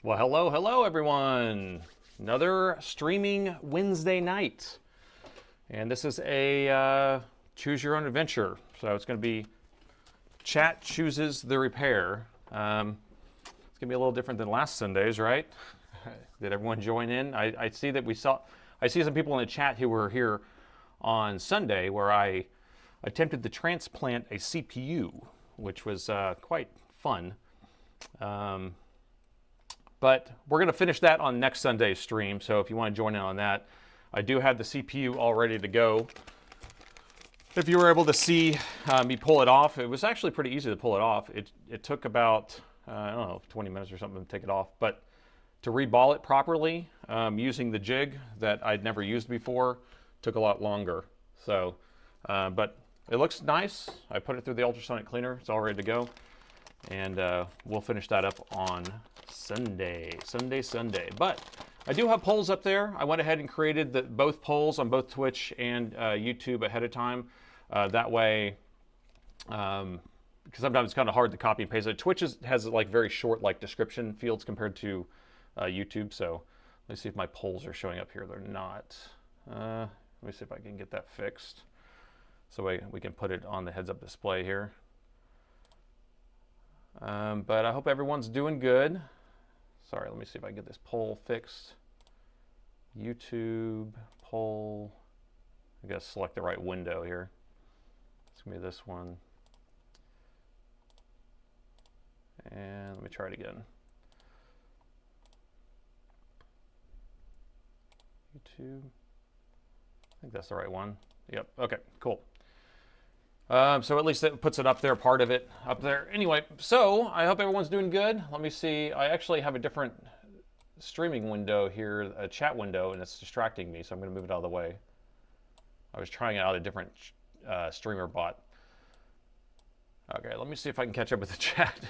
Well, hello everyone. Another streaming Wednesday night. And this is a choose your own adventure. So it's going to be chat chooses the repair. It's going to be a little different than last Sundays, right? Did everyone join in? I see that I see some people in the chat who were here on Sunday where I attempted to transplant a CPU, which was quite fun. But we're going to finish that on next Sunday's stream, so if you want to join in on that, I do have the CPU all ready to go. If you were able to see me pull it off, it was actually pretty easy to pull it off. It took about, I don't know, 20 minutes or something to take it off, but to reball it properly using the jig that I'd never used before took a lot longer. So, but it looks nice. I put it through the ultrasonic cleaner. It's all ready to go. And we'll finish that up on Sunday. But I do have polls up there. I went ahead and created both polls on both Twitch and YouTube ahead of time. That way, because sometimes it's kind of hard to copy and paste it. Twitch has like very short like description fields compared to YouTube. So let's see if my polls are showing up here. They're not. Let me see if I can get that fixed. So we can put it on the heads-up display here. But I hope everyone's doing good. Sorry, let me see if I can get this poll fixed. YouTube poll. I gotta select the right window here. It's gonna be this one. And let me try it again. YouTube. I think that's the right one. Yep, okay, cool. So at least it puts it up there, part of it up there. Anyway, so I hope everyone's doing good. Let me see. I actually have a different streaming window here, a chat window, and it's distracting me, so I'm going to move it out of the way. I was trying out a different streamer bot. Okay, let me see if I can catch up with the chat.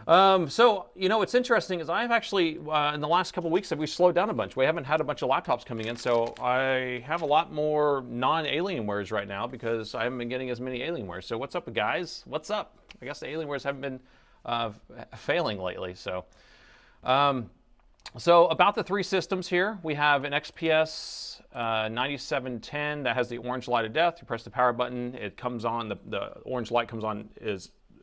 So, you know, what's interesting is I've actually, in the last couple of weeks, we slowed down a bunch. We haven't had a bunch of laptops coming in, so I have a lot more non-Alienwares right now because I haven't been getting as many Alienwares. So what's up, guys? What's up? I guess the Alienwares haven't been failing lately. So, about the three systems here, we have an XPS 9710 that has the orange light of death. You press the power button, it comes on, the orange light comes on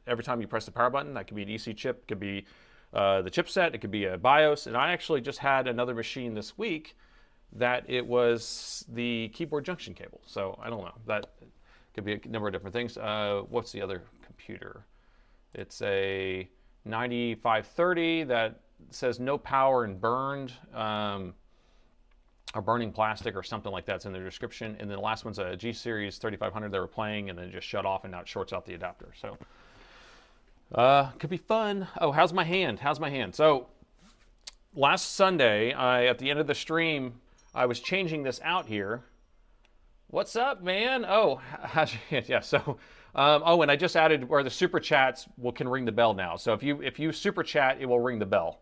every time you press the power button. That could be an EC chip, it could be the chipset, it could be a BIOS. And I actually just had another machine this week that it was the keyboard junction cable. So I don't know, that could be a number of different things. What's the other computer? It's a 9530 that says no power and burned, or burning plastic or something like that's in the description. And then the last one's a G Series 3500 they were playing and then it just shut off and now it shorts out the adapter. So could be fun. Oh, how's my hand? So last Sunday, at the end of the stream, I was changing this out here. What's up, man? Oh, yeah. So, oh, and I just added where the super chats can ring the bell now. So if you super chat, it will ring the bell.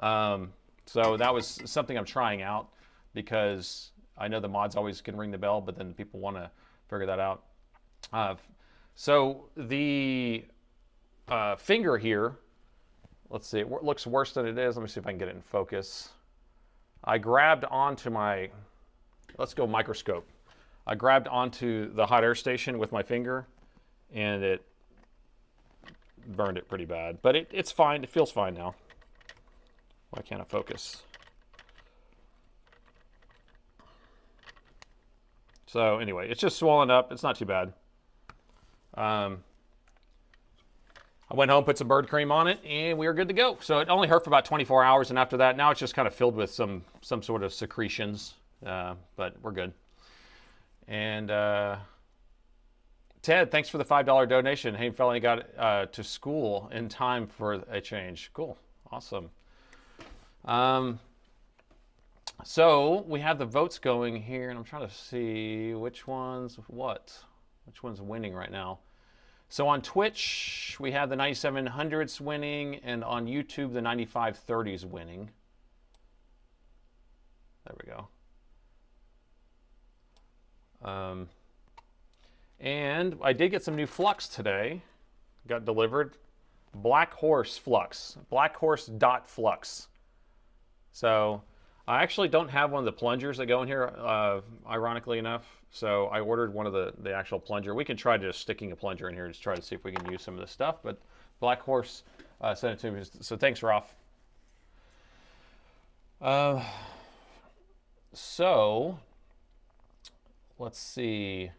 So that was something I'm trying out because I know the mods always can ring the bell, but then people want to figure that out. So the finger here, let's see, it looks worse than it is. Let me see if I can get it in focus. I grabbed onto my, let's go microscope. I grabbed onto the hot air station with my finger and it burned it pretty bad. But it's fine, it feels fine now. Why can't I focus? So anyway, it's just swollen up, it's not too bad. I went home, put some bird cream on it, and we were good to go. So it only hurt for about 24 hours, and after that, now it's just kind of filled with some sort of secretions, but we're good. And Ted, thanks for the $5 donation. Hey, finally got to school in time for a change. Cool, awesome. So we have the votes going here, and I'm trying to see which one's winning right now. So on Twitch, we have the 9700s winning, and on YouTube, the 9530s winning. There we go. And I did get some new flux today. Got delivered. Black Horse Flux, Black Horse dot Flux. So I actually don't have one of the plungers that go in here, ironically enough. So I ordered one of the actual plunger. We can try just sticking a plunger in here and just try to see if we can use some of this stuff. But Black Horse sent it to me. So thanks, Ralph. So let's see.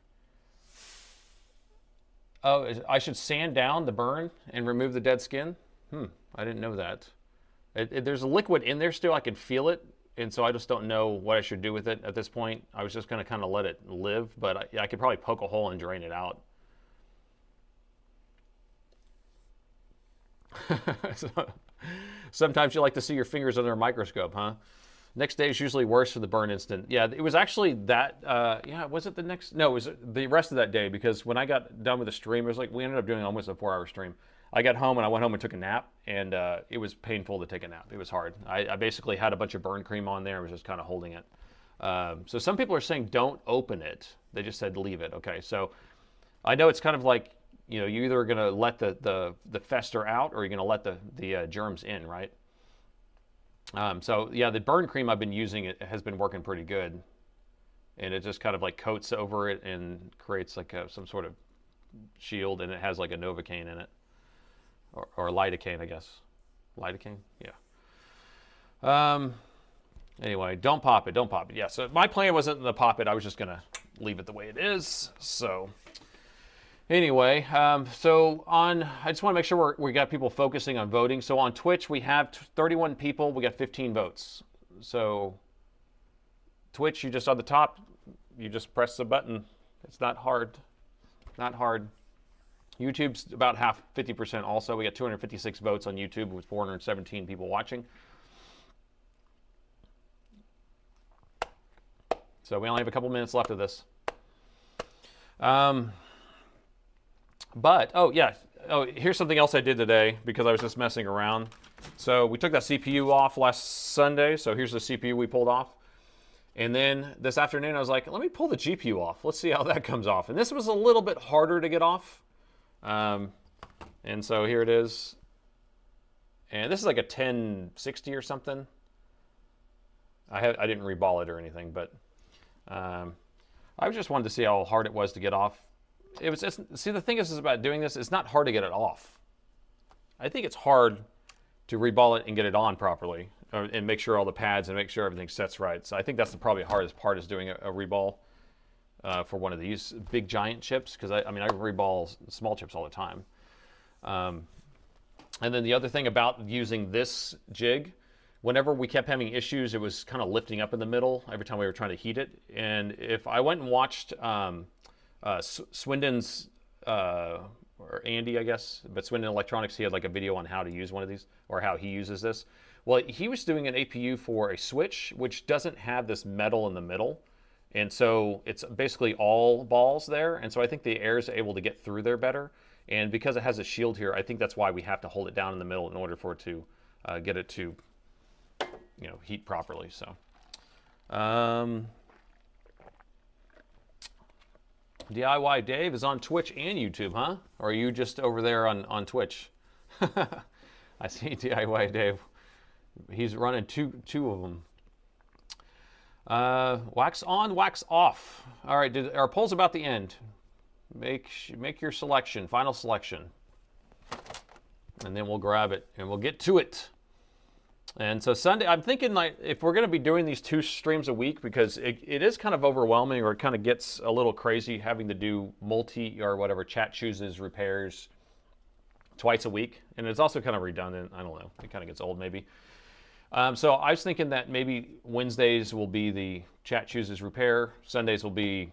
Oh, I should sand down the burn and remove the dead skin? I didn't know that. There's a liquid in there still. I can feel it. And so I just don't know what I should do with it at this point. I was just going to kind of let it live, but I could probably poke a hole and drain it out. Sometimes you like to see your fingers under a microscope, huh? Next day is usually worse for the burn instant. Yeah, it was actually that, yeah, was it the next? No, it was the rest of that day, because when I got done with the stream, it was like, we ended up doing almost a 4-hour stream. I got home and I went home and took a nap, and it was painful to take a nap. It was hard. I basically had a bunch of burn cream on there. I was just kind of holding it. So some people are saying don't open it. They just said leave it. Okay, so I know it's kind of like, you know, you're either going to let the fester out or you're going to let the germs in, right? So yeah, the burn cream I've been using, it has been working pretty good, and it just kind of like coats over it and creates like some sort of shield, and it has like a Novocaine in it, or lidocaine, I guess. Lidocaine, yeah. Anyway, don't pop it, don't pop it. Yeah, so my plan wasn't to pop it. I was just gonna leave it the way it is. So anyway, I just want to make sure we got people focusing on voting. So on Twitch, we have 31 people. We got 15 votes. So Twitch, you just on the top, you just press the button. It's not hard. Not hard. YouTube's about half, 50% also. We got 256 votes on YouTube with 417 people watching. So we only have a couple minutes left of this. But, oh yeah, here's something else I did today because I was just messing around. So we took that CPU off last Sunday, so here's the CPU we pulled off. And then this afternoon I was like, let me pull the GPU off. Let's see how that comes off. And this was a little bit harder to get off. And so here it is. And this is like a 1060 or something. I didn't reball it or anything, but I just wanted to see how hard it was to get off. See, the thing is about doing this, it's not hard to get it off. I think it's hard to reball it and get it on properly, and make sure all the pads and make sure everything sets right. So I think that's the probably hardest part, is doing a reball for one of these big giant chips, because I mean I reball small chips all the time. And then the other thing about using this jig, whenever we kept having issues, it was kind of lifting up in the middle every time we were trying to heat it. And if I went and watched Swindon's, or Andy, I guess, but Swindon Electronics, he had like a video on how to use one of these, or how he uses this. Well, he was doing an APU for a switch, which doesn't have this metal in the middle. And so it's basically all balls there. And so I think the air is able to get through there better. And because it has a shield here, I think that's why we have to hold it down in the middle in order for it to get it to, you know, heat properly. So, DIY Dave is on Twitch and YouTube, huh? Or are you just over there on Twitch? I see DIY Dave. He's running two of them. Wax on, wax off. All right, our poll's about the end. Make your selection, final selection. And then we'll grab it and we'll get to it. And so Sunday, I'm thinking like if we're going to be doing these 2 streams a week, because it is kind of overwhelming, or it kind of gets a little crazy having to do chat chooses repairs twice a week. And it's also kind of redundant. I don't know. It kind of gets old maybe. So I was thinking that maybe Wednesdays will be the chat chooses repair. Sundays will be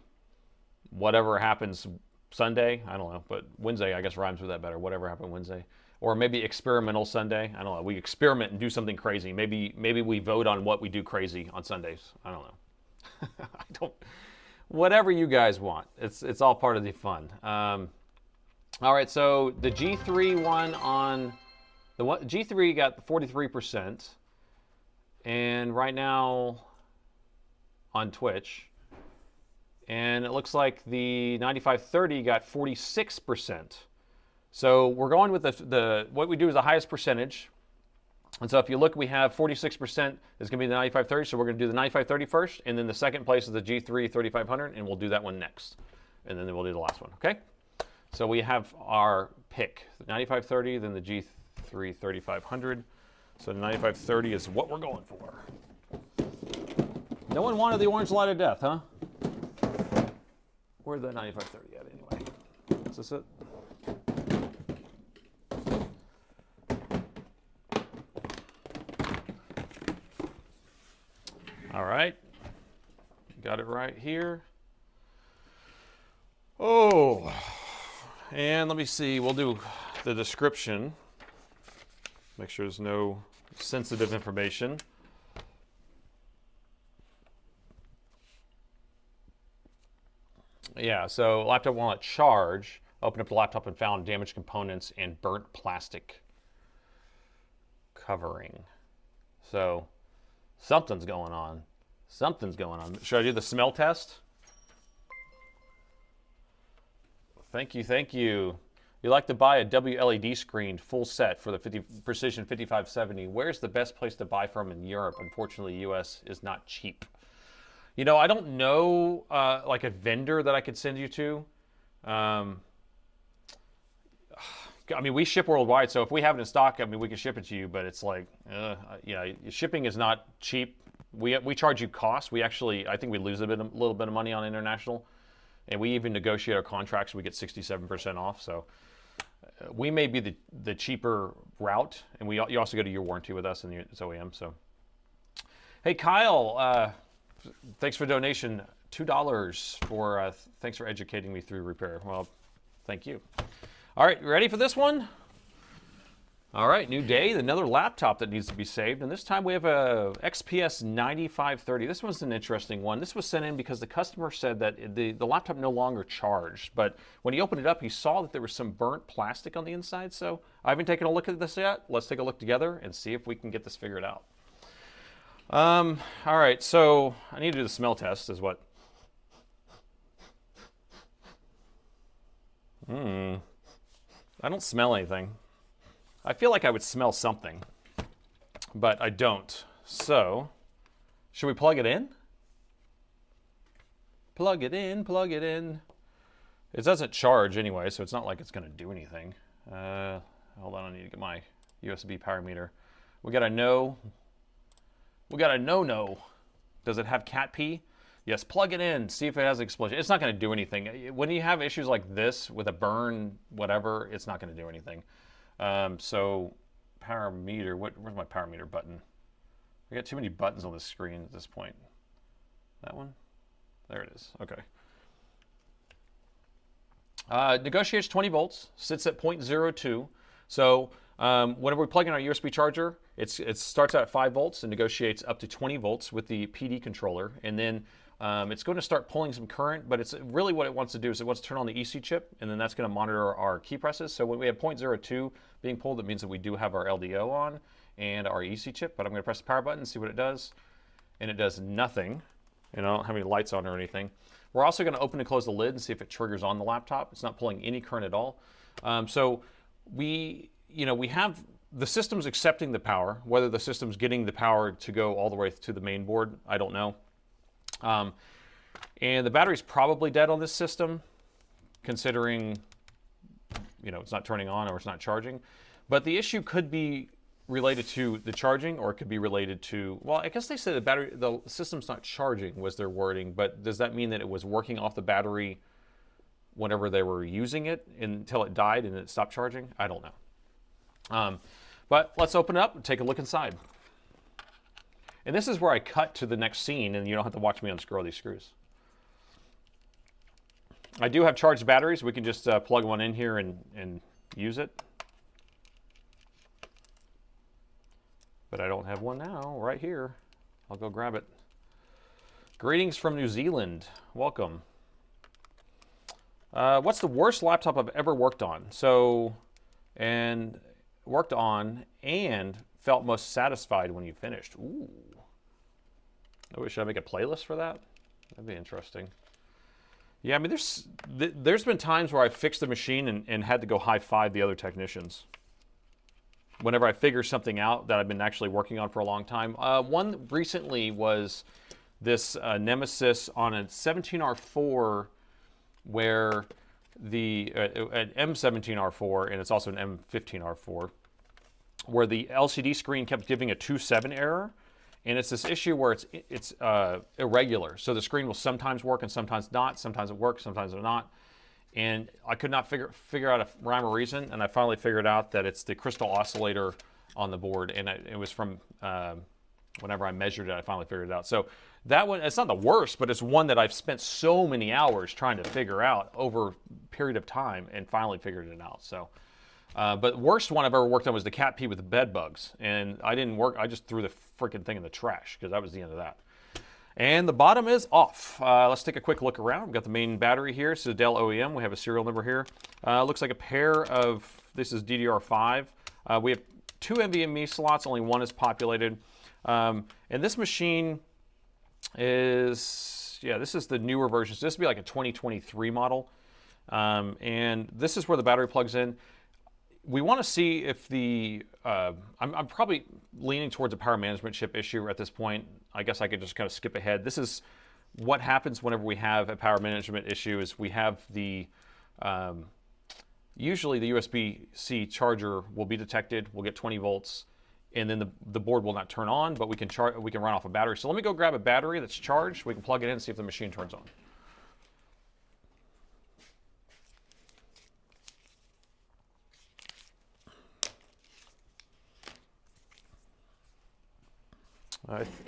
whatever happens Sunday. I don't know. But Wednesday, I guess, rhymes with that better. Whatever happened Wednesday. Or maybe experimental Sunday. I don't know. We experiment and do something crazy. Maybe we vote on what we do crazy on Sundays. I don't know. Whatever you guys want. It's all part of the fun. All right. So the G3 one on G3 got 43%, and right now on Twitch, and it looks like the 9530 got 46%. So we're going with what we do is the highest percentage. And so if you look, we have 46% is going to be the 9530. So we're going to do the 9530 first, and then the second place is the G3 3500, and we'll do that one next. And then we'll do the last one, okay? So we have our pick, the 9530, then the G3 3500. So the 9530 is what we're going for. No one wanted the orange light of death, huh? Where's the 9530 at anyway? Is this it? All right, got it right here. Oh, and let me see, we'll do the description. Make sure there's no sensitive information. Yeah, so laptop will not charge. Opened up the laptop and found damaged components and burnt plastic covering. So something's going on. Something's going on. Should I do the smell test? Thank you, thank you. You'd like to buy a WLED screen full set for the Precision 5570. Where's the best place to buy from in Europe? Unfortunately, US is not cheap. You know, I don't know like a vendor that I could send you to. I mean, we ship worldwide, so if we have it in stock, I mean, we can ship it to you, but it's like, yeah, shipping is not cheap. We charge you costs. We actually, I think we lose a little bit of money on international, and we even negotiate our contracts. We get 67% off, so we may be the cheaper route, and you also go to your warranty with us and it's OEM. So, hey Kyle, thanks for the donation, $2 for thanks for educating me through repair. Well, thank you. All right, you ready for this one? All right, new day, another laptop that needs to be saved, and this time we have a XPS 9530. This one's an interesting one. This was sent in because the customer said that the laptop no longer charged, but when he opened it up, he saw that there was some burnt plastic on the inside, so I haven't taken a look at this yet. Let's take a look together and see if we can get this figured out. All right, so I need to do the smell test is what. I don't smell anything. I feel like I would smell something, but I don't. So, should we plug it in? Plug it in, plug it in. It doesn't charge anyway, so it's not like it's going to do anything. Hold on, I need to get my USB power meter. We got a no. We got a no-no. Does it have cat pee? Yes, plug it in, see if it has an explosion. It's not going to do anything. When you have issues like this with a burn, whatever, it's not going to do anything. So, power meter, where's my power meter button? I got too many buttons on this screen at this point. That one? There it is, okay. Negotiates 20 volts, sits at 0.02. So, whenever we plug in our USB charger, it starts out at 5 volts and negotiates up to 20 volts with the PD controller. And then it's going to start pulling some current, but it's really what it wants to do is it wants to turn on the EC chip, and then that's going to monitor our key presses. So when we have 0.02 being pulled, that means that we do have our LDO on and our EC chip, but I'm going to press the power button and see what it does. And it does nothing, and I don't have any lights on or anything. We're also going to open and close the lid and see if it triggers on the laptop. It's not pulling any current at all. So we have the system's accepting the power. Whether the system's getting the power to go all the way to the main board, I don't know. And the battery's probably dead on this system, considering, it's not turning on or it's not charging. But the issue could be related to the charging, or it could be related to, well, I guess they said the system's not charging was their wording, but does that mean that it was working off the battery whenever they were using it until it died and it stopped charging? I don't know. But let's open it up and take a look inside. And this is where I cut to the next scene, and you don't have to watch me unscrew these screws. I do have charged batteries. We can just plug one in here and use it. But I don't have one now, right here. I'll go grab it. Greetings from New Zealand. Welcome. What's the worst laptop I've ever worked on? Worked on and felt most satisfied when you finished. Ooh. Oh, should I make a playlist for that? That'd be interesting. Yeah, I mean, there's been times where I fixed the machine and had to go high-five the other technicians whenever I figure something out that I've been actually working on for a long time. One recently was this Nemesis on a 17R4 where an M17R4, and it's also an M15R4, where the LCD screen kept giving a 2.7 error. And it's this issue where it's irregular. So the screen will sometimes work and sometimes not. Sometimes it works, sometimes it not. And I could not figure out a rhyme or reason. And I finally figured out that it's the crystal oscillator on the board. And it was from whenever I measured it, I finally figured it out. So that one, it's not the worst, but it's one that I've spent so many hours trying to figure out over a period of time and finally figured it out. So. But the worst one I've ever worked on was the cat pee with the bed bugs. And I just threw the freaking thing in the trash because that was the end of that. And the bottom is off. Let's take a quick look around. We've got the main battery here. This is a Dell OEM. We have a serial number here. Looks like a pair of, this is DDR5. We have 2 NVMe slots, only one is populated. And this machine is, yeah, this is the newer version. So this would be like a 2023 model. And this is where the battery plugs in. We want to see if the, I'm probably leaning towards a power management chip issue at this point. I guess I could just kind of skip ahead. This is what happens whenever we have a power management issue is we have the, usually the USB-C charger will be detected, we'll get 20 volts, and then the board will not turn on, but we can run off a battery. So let me go grab a battery that's charged, we can plug it in and see if the machine turns on.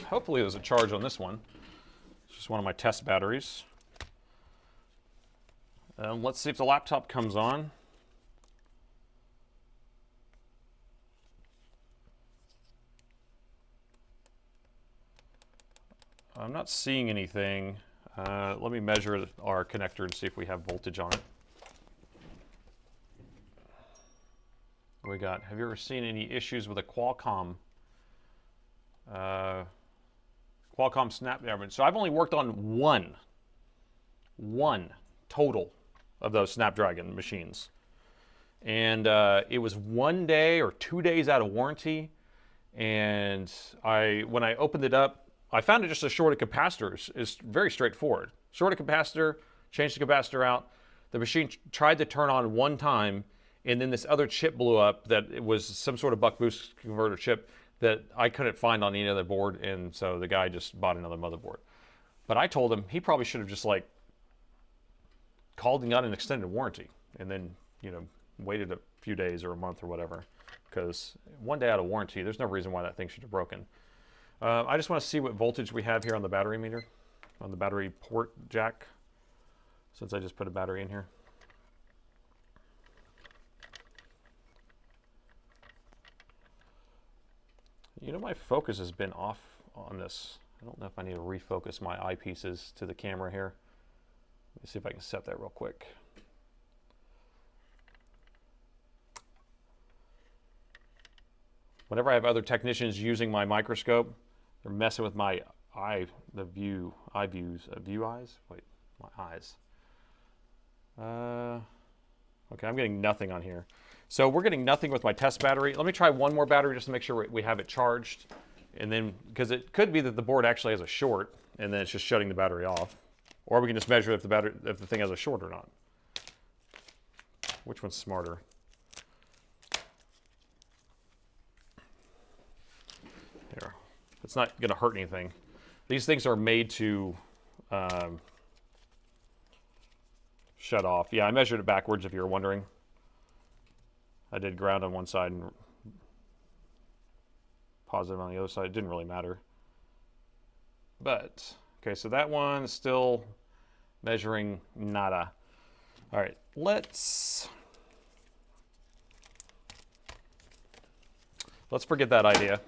Hopefully there's a charge on this one. It's just one of my test batteries. Let's see if the laptop comes on. I'm not seeing anything. Let me measure our connector and see if we have voltage on it. What we got? Have you ever seen any issues with a Qualcomm Snapdragon? So I've only worked on one total of those Snapdragon machines. And it was 1 day or 2 days out of warranty. And when I opened it up, I found it just a shorted capacitor. It's very straightforward. Shorted capacitor, changed the capacitor out. The machine tried to turn on one time, and then this other chip blew up that it was some sort of buck boost converter chip that I couldn't find on any other board, and so the guy just bought another motherboard. But I told him he probably should have just like called and got an extended warranty, and then waited a few days or a month or whatever, because 1 day out of warranty, there's no reason why that thing should have broken. I just want to see what voltage we have here on the battery meter, on the battery port jack, since I just put a battery in here. My focus has been off on this. I don't know if I need to refocus my eyepieces to the camera here. Let me see if I can set that real quick. Whenever I have other technicians using my microscope, they're messing with my eyes. Wait, my eyes. Okay, I'm getting nothing on here. So we're getting nothing with my test battery. Let me try one more battery just to make sure we have it charged. And then, because it could be that the board actually has a short, and then it's just shutting the battery off. Or we can just measure if the thing has a short or not. Which one's smarter? Here. It's not going to hurt anything. These things are made to shut off. Yeah, I measured it backwards if you were wondering. I did ground on one side and positive on the other side. It didn't really matter. But, okay, so that one is still measuring nada. All right, let's forget that idea.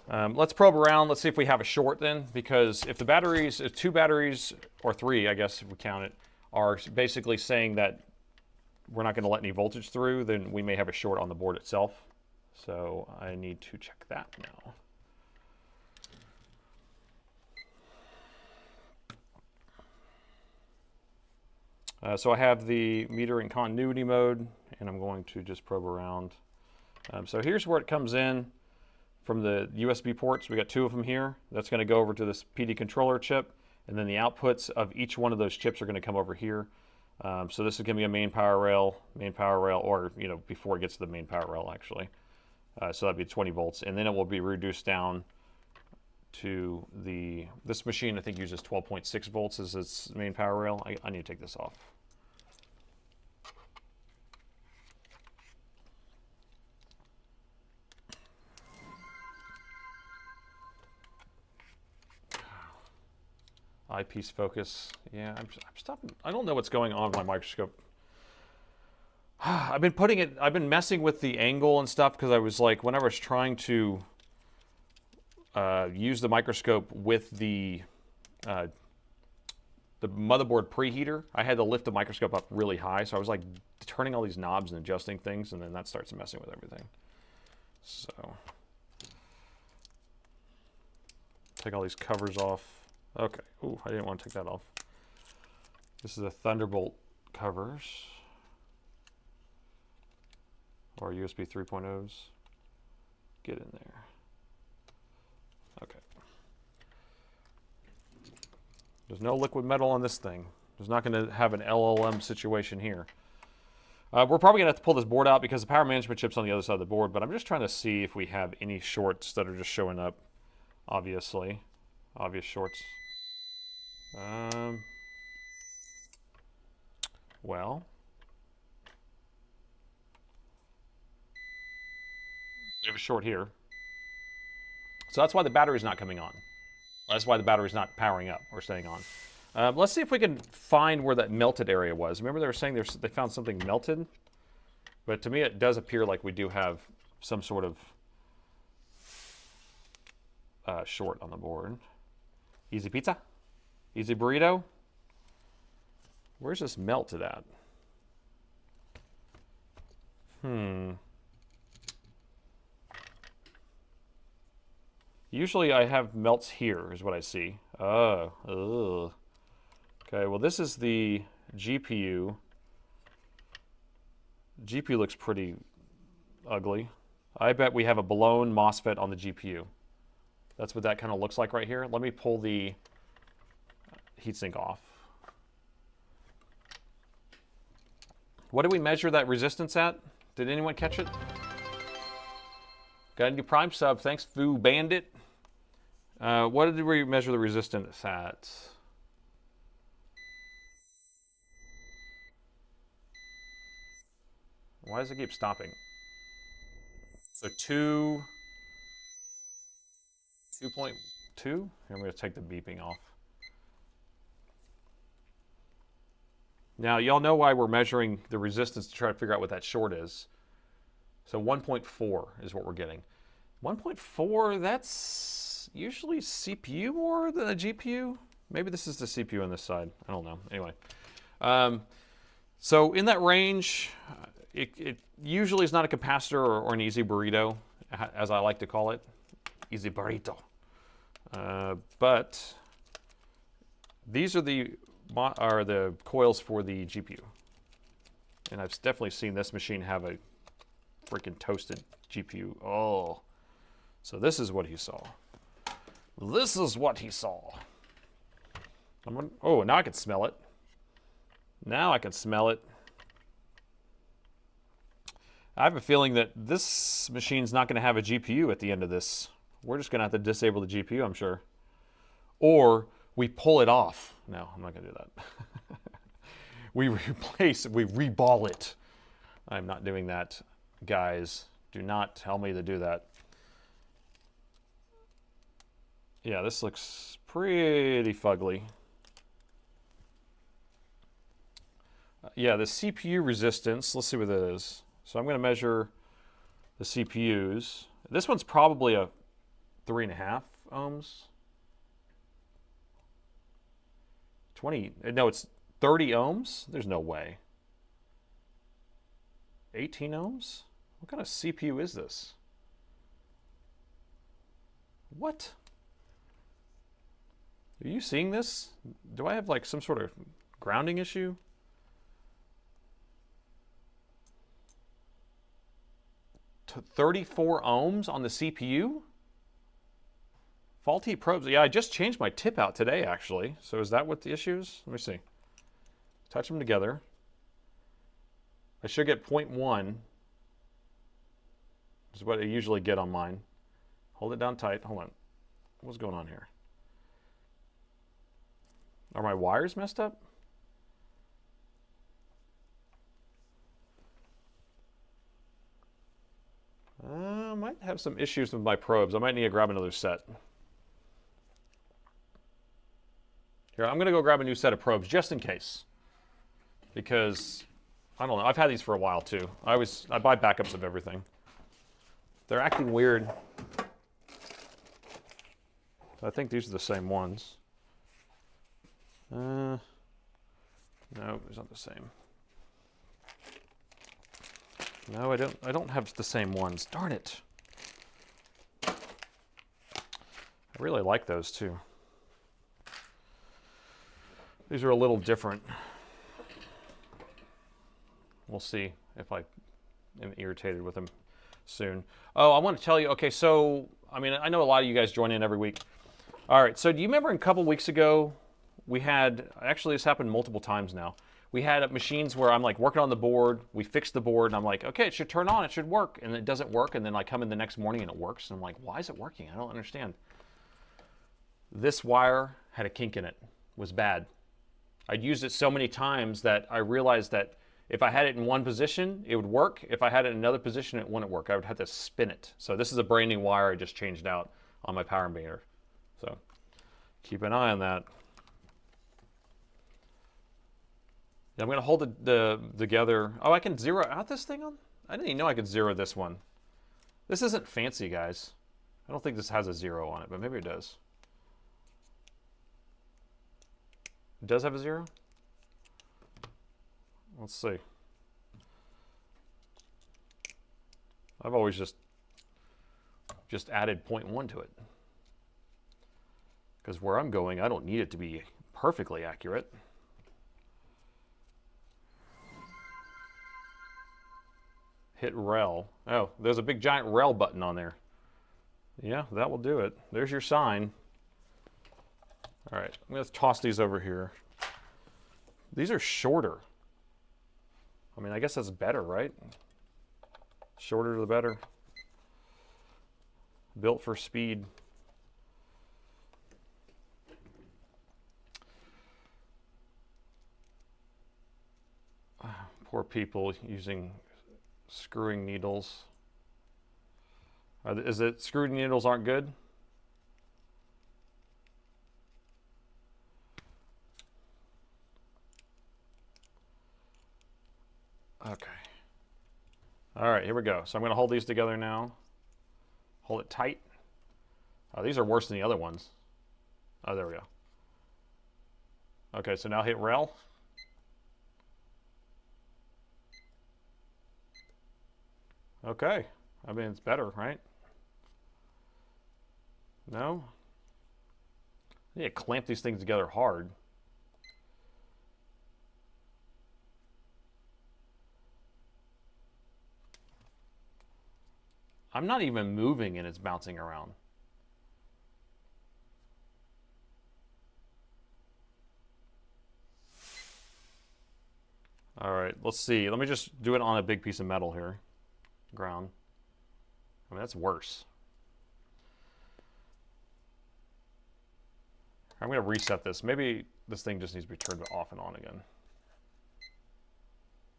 Let's probe around. Let's see if we have a short then, because if the batteries, if 2 batteries, or 3, I guess if we count it, are basically saying that we're not going to let any voltage through, then we may have a short on the board itself. So I need to check that now. So I have the meter in continuity mode, and I'm going to just probe around. So here's where it comes in from the USB ports. We got 2 of them here. That's going to go over to this PD controller chip, and then the outputs of each one of those chips are going to come over here. So this is going to be a main power rail, or before it gets to the main power rail actually. So that'd be 20 volts, and then it will be reduced down to this machine. I think uses 12.6 volts as its main power rail. I need to take this off. Eyepiece focus. Yeah, I'm stopping. I don't know what's going on with my microscope. I've been messing with the angle and stuff because I was like, whenever I was trying to use the microscope with the motherboard preheater, I had to lift the microscope up really high. So I was like turning all these knobs and adjusting things, and then that starts messing with everything. So take all these covers off. Okay. Ooh, I didn't want to take that off. This is the Thunderbolt covers, or USB 3.0s. Get in there. Okay. There's no liquid metal on this thing. There's not going to have an LLM situation here. We're probably going to have to pull this board out because the power management chip's on the other side of the board, but I'm just trying to see if we have any shorts that are just showing up, obviously. Obvious shorts. Well, we have a short here. So that's why the battery's not coming on. That's why the battery's not powering up or staying on. Let's see if we can find where that melted area was. Remember they were saying they found something melted? But to me it does appear like we do have some sort of short on the board. Easy pizza? Easy burrito? Where's this melted at? Usually I have melts here, is what I see. Oh, ugh. Okay, well this is the GPU. GPU looks pretty ugly. I bet we have a blown MOSFET on the GPU. That's what that kind of looks like right here. Let me pull the heatsink off. What did we measure that resistance at? Did anyone catch it? Got a new Prime sub. Thanks, Foo Bandit. What did we measure the resistance at? Why does it keep stopping? So 2.2? Here, I'm going to take the beeping off. Now, y'all know why we're measuring the resistance to try to figure out what that short is. So 1.4 is what we're getting. 1.4, that's usually CPU more than a GPU. Maybe this is the CPU on this side. I don't know. Anyway. So in that range, it usually is not a capacitor or an easy burrito, as I like to call it. Easy burrito. But these are the coils for the GPU. And I've definitely seen this machine have a freaking toasted GPU. Oh. So this is what he saw. This is what he saw. Oh, now I can smell it. Now I can smell it. I have a feeling that this machine's not going to have a GPU at the end of this. We're just going to have to disable the GPU, I'm sure. Or we pull it off. No, I'm not going to do that. We reball it. I'm not doing that, guys. Do not tell me to do that. Yeah, this looks pretty fugly. Yeah, the CPU resistance, let's see what that is. So I'm going to measure the CPUs. This one's probably a 3.5 ohms. 20, no, it's 30 ohms? There's no way. 18 ohms? What kind of CPU is this? What? Are you seeing this? Do I have like some sort of grounding issue? 34 ohms on the CPU? Faulty probes. Yeah, I just changed my tip out today, actually. So is that what the issue is? Let me see. Touch them together. I should get 0.1. This is what I usually get on mine. Hold it down tight. Hold on. What's going on here? Are my wires messed up? I might have some issues with my probes. I might need to grab another set. Here, I'm going to go grab a new set of probes just in case. Because, I don't know, I've had these for a while too. I buy backups of everything. They're acting weird. I think these are the same ones. No, it's not the same. No, I don't have the same ones. Darn it. I really like those too. These are a little different. We'll see if I am irritated with them soon. Oh, I want to tell you, okay, so, I mean, I know a lot of you guys join in every week. All right, so do you remember a couple weeks ago, we had, actually this happened multiple times now, we had machines where I'm like working on the board, we fixed the board, and I'm like, okay, it should turn on, it should work, and it doesn't work, and then I come in the next morning and it works, and I'm like, why is it working? I don't understand. This wire had a kink in it, was bad. I'd used it so many times that I realized that if I had it in one position, it would work. If I had it in another position, it wouldn't work. I would have to spin it. So this is a brand new wire I just changed out on my power meter. So keep an eye on that. I'm going to hold the together. Oh, I can zero out this thing on? I didn't even know I could zero this one. This isn't fancy, guys. I don't think this has a 0 on it, but maybe it does. It does have a 0? Let's see. I've always just added 0.1 to it. Because where I'm going, I don't need it to be perfectly accurate. Hit rel. Oh, there's a big giant rel button on there. Yeah, that will do it. There's your sign. All right, I'm going to toss these over here. These are shorter. I mean, I guess that's better, right? Shorter the better. Built for speed. Poor people using screwing needles. Is it screwing needles aren't good? Okay. All right, here we go. So I'm going to hold these together now. Hold it tight. Oh, these are worse than the other ones. Oh, there we go. Okay, so now hit rel. Okay. I mean, it's better, right? No? I need to clamp these things together hard. I'm not even moving and it's bouncing around. All right, let's see. Let me just do it on a big piece of metal here. Ground. I mean, that's worse. I'm going to reset this. Maybe this thing just needs to be turned off and on again.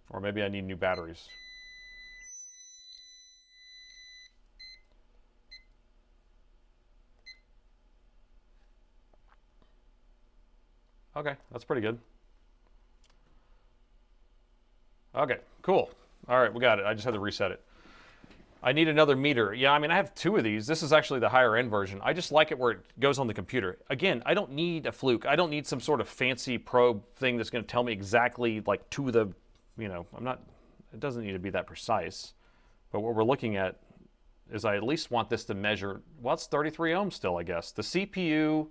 Or maybe I need new batteries. Okay, that's pretty good. Okay, cool. All right, we got it. I just had to reset it. I need another meter. Yeah, I mean, I have 2 of these. This is actually the higher end version. I just like it where it goes on the computer. Again, I don't need a fluke. I don't need some sort of fancy probe thing that's going to tell me exactly like to the, you know, it doesn't need to be that precise. But what we're looking at is I at least want this to measure, well, it's 33 ohms still, I guess. The CPU,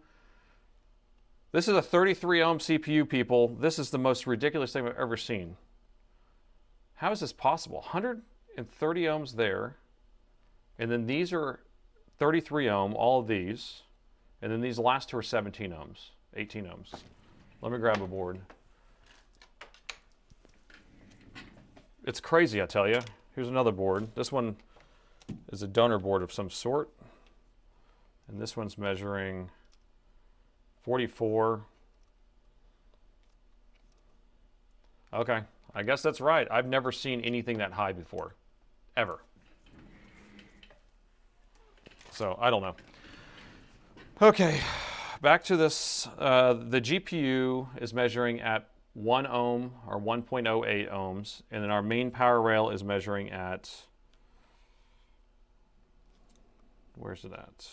this is a 33 ohm CPU, people. This is the most ridiculous thing I've ever seen. How is this possible? 130 ohms there. And then these are 33 ohm, all of these. And then these last two are 17 ohms, 18 ohms. Let me grab a board. It's crazy, I tell you. Here's another board. This one is a donor board of some sort. And this one's measuring 44. Okay, I guess that's right. I've never seen anything that high before, ever. So, I don't know. Okay, back to this. The GPU is measuring at 1 ohm or 1.08 ohms, and then our main power rail is measuring at, where's it at?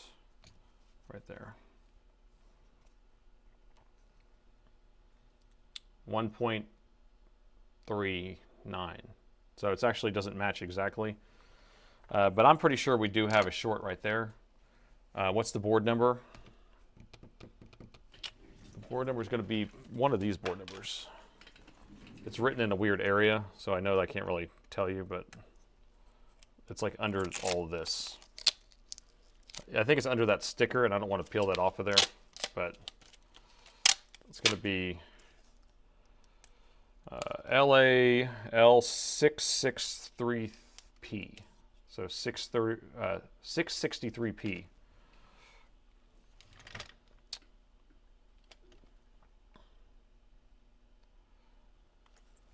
Right there. 1.39. So it actually doesn't match exactly. But I'm pretty sure we do have a short right there. What's the board number? The board number is going to be one of these board numbers. It's written in a weird area, so I know that I can't really tell you, but it's like under all of this. I think it's under that sticker, and I don't want to peel that off of there, but it's going to be LAL663P. So 663P.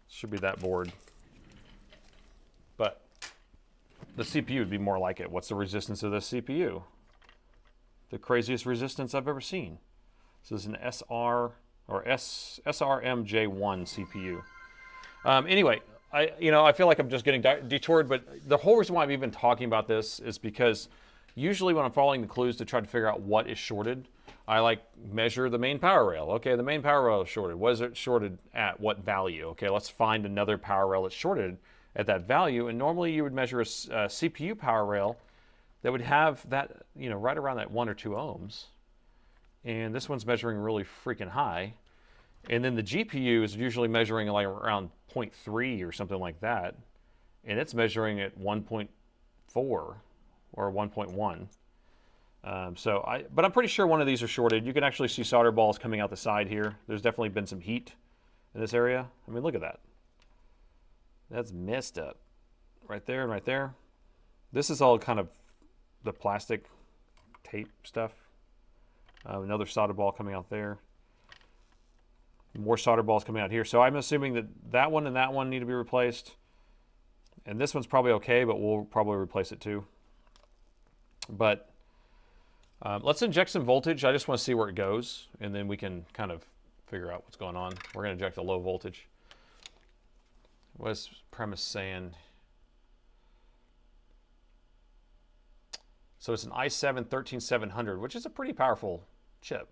Should be that board. But the CPU would be more like it. What's the resistance of this CPU? The craziest resistance I've ever seen. This is an SRMJ1 CPU. Anyway, I feel like I'm just getting detoured, but the whole reason why I'm even talking about this is because usually when I'm following the clues to try to figure out what is shorted, I measure the main power rail. Okay, the main power rail is shorted. What is it shorted at? What value? Okay, let's find another power rail that's shorted at that value. And normally you would measure a CPU power rail that would have that, right around that 1 or 2 ohms. And this one's measuring really freaking high. And then the GPU is usually measuring like around 0.3 or something like that. And it's measuring at 1.4 or 1.1. But I'm pretty sure one of these are shorted. You can actually see solder balls coming out the side here. There's definitely been some heat in this area. I mean, look at that. That's messed up. Right there and right there. This is all kind of the plastic tape stuff. Another solder ball coming out there. More solder balls coming out here. So I'm assuming that that one and that one need to be replaced. And this one's probably okay, but we'll probably replace it too. But let's inject some voltage. I just want to see where it goes, and then we can kind of figure out what's going on. We're going to inject a low voltage. What is premise saying? So it's an i7 13700, which is a pretty powerful chip.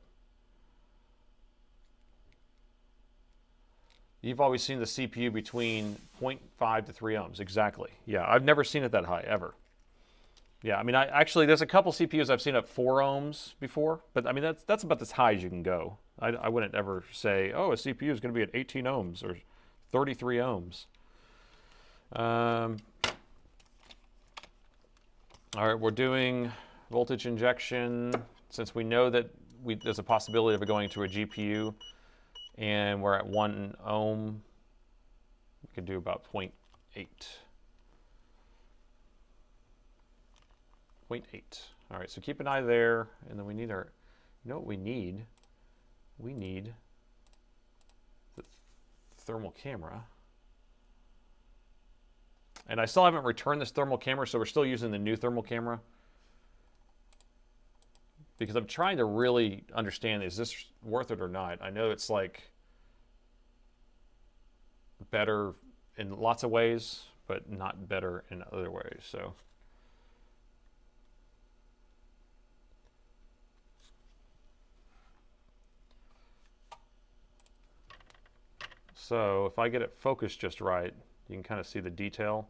You've always seen the CPU between 0.5 to 3 ohms. Exactly. Yeah, I've never seen it that high, ever. Yeah, I mean, actually, there's a couple CPUs I've seen at 4 ohms before, but I mean, that's about as high as you can go. I wouldn't ever say, oh, a CPU is going to be at 18 ohms or 33 ohms. All right, we're doing voltage injection. Since we know that there's a possibility of it going to a GPU, and we're at 1 ohm, we could do about 0.8. 0.8. All right, so keep an eye there, and then we need our, you know what we need? We need the thermal camera. And I still haven't returned this thermal camera, so we're still using the new thermal camera. Because I'm trying to really understand, is this worth it or not? I know it's like better in lots of ways, but not better in other ways. So if I get it focused just right, you can kind of see the detail.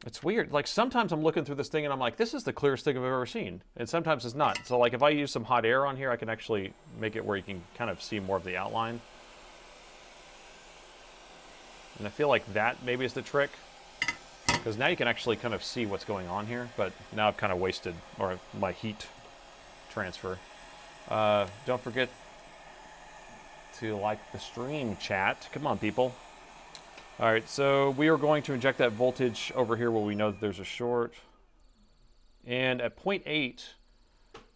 It's weird. Like sometimes I'm looking through this thing and I'm like, this is the clearest thing I've ever seen. And sometimes it's not. So like if I use some hot air on here, I can actually make it where you can kind of see more of the outline. And I feel like that maybe is the trick, because now you can actually kind of see what's going on here, but now I've kind of wasted my heat transfer. Don't forget to like the stream, chat. Come on, people. All right, so we are going to inject that voltage over here where we know that there's a short. And at 0.8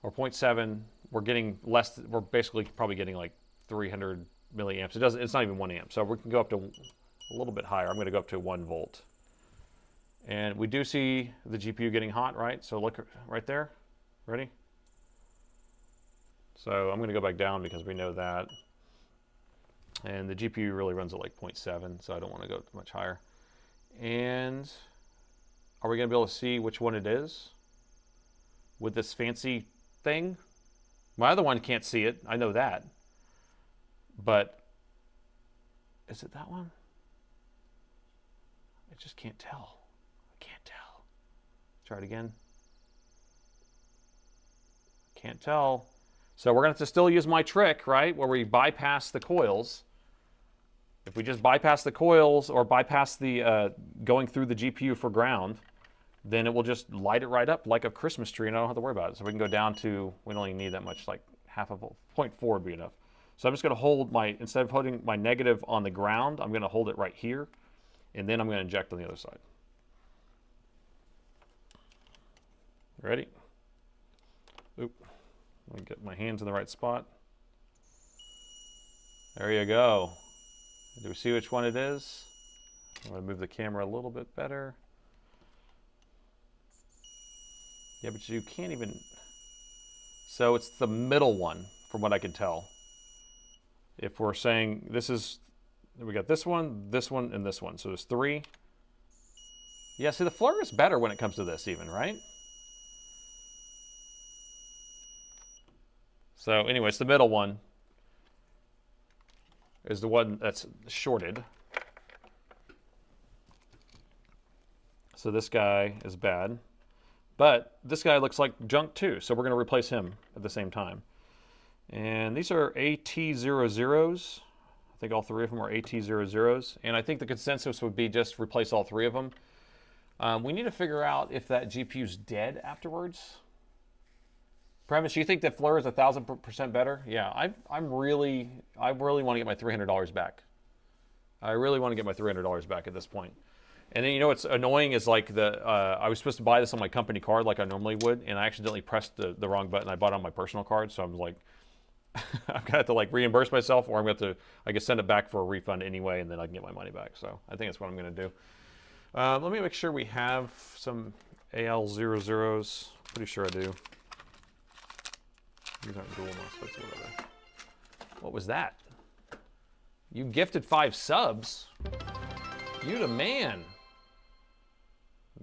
or 0.7, we're getting less. We're basically probably getting like 300 milliamps. It's not even 1 amp. So we can go up to a little bit higher. I'm going to go up to 1 volt. And we do see the GPU getting hot, right? So look right there. Ready? So I'm going to go back down because we know that. And the GPU really runs at like 0.7, so I don't want to go much higher. And are we going to be able to see which one it is with this fancy thing? My other one can't see it. I know that. But is it that one? I just can't tell. I can't tell. Try it again. Can't tell. So we're going to have to still use my trick, right, where we bypass the coils. If we just bypass the coils or bypass the going through the GPU for ground, then it will just light it right up like a Christmas tree, and I don't have to worry about it. So we can go down to, we don't even need that much, like half a volt. 0.4 would be enough. So I'm just going to hold instead of holding my negative on the ground, I'm going to hold it right here, and then I'm going to inject on the other side. Ready? Oop. Let me get my hands in the right spot. There you go. Do we see which one it is? I'm going to move the camera a little bit better. Yeah, but you can't even... So it's the middle one, from what I can tell. If we're saying this is... We got this one, and this one. So there's 3. Yeah, see, the Fleur is better when it comes to this even, right? So anyway, it's the middle one is the one that's shorted. So this guy is bad. But this guy looks like junk too, so we're going to replace him at the same time. And these are AT00s. I think all 3 of them are AT00s. And I think the consensus would be just replace all 3 of them. We need to figure out if that GPU's dead afterwards. Premise, you think that Fleur is 1,000% better? Yeah, I really want to get my $300 back. I really want to get my $300 back at this point. And then you know what's annoying is like I was supposed to buy this on my company card like I normally would, and I accidentally pressed the wrong button. I bought it on my personal card, so I'm like, I'm gonna have to like reimburse myself, or I'm gonna have to, I guess, send it back for a refund anyway, and then I can get my money back. So I think that's what I'm gonna do. Let me make sure we have some AL00s. Pretty sure I do. These aren't dual MOSFETs, whatever. What was that? You gifted 5 subs? You the man.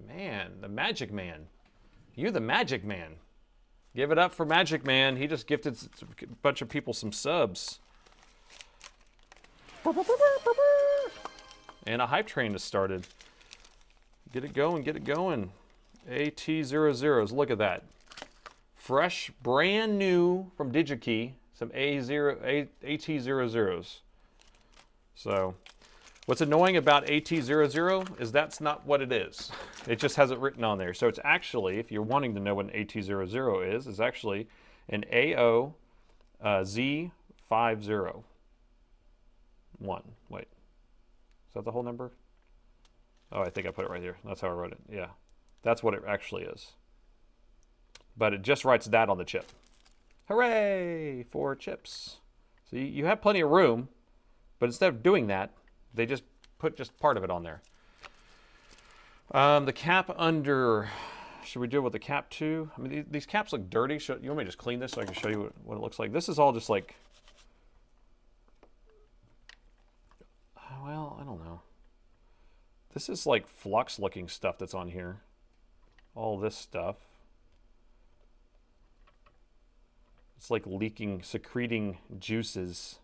Man, the Magic Man. You the Magic Man. Give it up for Magic Man. He just gifted a bunch of people some subs. And a hype train has started. Get it going, get it going. AT00s, look at that. Fresh, brand new from DigiKey, some AT00s. So, what's annoying about AT00 is that's not what it is. It just has it written on there. So it's actually, if you're wanting to know what an AT00 is, it's actually an AOZ50. Wait, is that the whole number? Oh, I think I put it right here. That's how I wrote it. Yeah, that's what it actually is. But it just writes that on the chip. Hooray for chips. So you have plenty of room, but instead of doing that, they just put part of it on there. The cap under, should we do it with the cap too? I mean, these caps look dirty. You want me to just clean this so I can show you what it looks like? This is all just like, well, I don't know. This is like flux looking stuff that's on here. All this stuff. It's like leaking, secreting juices.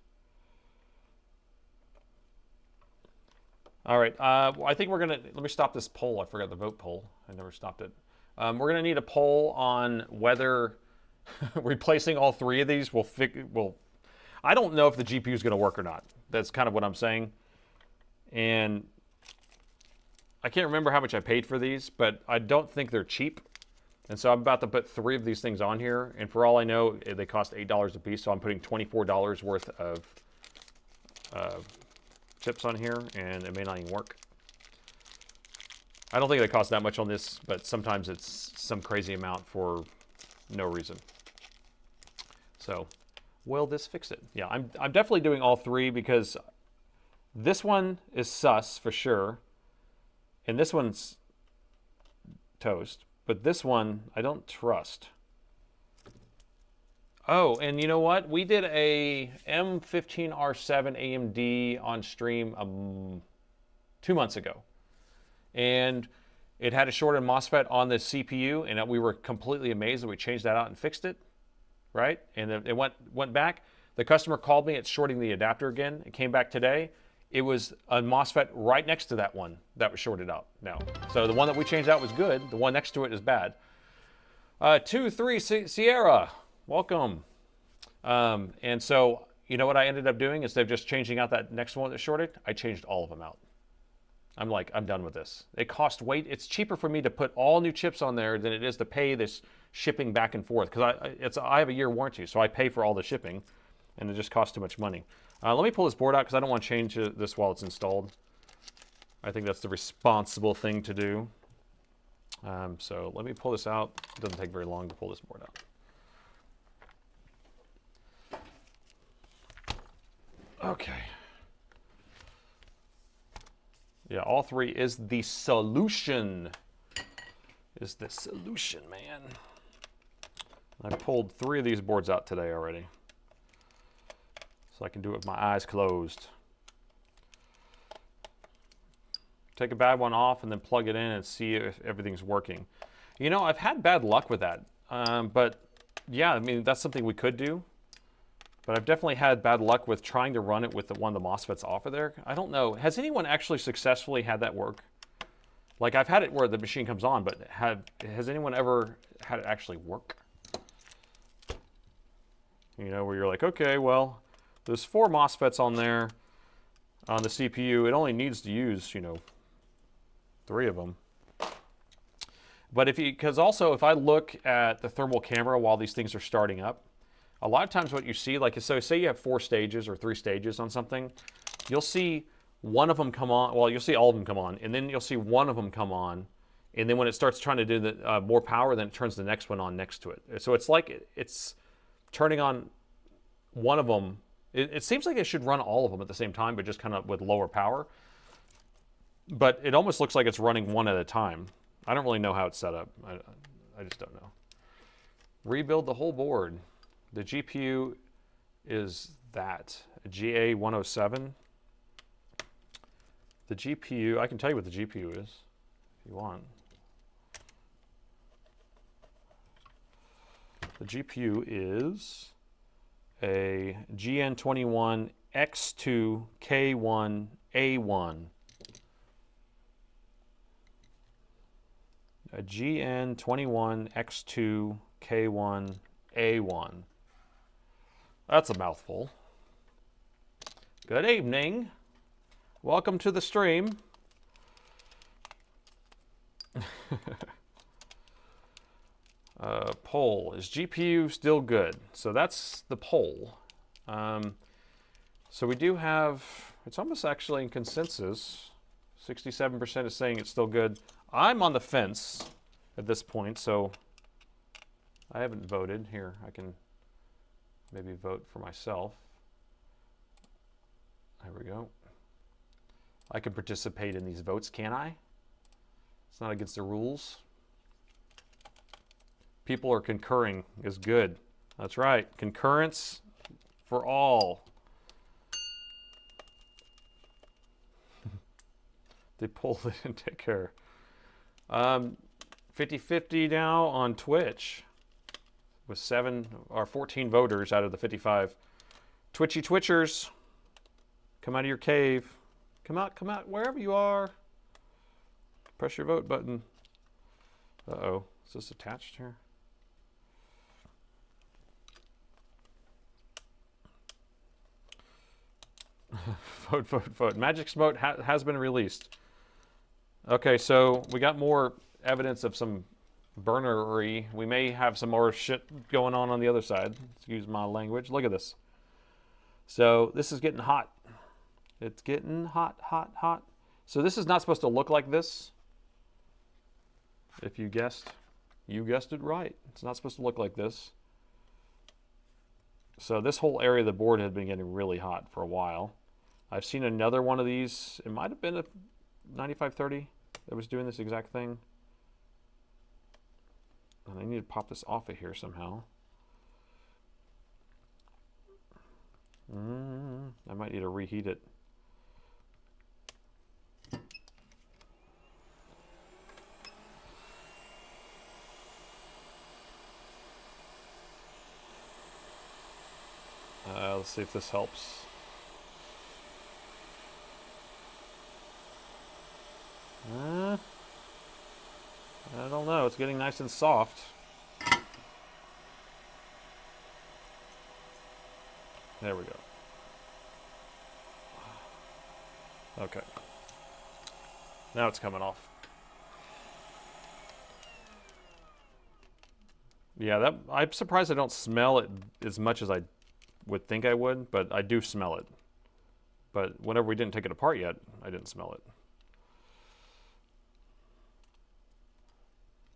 All right, I think we're gonna, let me stop this poll. I forgot the vote poll. I never stopped it. We're gonna need a poll on whether replacing all 3 of these will, I don't know if the GPU is gonna work or not. That's kind of what I'm saying. And I can't remember how much I paid for these, but I don't think they're cheap. And so I'm about to put 3 of these things on here, and for all I know, they cost $8 a piece, so I'm putting $24 worth of chips on here, and it may not even work. I don't think they cost that much on this, but sometimes it's some crazy amount for no reason. So, will this fix it? Yeah, I'm definitely doing all 3 because this one is sus for sure, and this one's toast. But this one, I don't trust. Oh, and you know what? We did a M15R7 AMD on stream 2 months ago. And it had a shorted MOSFET on the CPU, and we were completely amazed that we changed that out and fixed it, right? And it went back. The customer called me, it's shorting the adapter again. It came back today. It was a MOSFET right next to that one that was shorted out now. So the one that we changed out was good. The one next to it is bad. 23 Sierra, welcome. And so, you know what I ended up doing? Instead of just changing out that next one that shorted, I changed all of them out. I'm like, I'm done with this. It cost weight. It's cheaper for me to put all new chips on there than it is to pay this shipping back and forth. Because I have a year warranty, so I pay for all the shipping, and it just costs too much money. Let me pull this board out because I don't want to change this while it's installed. I think that's the responsible thing to do. So let me pull this out. It doesn't take very long to pull this board out. Okay. Yeah, all 3 is the solution. Is the solution, man. I pulled 3 of these boards out today already. So I can do it with my eyes closed. Take a bad one off and then plug it in and see if everything's working. You know, I've had bad luck with that. But yeah, I mean, that's something we could do. But I've definitely had bad luck with trying to run it with one of the MOSFETs off of there. I don't know. Has anyone actually successfully had that work? Like, I've had it where the machine comes on, but has anyone ever had it actually work? You know, where you're like, okay, well, there's 4 MOSFETs on there on the CPU. It only needs to use, you know, 3 of them. But because also if I look at the thermal camera while these things are starting up, a lot of times what you see, like, so say you have 4 stages or 3 stages on something, you'll see one of them come on, well, you'll see all of them come on, and then you'll see one of them come on, and then when it starts trying to do the more power, then it turns the next one on next to it. So it's like it's turning on one of them. It seems like it should run all of them at the same time, but just kind of with lower power. But it almost looks like it's running one at a time. I don't really know how it's set up. I just don't know. Rebuild the whole board. The GPU is that, a GA107. The GPU, I can tell you what the GPU is, if you want. The GPU is a GN21X2K1A1. A GN21X2K1A1. That's a mouthful. Good evening. Welcome to the stream. Poll, is GPU still good? So that's the poll. So we do have, it's almost actually in consensus. 67% is saying it's still good. I'm on the fence at this point, so I haven't voted. Here, I can maybe vote for myself. There we go. I can participate in these votes, can I? It's not against the rules. People are concurring is good. That's right. Concurrence for all. They pulled it and take care. 50-50 now on Twitch with 7 or 14 voters out of the 55. Twitchy Twitchers, come out of your cave. Come out, wherever you are. Press your vote button. Uh-oh, is this attached here? Vote. Magic Smoke has been released. Okay, so we got more evidence of some burnery. We may have some more shit going on the other side. Excuse my language. Look at this. So this is getting hot. It's getting hot, hot, hot. So this is not supposed to look like this. If you guessed it right. It's not supposed to look like this. So this whole area of the board had been getting really hot for a while. I've seen another one of these. It might have been a 9530 that was doing this exact thing. And I need to pop this off of here somehow. I might need to reheat it. Let's see if this helps. I don't know. It's getting nice and soft. There we go. Okay. Now it's coming off. Yeah, I'm surprised I don't smell it as much as I would think I would, but I do smell it. But whenever we didn't take it apart yet, I didn't smell it.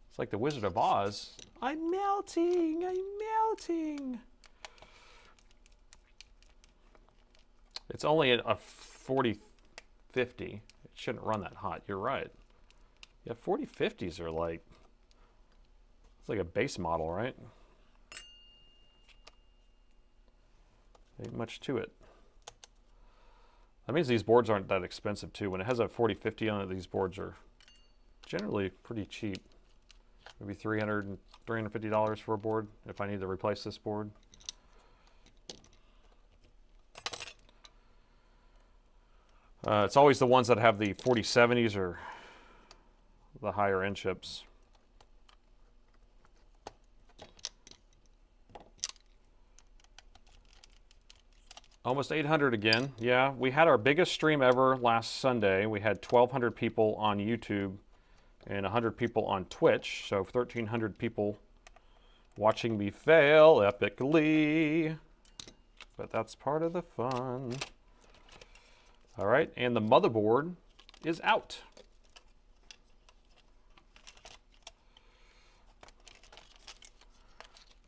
It's like the Wizard of Oz. I'm melting, I'm melting. It's only a 4050. It shouldn't run that hot, you're right. Yeah, 4050s are like, it's like a base model, right? Ain't much to it. That means these boards aren't that expensive too. When it has a 4050 on it, these boards are generally pretty cheap. Maybe $300, $350 for a board if I need to replace this board. It's always the ones that have the 4070s or the higher end chips. Almost 800 again. Yeah, we had our biggest stream ever last Sunday. We had 1,200 people on YouTube and 100 people on Twitch. So 1,300 people watching me fail epically. But that's part of the fun. All right, and the motherboard is out.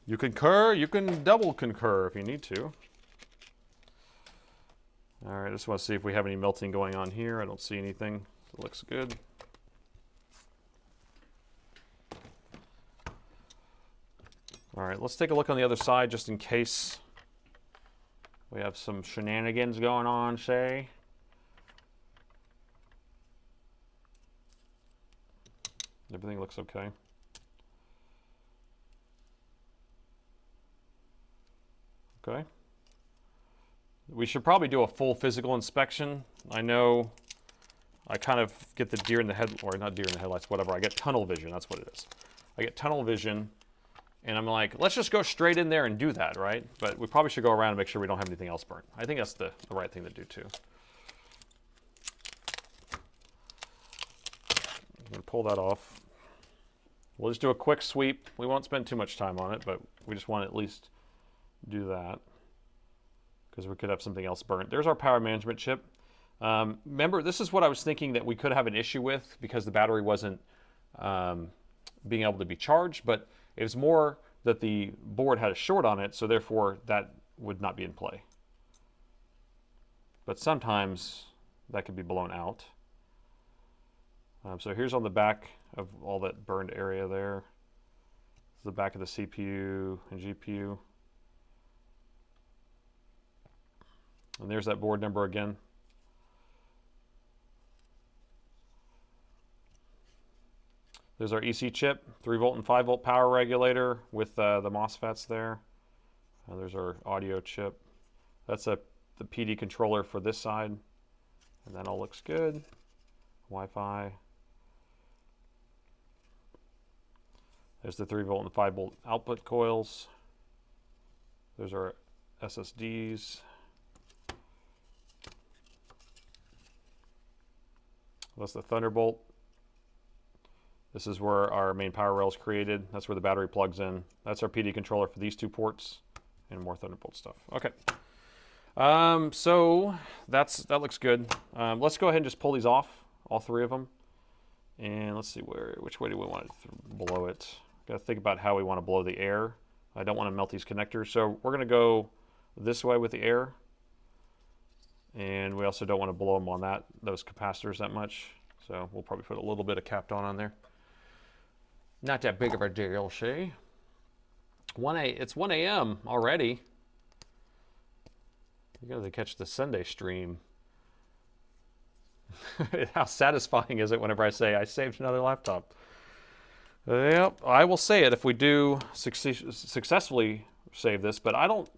You concur, you can double concur if you need to. All right, I just want to see if we have any melting going on here. I don't see anything. It looks good. All right, let's take a look on the other side just in case we have some shenanigans going on, say. Everything looks okay. Okay. We should probably do a full physical inspection. I know I kind of get the deer in the head, or not deer in the headlights, whatever. I get tunnel vision, that's what it is. I get tunnel vision, and I'm like, let's just go straight in there and do that, right? But we probably should go around and make sure we don't have anything else burnt. I think that's the right thing to do too. I'm gonna pull that off. We'll just do a quick sweep. We won't spend too much time on it, but we just want to at least do that, because we could have something else burnt. There's our power management chip. Remember, this is what I was thinking that we could have an issue with because the battery wasn't being able to be charged, but it was more that the board had a short on it, so therefore that would not be in play. But sometimes that could be blown out. So here's on the back of all that burned area there. This is the back of the CPU and GPU. And there's that board number again. There's our EC chip, 3-volt and 5-volt power regulator with the MOSFETs there. There's our audio chip. That's the PD controller for this side. And that all looks good. Wi-Fi. There's the 3-volt and 5-volt output coils. There's our SSDs. that's the Thunderbolt. This is where our main power rail is created. That's where the battery plugs in. That's our PD controller for these 2 ports, and more Thunderbolt stuff. Okay. So that looks good. Let's go ahead and just pull these off, all 3 of them. And let's see which way do we want to blow it. Got to think about how we want to blow the air. I don't want to melt these connectors, so we're going to go this way with the air. And we also don't want to blow them on those capacitors that much. So we'll probably put a little bit of Kapton on there. Not that big of a deal, see? It's 1 a.m. already. You gotta catch the Sunday stream. How satisfying is it whenever I say I saved another laptop? Yep, I will say it if we do successfully save this, but I don't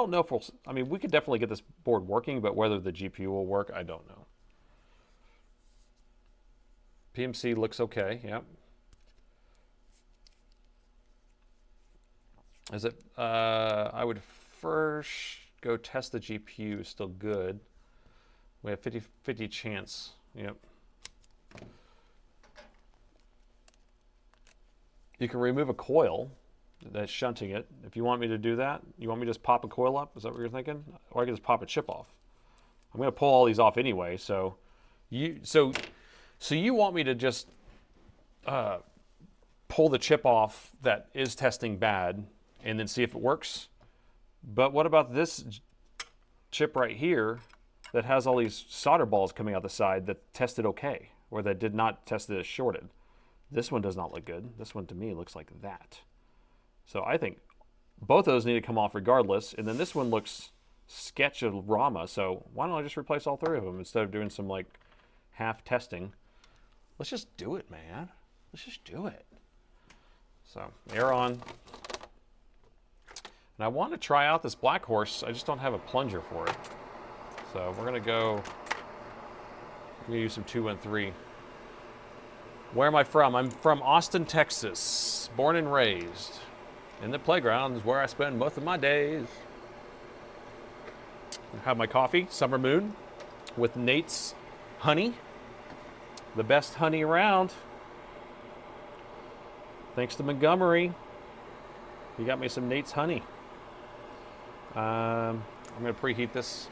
know if we'll. I mean, we could definitely get this board working, but whether the GPU will work, I don't know. PMC looks okay. Yep. Is it? I would first go test the GPU. Still good. We have 50/50 chance. Yep. You can remove a coil that's shunting it. If you want me to do that, you want me to just pop a coil up? Is that what you're thinking? Or I can just pop a chip off. I'm going to pull all these off anyway. So you want me to just pull the chip off that is testing bad and then see if it works? But what about this chip right here that has all these solder balls coming out the side that tested okay, or that did not test it as shorted? This one does not look good. This one to me looks like that. So I think both of those need to come off regardless. And then this one looks sketch-a-rama. So why don't I just replace all 3 of them instead of doing some like half testing? Let's just do it, man. Let's just do it. So air on. And I want to try out this Black Horse. I just don't have a plunger for it. So we're going to use some 213. Where am I from? I'm from Austin, Texas. Born and raised. And the playground is where I spend most of my days. I have my coffee, Summer Moon, with Nate's honey. The best honey around. Thanks to Montgomery. He got me some Nate's honey. I'm going to preheat this.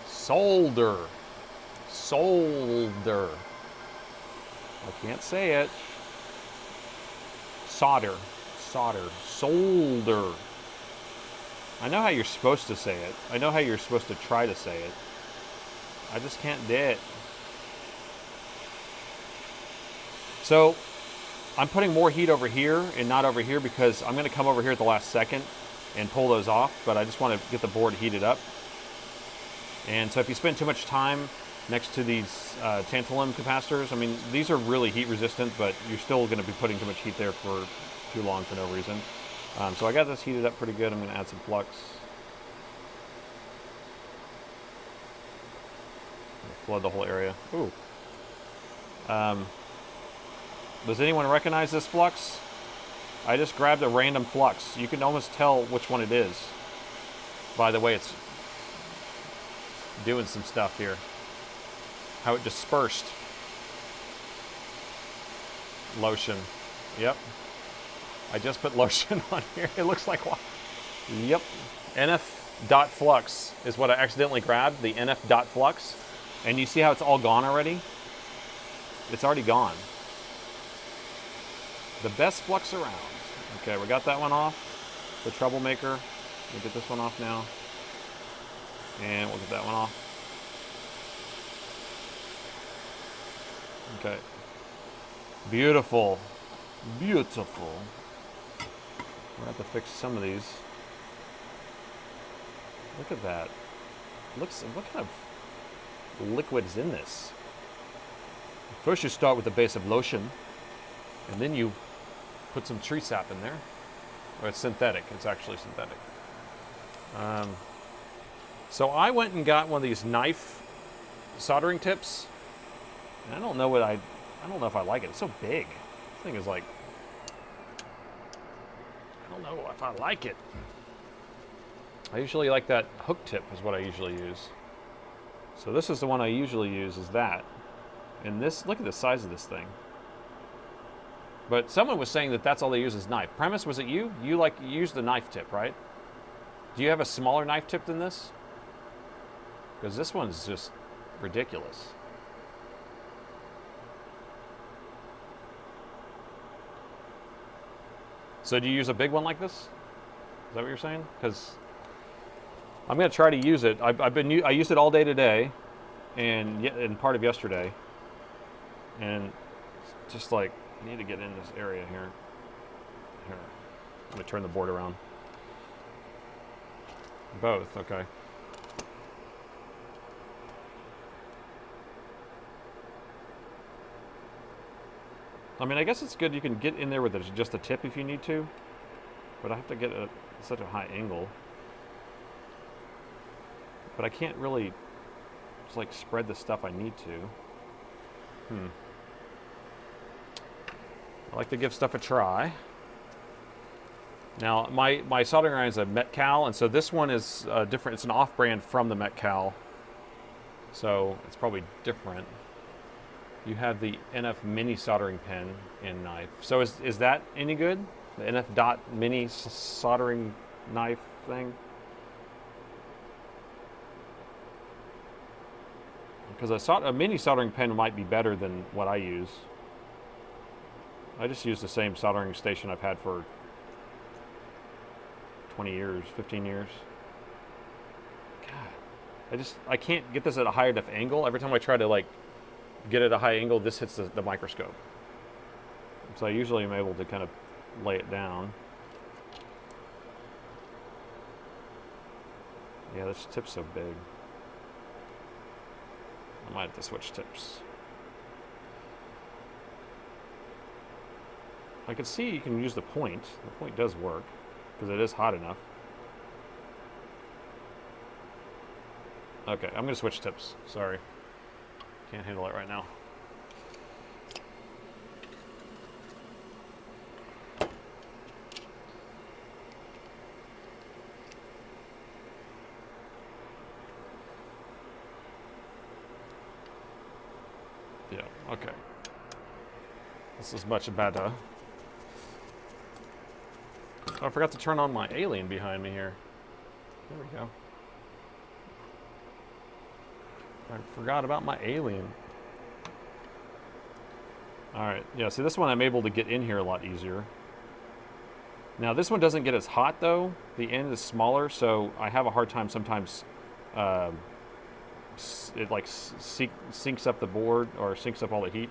Solder. I can't say it. Solder. Solder. I know how you're supposed to say it. I know how you're supposed to try to say it. I just can't do it. So I'm putting more heat over here and not over here because I'm going to come over here at the last second and pull those off, but I just want to get the board heated up. And so if you spend too much time next to these tantalum capacitors, I mean, these are really heat resistant, but you're still going to be putting too much heat there for too long for no reason. So I got this heated up pretty good. I'm going to add some flux. Flood the whole area. Ooh. Does anyone recognize this flux? I just grabbed a random flux. You can almost tell which one it is by the way it's doing some stuff here. How it dispersed. Lotion. Yep. I just put lotion on here. It looks like what? Yep. NF dot flux is what I accidentally grabbed, the NF dot flux. And you see how it's all gone already? It's already gone. The best flux around. Okay, we got that one off. The troublemaker. We'll get this one off now. And we'll get that one off. Okay. Beautiful. Beautiful. We're going to have to fix some of these. Look at that. Looks, what kind of liquid is in this? First you start with a base of lotion, and then you put some tree sap in there. Or it's synthetic. It's actually synthetic. So I went and got one of these knife soldering tips. And I don't know if I like it. It's so big. This thing is like, I don't know if I like it. I usually like that hook tip is what I usually use. So this is the one I usually use, is that. And this, look at the size of this thing. But someone was saying that that's all they use is knife. Premise, was it you? You used the knife tip, right? Do you have a smaller knife tip than this? Because this one's just ridiculous. So do you use a big one like this? Is that what you're saying? Because I'm going to try to use it. I used it all day today, and part of yesterday, and just like I need to get in this area here. Here, I'm going to turn the board around. Both, okay. I mean, I guess it's good you can get in there with just a tip if you need to, but I have to get such a high angle. But I can't really just like spread the stuff I need to. I like to give stuff a try. Now, my soldering iron is a Metcal, and so this one is different. It's an off-brand from the Metcal, so it's probably different. You have the NF Mini soldering pen and knife. So is that any good? The NF Dot Mini soldering knife thing? Because a mini soldering pen might be better than what I use. I just use the same soldering station I've had for 20 years, 15 years. God, I can't get this at a high enough angle. Every time I try to like get it at a high angle, this hits the microscope. So I usually am able to kind of lay it down. Yeah, this tip's so big. I might have to switch tips. I can see you can use the point. The point does work because it is hot enough. Okay, I'm going to switch tips. Sorry. Can't handle it right now. Yeah, okay. This is much better. Oh, I forgot to turn on my alien behind me here. There we go. I forgot about my alien. Alright, yeah, see this one I'm able to get in here a lot easier. Now this one doesn't get as hot though. The end is smaller, so I have a hard time sometimes. It like sinks up the board or sinks up all the heat.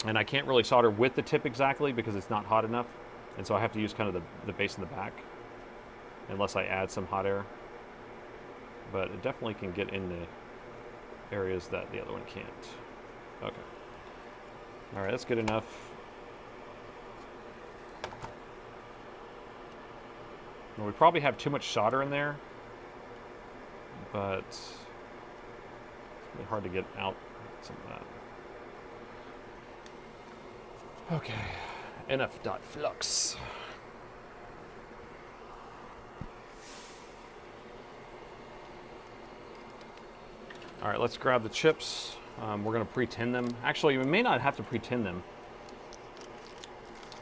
And I can't really solder with the tip exactly because it's not hot enough. And so I have to use kind of the base in the back unless I add some hot air. But it definitely can get in the areas that the other one can't. Okay. All right, that's good enough. Well, we probably have too much solder in there, but it's really hard to get out some of that. Okay, NF.flux. All right, let's grab the chips. We're gonna pre-tin them. Actually, we may not have to pre-tin them.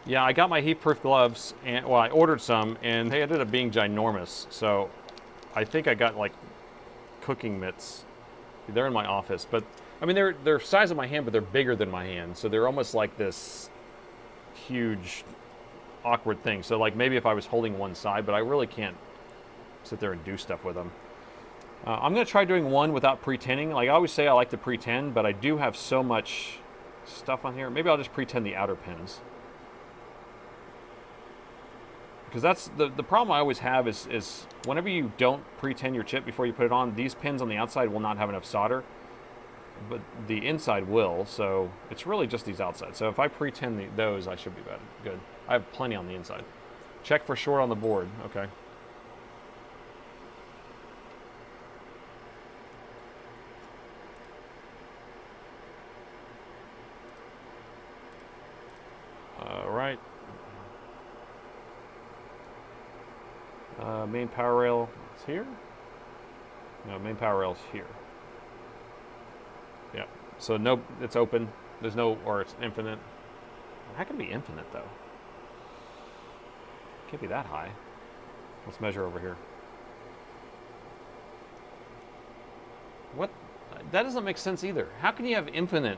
Yeah, I got my heat-proof gloves, and well, I ordered some, and they ended up being ginormous. So I think I got like cooking mitts. They're in my office, but I mean, they're size of my hand, but they're bigger than my hand. So they're almost like this huge, awkward thing. So like maybe if I was holding one side, but I really can't sit there and do stuff with them. I'm going to try doing one without pre-tinning. Like I always say, I like to pre-tin, but I do have so much stuff on here. Maybe I'll just pre-tin the outer pins. Because that's the problem I always have is whenever you don't pre-tin your chip before you put it on, these pins on the outside will not have enough solder, but the inside will. So it's really just these outside. So if I pre-tin those, I should be good. I have plenty on the inside. Check for short on the board. Okay. All right. main power rail is here. No, main power rail is here. Yeah. So no, it's open. There's no, or it's infinite. How can it be infinite though? Can't be that high. Let's measure over here. What? That doesn't make sense either. How can you have infinite?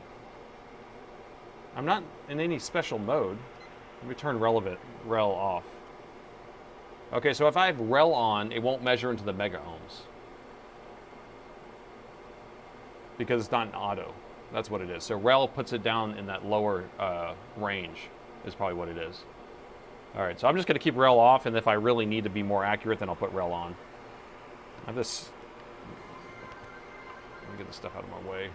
I'm not in any special mode. Let me turn rel off. Okay, so if I have rel on, it won't measure into the mega ohms. Because it's not an auto. That's what it is. So rel puts it down in that lower range is probably what it is. All right, so I'm just going to keep rel off, and if I really need to be more accurate, then I'll put rel on. I have this. Let me get this stuff out of my way.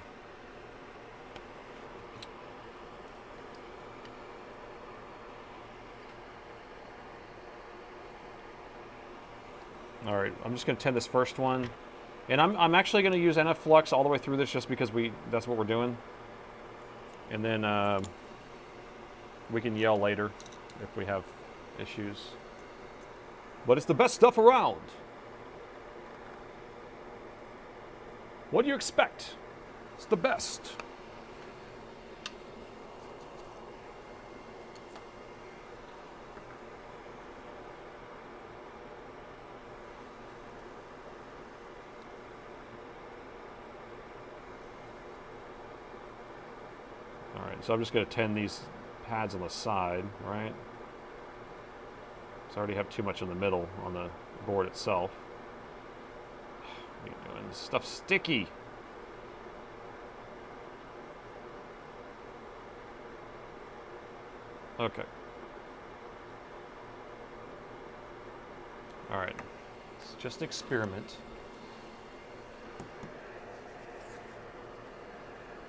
All right, I'm just going to tend this first one. And I'm actually going to use NF flux all the way through this just because that's what we're doing. And then we can yell later if we have issues. But it's the best stuff around. What do you expect? It's the best. All right, so I'm just going to tend these pads on the side, right? So I already have too much in the middle on the board itself. What are you doing? This stuff's sticky. Okay. All right. It's just an experiment.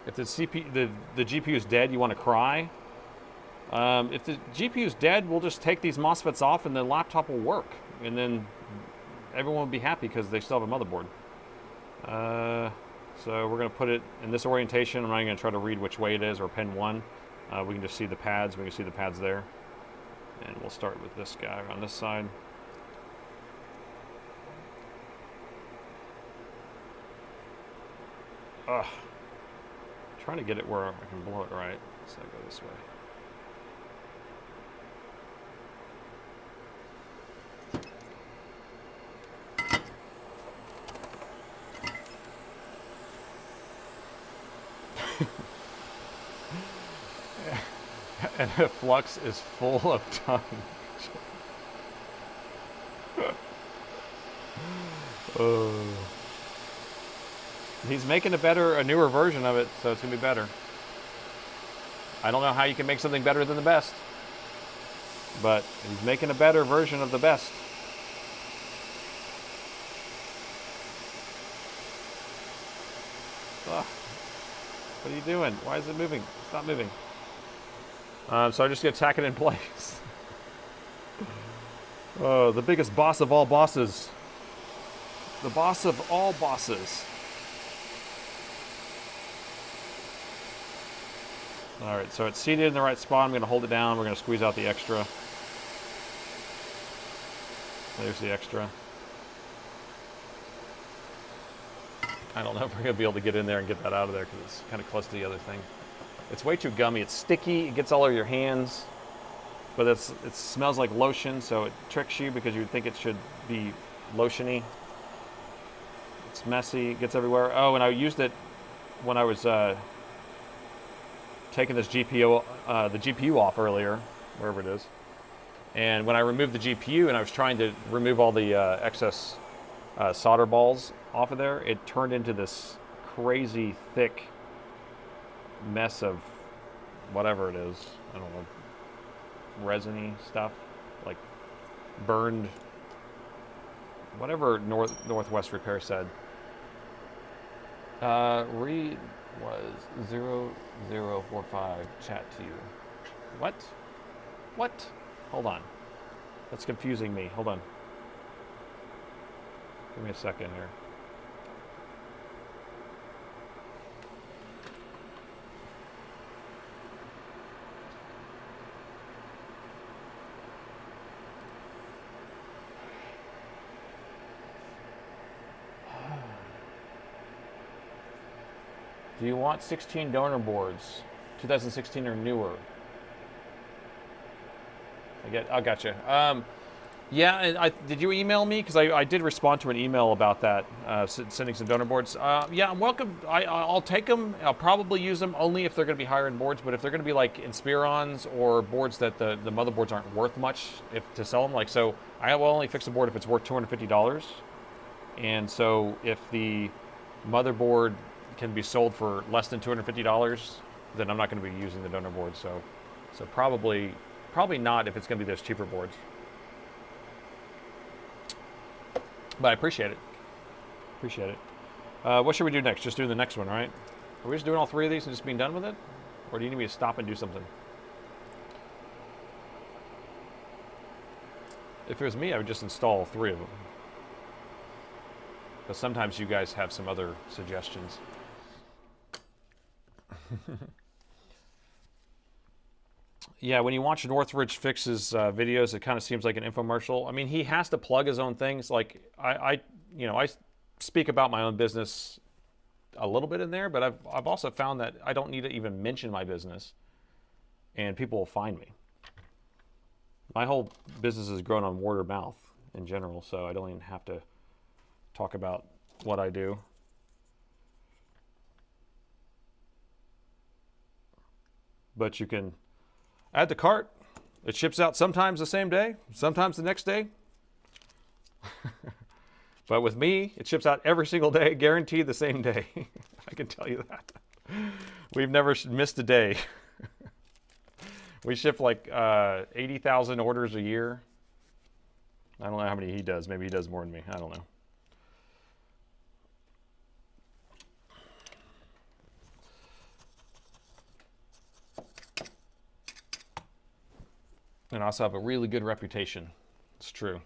If the GPU is dead, you want to cry. If the GPU is dead, we'll just take these MOSFETs off and the laptop will work. And then everyone will be happy because they still have a motherboard. So we're going to put it in this orientation. I'm not going to try to read which way it is or pin 1. We can just see the pads. We can see the pads there. And we'll start with this guy on this side. Ugh. Trying to get it where I can blow it right. So I go this way. And the flux is full of tongue. Oh. He's making a newer version of it, so it's gonna be better. I don't know how you can make something better than the best, but he's making a better version of the best. Ugh. What are you doing? Why is it moving? Stop moving. So I'm just gonna tack it in place. Oh, the biggest boss of all bosses. The boss of all bosses. All right, so it's seated in the right spot. I'm gonna hold it down. We're gonna squeeze out the extra. There's the extra. I don't know if we're gonna be able to get in there and get that out of there because it's kind of close to the other thing. It's way too gummy. It's sticky. It gets all over your hands. But it smells like lotion, so it tricks you because you would think it should be lotiony. It's messy. It gets everywhere. Oh, and I used it when I was taking this GPU, the GPU off earlier, wherever it is. And when I removed the GPU and I was trying to remove all the excess solder balls off of there, it turned into this crazy thick mess of whatever it is. I don't know, resiny stuff, like burned, whatever Northwest Repair said. Read was 0045 chat to you. What? What? Hold on. That's confusing me. Hold on. Give me a second here. Do you want 16 donor boards, 2016 or newer? I gotcha. Yeah, and did you email me? Because I did respond to an email about that, sending some donor boards. Yeah, I'm welcome. I'll take them. I'll probably use them only if they're going to be higher end boards. But if they're going to be like Inspirons or boards that the motherboards aren't worth much to sell them, like, so I will only fix a board if it's worth $250. And so if the motherboard can be sold for less than $250, then I'm not going to be using the donor board. So probably not if it's going to be those cheaper boards. But I appreciate it. Appreciate it. What should we do next? Just do the next one, right? Are we just doing all three of these and just being done with it? Or do you need me to stop and do something? If it was me, I would just install all three of them. But sometimes you guys have some other suggestions. Yeah, when you watch Northridge Fix's videos, it kind of seems like an infomercial. I mean, he has to plug his own things. Like I speak about my own business a little bit in there, but I've also found that I don't need to even mention my business, and people will find me. My whole business has grown on word of mouth in general, so I don't even have to talk about what I do. But you can add to cart. It ships out sometimes the same day, sometimes the next day. But with me, it ships out every single day, guaranteed the same day. I can tell you that. We've never missed a day. We ship like 80,000 orders a year. I don't know how many he does. Maybe he does more than me. I don't know. And I also have a really good reputation. It's true.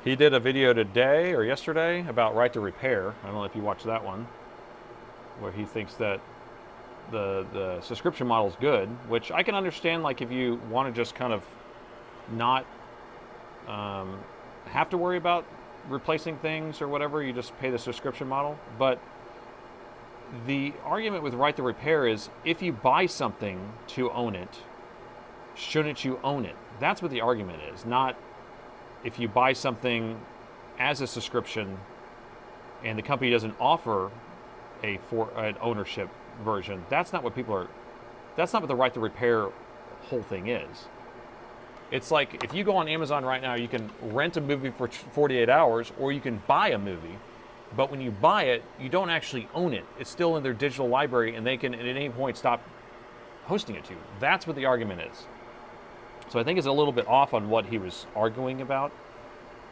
He did a video today or yesterday about right to repair. I don't know if you watched that one, where he thinks that the subscription model is good, which I can understand. Like if you want to just kind of not have to worry about replacing things or whatever, you just pay the subscription model. But the argument with right to repair is if you buy something to own it, shouldn't you own it? That's what the argument is, not if you buy something as a subscription and the company doesn't offer an ownership version. That's not what that's not what the right to repair whole thing is. It's like if you go on Amazon right now, you can rent a movie for 48 hours or you can buy a movie. But when you buy it, you don't actually own it. It's still in their digital library, and they can at any point stop hosting it to you. That's what the argument is. So I think it's a little bit off on what he was arguing about.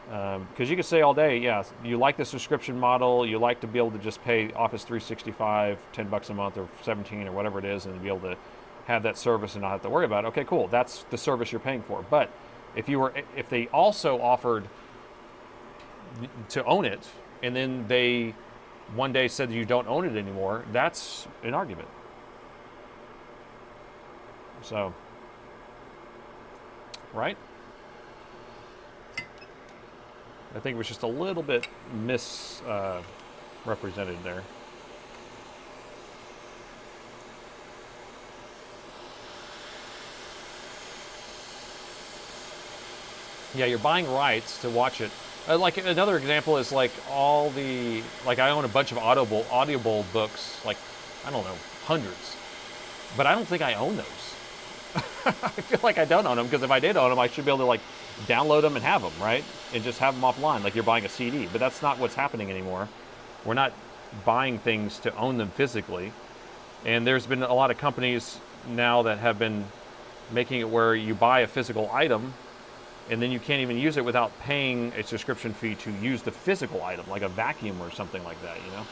Because you could say all day, yeah, you like the subscription model, you like to be able to just pay Office 365, $10 a month or 17 or whatever it is, and be able to have that service and not have to worry about it. Okay, cool. That's the service you're paying for. But if they also offered to own it, and then they one day said you don't own it anymore, that's an argument. So, right? I think it was just a little bit misrepresented there. Yeah, you're buying rights to watch it. Like another example is like I own a bunch of Audible books, like, I don't know, hundreds. But I don't think I own those. I feel like I don't own them, because if I did own them, I should be able to like download them and have them, right? And just have them offline, like you're buying a CD. But that's not what's happening anymore. We're not buying things to own them physically. And there's been a lot of companies now that have been making it where you buy a physical item and then you can't even use it without paying a subscription fee to use the physical item, like a vacuum or something like that, you know?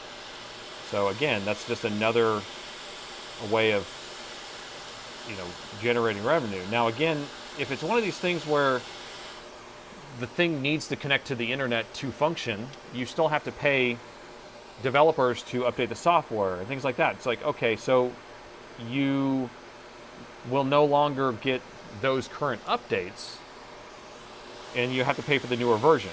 So again, that's just another way of, generating revenue. Now again, if it's one of these things where the thing needs to connect to the internet to function, you still have to pay developers to update the software and things like that. It's like, okay, so you will no longer get those current updates and you have to pay for the newer version.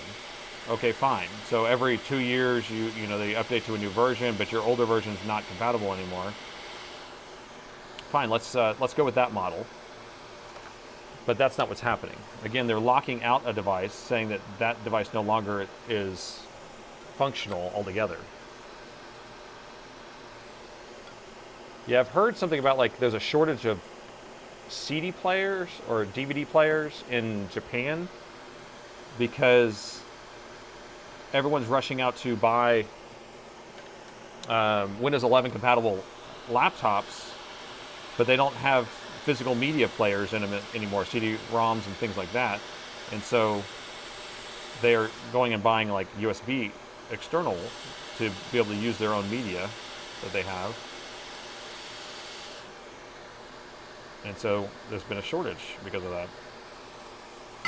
Okay, fine. So every 2 years, you know, they update to a new version, but your older version is not compatible anymore. Fine, let's go with that model. But that's not what's happening. Again, they're locking out a device, saying that that device no longer is functional altogether. Yeah, I've heard something about like there's a shortage of CD players or DVD players in Japan because everyone's rushing out to buy Windows 11 compatible laptops, but they don't have physical media players in them anymore, CD-ROMs and things like that. And so they're going and buying like USB external to be able to use their own media that they have. And so there's been a shortage because of that.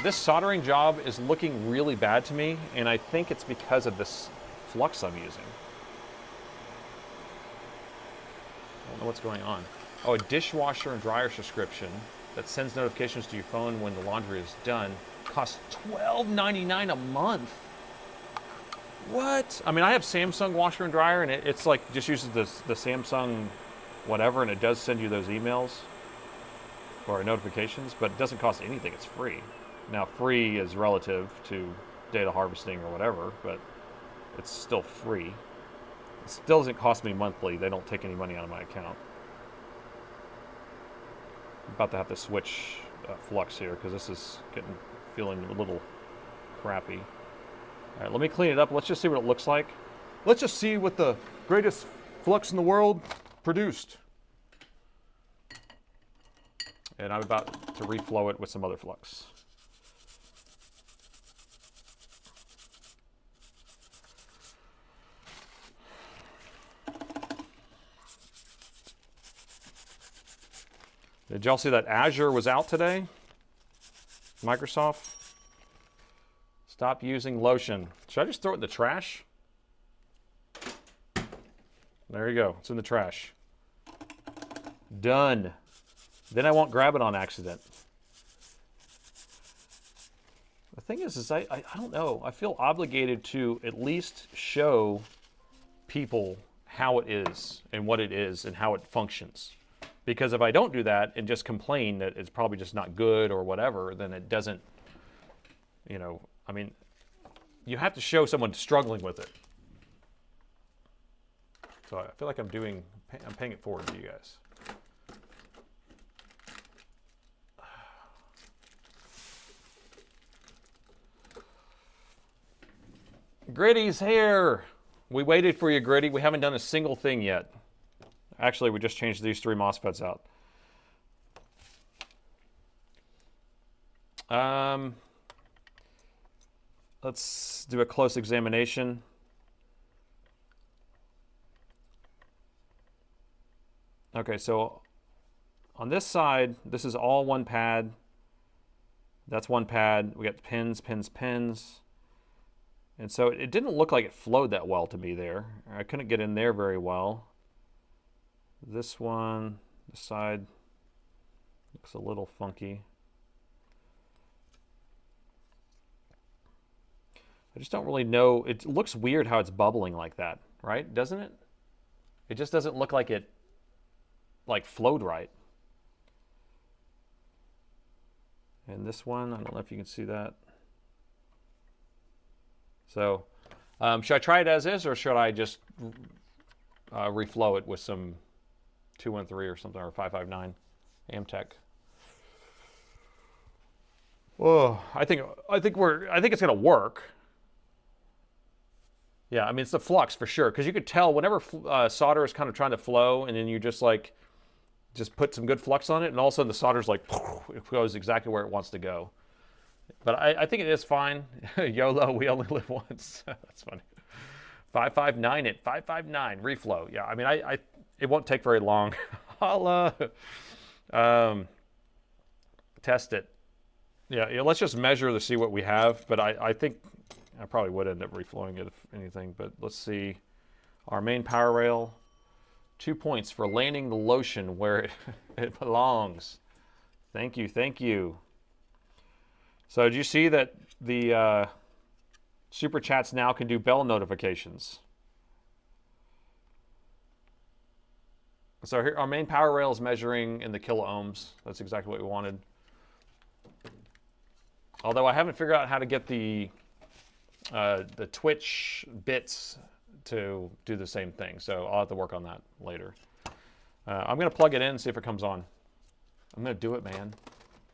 This soldering job is looking really bad to me, and I think it's because of this flux I'm using. I don't know what's going on. Oh, a dishwasher and dryer subscription that sends notifications to your phone when the laundry is done costs $12.99 a month. What? I mean, I have Samsung washer and dryer, and it's like just uses the Samsung whatever, and it does send you those emails or notifications, but it doesn't cost anything. It's free. Now, free is relative to data harvesting or whatever, but it's still free. It still doesn't cost me monthly. They don't take any money out of my account. I'm about to have to switch flux here because this is feeling a little crappy. All right, let me clean it up. Let's just see what it looks like. Let's just see what the greatest flux in the world produced. And I'm about to reflow it with some other flux. Did y'all see that Azure was out today? Microsoft? Stop using lotion. Should I just throw it in the trash? There you go. It's in the trash. Done. Then I won't grab it on accident. The thing is I don't know. I feel obligated to at least show people how it is and what it is and how it functions. Because if I don't do that and just complain that it's probably just not good or whatever, then it doesn't, you know, I mean, you have to show someone struggling with it. So I feel like I'm paying it forward to you guys. Gritty's here. We waited for you, Gritty. We haven't done a single thing yet. Actually, we just changed these 3 MOSFETs out. Let's do a close examination. Okay, so on this side, this is all one pad. That's one pad. We got pins, pins, pins. And so it didn't look like it flowed that well to me there. I couldn't get in there very well. This one, the side, looks a little funky. I just don't really know. It looks weird how it's bubbling like that, right? Doesn't it? It just doesn't look like it flowed right. And this one, I don't know if you can see that. So, should I try it as is, or should I just reflow it with some 213 or something, or 559 Amtech? Oh, I think it's gonna work. Yeah, I mean, it's the flux for sure, because you could tell whenever solder is kind of trying to flow, and then you just put some good flux on it, and all of a sudden the solder's like, it goes exactly where it wants to go. But I think it is fine. YOLO, we only live once. That's funny. 559 it, 559, reflow. Yeah, I mean, it won't take very long. I'll test it. Yeah, let's just measure to see what we have, but I think I probably would end up reflowing it if anything, but let's see. Our main power rail, 2 points for landing the lotion where it belongs. Thank you, thank you. So did you see that the super chats now can do bell notifications. So here, our main power rail is measuring in the kilo ohms. That's exactly what we wanted. Although I haven't figured out how to get the Twitch bits to do the same thing, so I'll have to work on that later. I'm going to plug it in and see if it comes on. I'm going to do it, man.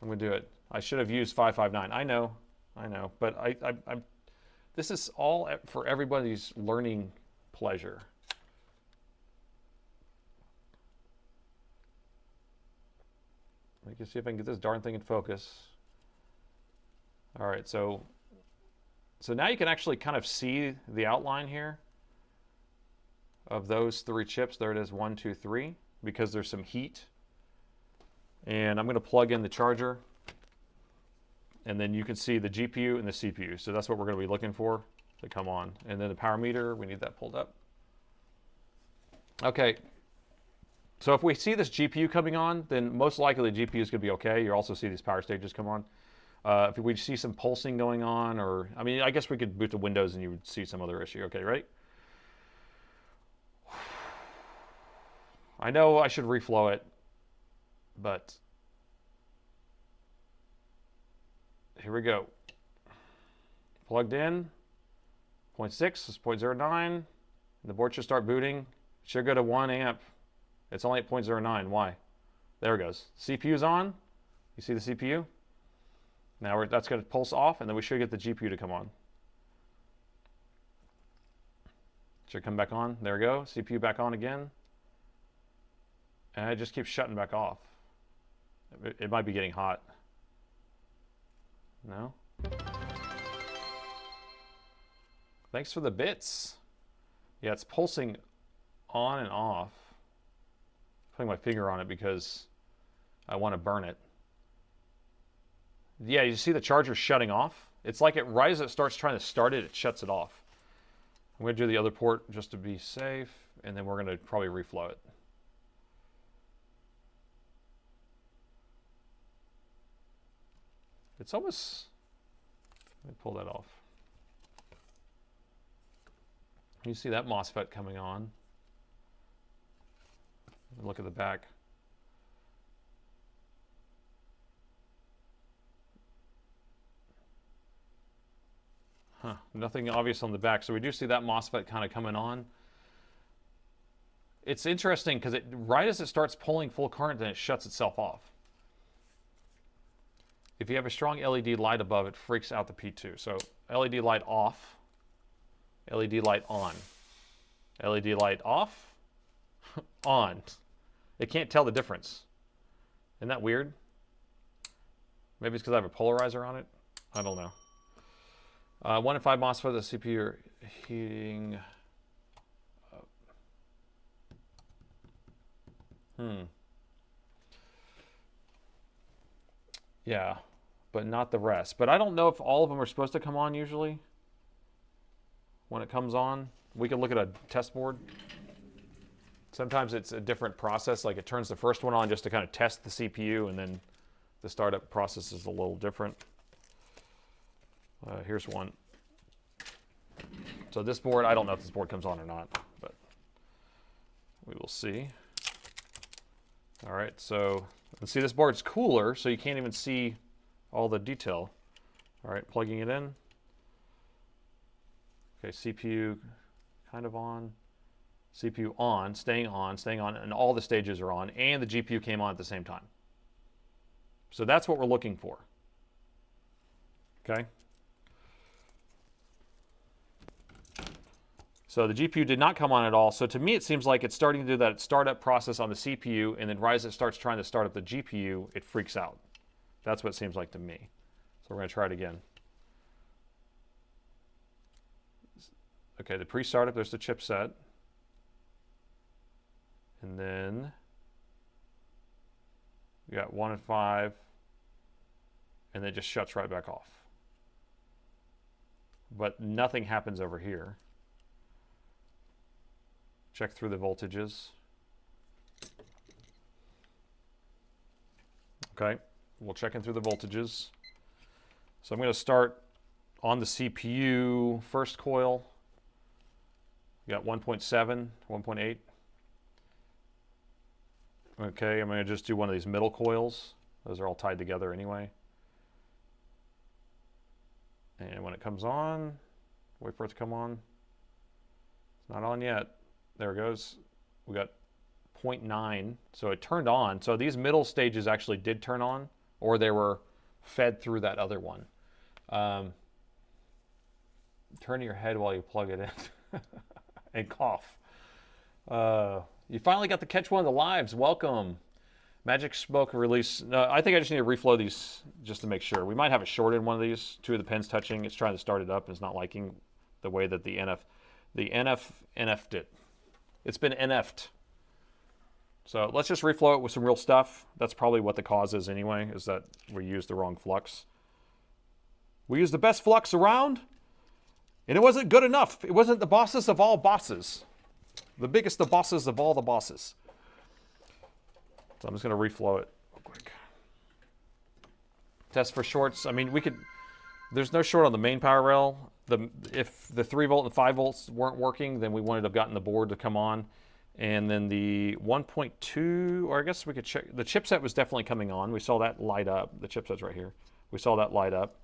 I'm going to do it. I should have used 559. I know, but I'm this is all for everybody's learning pleasure. Let me see if I can get this darn thing in focus. All right, so now you can actually kind of see the outline here of those 3 chips. There it is, 1, 2, 3, because there's some heat. And I'm going to plug in the charger, and then you can see the GPU and the CPU. So that's what we're going to be looking for to come on. And then the power meter, we need that pulled up. Okay, so if we see this GPU coming on, then most likely the GPU is going to be okay. You also see these power stages come on. If we see some pulsing going on, or, I mean, I guess we could boot to Windows and you would see some other issue. Okay, ready? I know I should reflow it, but here we go. Plugged in, 0.6 is 0.09. The board should start booting. It should go to 1 amp. It's only at 0.09. Why? There it goes. CPU's on. You see the CPU? Now that's going to pulse off, and then we should get the GPU to come on. Should come back on. There we go. CPU back on again. And it just keeps shutting back off. It might be getting hot. No? Thanks for the bits. Yeah, it's pulsing on and off. Putting my finger on it because I want to burn it. Yeah, you see the charger shutting off? It's like right as it starts trying to start it, it shuts it off. I'm going to do the other port just to be safe, and then we're going to probably reflow it. It's almost... Let me pull that off. You see that MOSFET coming on. Look at the back. Huh, nothing obvious on the back. So we do see that MOSFET kind of coming on. It's interesting because right as it starts pulling full current, then it shuts itself off. If you have a strong LED light above, it freaks out the P2. So LED light off, LED light on, LED light off, on. It can't tell the difference. Isn't that weird? Maybe it's because I have a polarizer on it. I don't know. 1 and 5 MOSFET, the CPU are heating up. Yeah, but not the rest. But I don't know if all of them are supposed to come on usually. When it comes on, we can look at a test board. Sometimes it's a different process, like it turns the first one on just to kind of test the CPU, and then the startup process is a little different. Here's one. So this board, I don't know if this board comes on or not, but we will see. All right, so see this board's cooler, so you can't even see all the detail. All right, plugging it in. Okay, CPU kind of on. CPU on, staying on, and all the stages are on, and the GPU came on at the same time. So that's what we're looking for. Okay? So the GPU did not come on at all. So to me, it seems like it's starting to do that startup process on the CPU, and then right as it starts trying to start up the GPU, it freaks out. That's what it seems like to me. So we're going to try it again. Okay, the pre-startup, there's the chipset. And then we got 1 and 5, and then it just shuts right back off. But nothing happens over here. Check through the voltages. Okay, we'll check in through the voltages. So I'm going to start on the CPU first coil, we got 1.7, 1.8. Okay, I'm going to just do one of these middle coils. Those are all tied together anyway. And when it comes on, wait for it to come on. It's not on yet. There it goes. We got 0.9, so it turned on. So these middle stages actually did turn on, or they were fed through that other one. Turn your head while you plug it in and cough. You finally got to catch one of the lives. Welcome. Magic Smoke release. No, I think I just need to reflow these just to make sure. We might have it shorted in one of these. Two of the pins touching. It's trying to start it up and it's not liking the way that the NF'd it. It's been NF'd. So let's just reflow it with some real stuff. That's probably what the cause is anyway, is that we used the wrong flux. We used the best flux around, and it wasn't good enough. It wasn't the bosses of all bosses. The biggest of bosses of all the bosses. So I'm just going to reflow it real quick. Test for shorts. I mean, we could... There's no short on the main power rail. If the 3 volt and 5 volts weren't working, then we wouldn't have gotten the board to come on. And then the 1.2, or I guess we could check. The chipset was definitely coming on. We saw that light up. The chipset's right here. We saw that light up.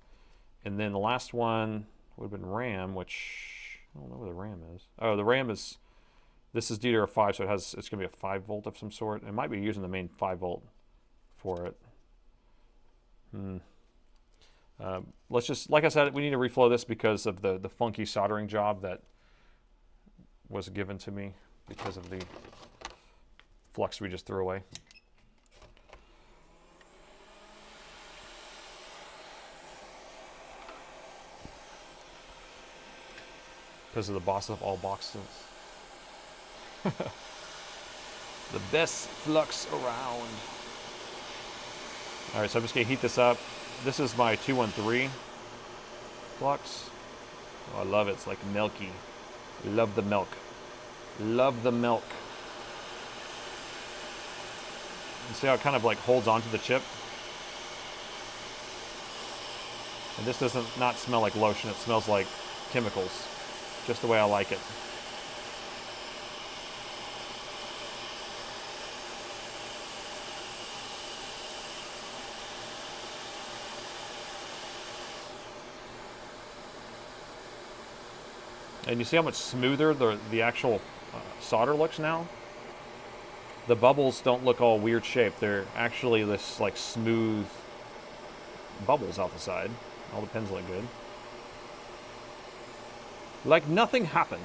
And then the last one would have been RAM, which I don't know where the RAM is. Oh, the RAM is... This is DDR5, so it's going to be a 5 volt of some sort. It might be using the main 5 volt for it. Let's just, like I said, we need to reflow this because of the funky soldering job that was given to me because of the flux we just threw away. Because of the boss of all boxes. The best flux around. All right, so I'm just gonna heat this up. This is my 213 flux. Oh, I love it. It's like milky. Love the milk. Love the milk. You see how it kind of like holds onto the chip? And this doesn't not smell like lotion. It smells like chemicals. Just the way I like it. And you see how much smoother the actual solder looks now? The bubbles don't look all weird shaped. They're actually this like smooth bubbles out the side. All the pins look good. Like nothing happened.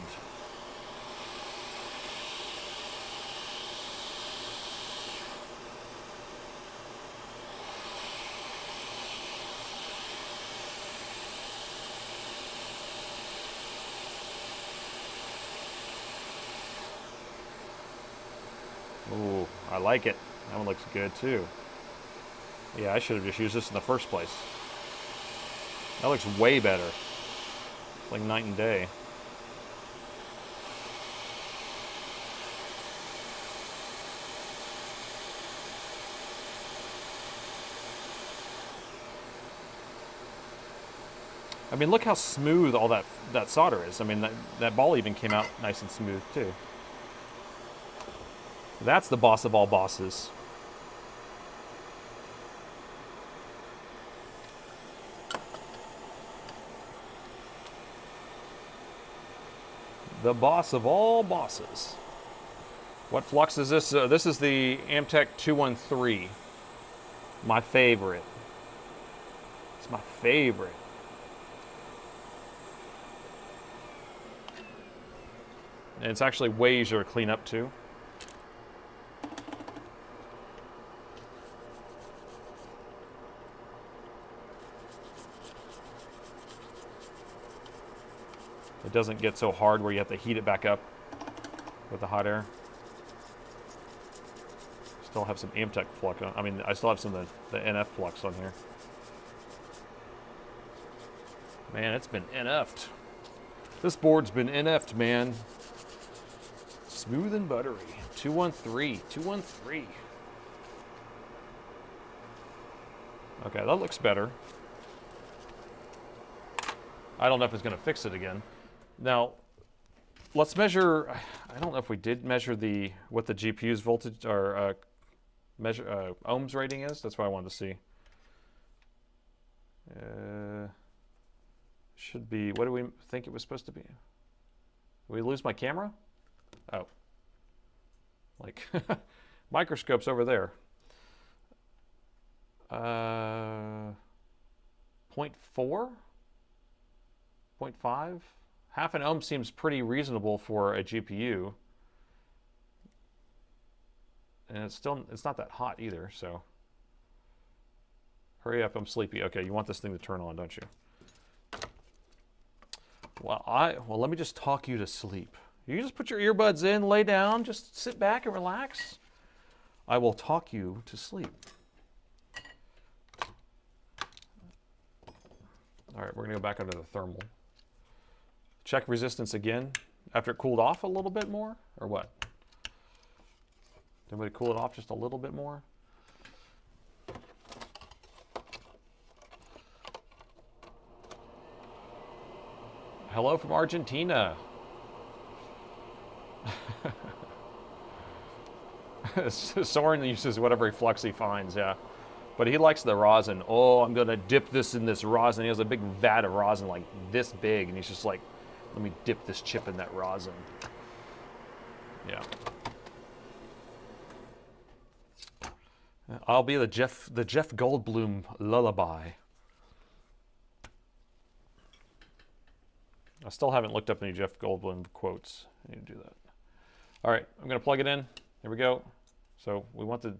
Ooh, I like it. That one looks good too. Yeah, I should have just used this in the first place. That looks way better. It's like night and day. I mean, look how smooth all that solder is. I mean, that ball even came out nice and smooth too. That's the boss of all bosses. The boss of all bosses. What flux is this? This is the Amtech 213. My favorite. It's my favorite. And it's actually way easier to clean up too. It doesn't get so hard where you have to heat it back up with the hot air. Still have some Amtech flux on. I mean, I still have some of the NF flux on here. Man, it's been NF'd. This board's been NF'd, man. Smooth and buttery. 213. 213. Okay, that looks better. I don't know if it's going to fix it again. Now, let's measure. I don't know if we did measure what the GPU's voltage or ohms rating is. That's what I wanted to see. Should be. What do we think it was supposed to be? Did we lose my camera? Oh, like microscope's over there. 0.4, 0.5. Half an ohm seems pretty reasonable for a GPU. And it's not that hot either, so. Hurry up, I'm sleepy. Okay, you want this thing to turn on, don't you? Well, let me just talk you to sleep. You just put your earbuds in, lay down, just sit back and relax. I will talk you to sleep. All right, we're gonna go back under the thermal. Check resistance again after it cooled off a little bit more, or what? Did we cool it off just a little bit more? Hello from Argentina. Soren uses whatever flux he finds, yeah. But he likes the rosin. Oh, I'm gonna dip this in this rosin. He has a big vat of rosin like this big, and he's just like, let me dip this chip in that rosin. Yeah. I'll be the Jeff Goldblum lullaby. I still haven't looked up any Jeff Goldblum quotes. I need to do that. All right, I'm gonna plug it in. Here we go. So we want the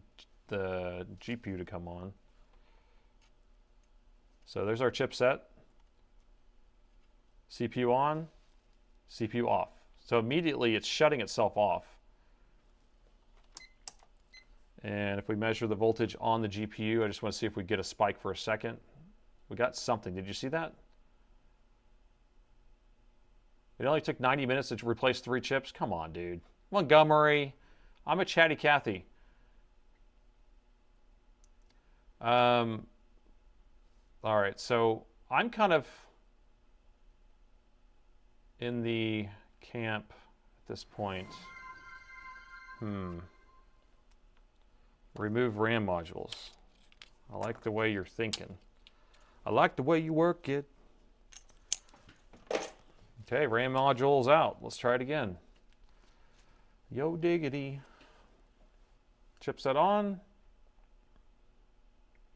GPU to come on. So there's our chipset. CPU on, CPU off. So immediately it's shutting itself off. And if we measure the voltage on the GPU, I just want to see if we get a spike for a second. We got something. Did you see that? It only took 90 minutes to replace 3 chips. Come on, dude. Montgomery. I'm a chatty Cathy. All right, so I'm kind of in the camp at this point. Remove RAM modules. I like the way you're thinking. I like the way you work it. Okay, RAM modules out. Let's try it again. Yo diggity. Chipset on.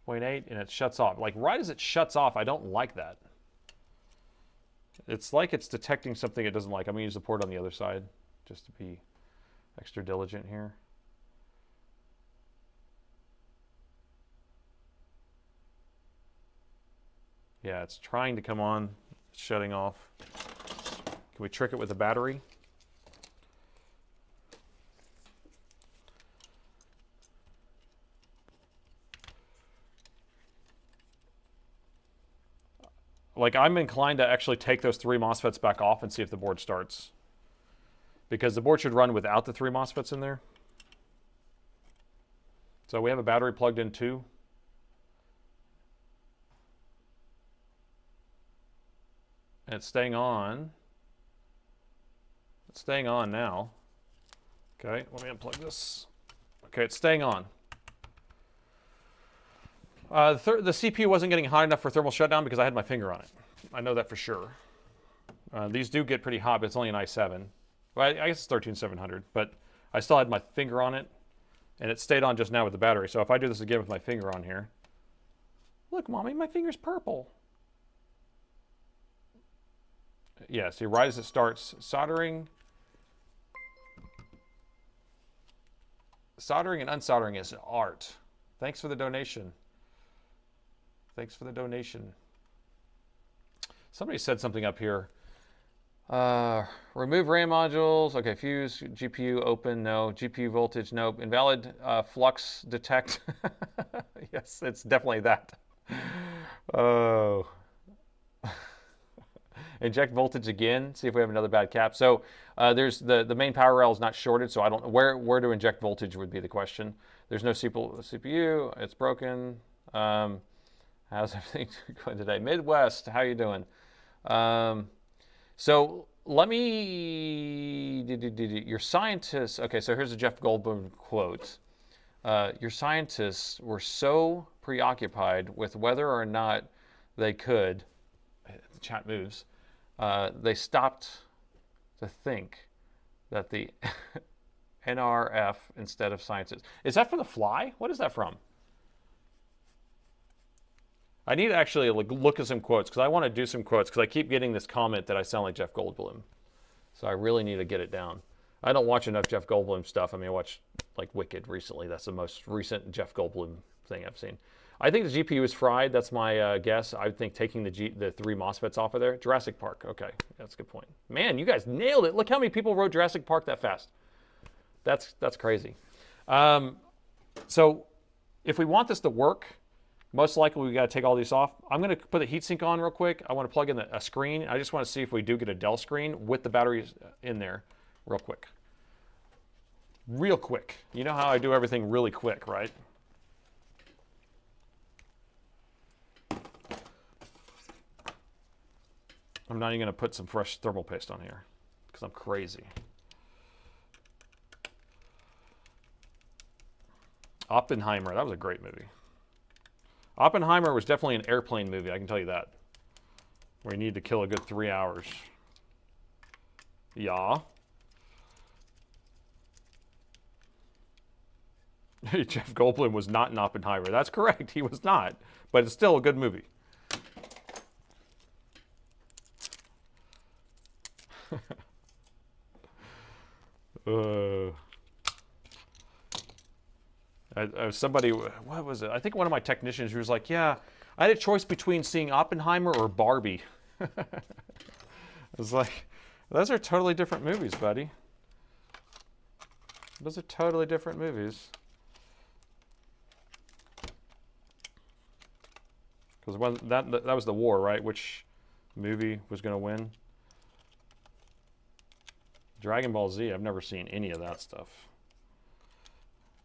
0.8, and it shuts off. Like right as it shuts off, I don't like that. It's like it's detecting something it doesn't like. I'm gonna use the port on the other side just to be extra diligent here. Yeah, it's trying to come on, it's shutting off. Can we trick it with a battery? Like I'm inclined to actually take those 3 MOSFETs back off and see if the board starts. Because the board should run without the 3 MOSFETs in there. So we have a battery plugged in too. And it's staying on. It's staying on now. Okay, let me unplug this. Okay, it's staying on. The CPU wasn't getting hot enough for thermal shutdown because I had my finger on it. I know that for sure. These do get pretty hot, but it's only an i7. Well, I guess it's 13700, but I still had my finger on it, and it stayed on just now with the battery. So if I do this again with my finger on here, look, Mommy, my finger's purple. Yeah, see, right as it starts soldering. Soldering and unsoldering is art. Thanks for the donation. Thanks for the donation. Somebody said something up here. Remove RAM modules. Okay, fuse, GPU open, no. GPU voltage, nope. Invalid flux detect. Yes, it's definitely that. Oh. Inject voltage again, see if we have another bad cap. So there's the main power rail is not shorted, so I don't know where to inject voltage would be the question. There's no CPU, it's broken. How's everything going today? Midwest, how you doing? So let me, your scientists, okay, so here's a Jeff Goldblum quote. Your scientists were so preoccupied with whether or not they could, the chat moves, they stopped to think that the NRF instead of scientists. Is that from The Fly? What is that from? I need to actually look at some quotes because I want to do some quotes because I keep getting this comment that I sound like Jeff Goldblum. So I really need to get it down. I don't watch enough Jeff Goldblum stuff. I mean, I watched like Wicked recently. That's the most recent Jeff Goldblum thing I've seen. I think the GPU is fried. That's my guess. I think taking the 3 MOSFETs off of there. Jurassic Park. Okay, that's a good point. Man, you guys nailed it. Look how many people wrote Jurassic Park that fast. That's crazy. So if we want this to work, most likely we got to take all these off. I'm going to put the heatsink on real quick. I want to plug in a screen. I just want to see if we do get a Dell screen with the batteries in there real quick. Real quick. You know how I do everything really quick, right? I'm not even going to put some fresh thermal paste on here because I'm crazy. Oppenheimer, that was a great movie. Oppenheimer was definitely an airplane movie, I can tell you that. Where you need to kill a good 3 hours. Yeah. Jeff Goldblum was not in Oppenheimer. That's correct, he was not. But it's still a good movie. Somebody, what was it? I think one of my technicians who was like, yeah, I had a choice between seeing Oppenheimer or Barbie. I was like, those are totally different movies, buddy. Those are totally different movies. Because when that was the war, right? Which movie was going to win? Dragon Ball Z, I've never seen any of that stuff.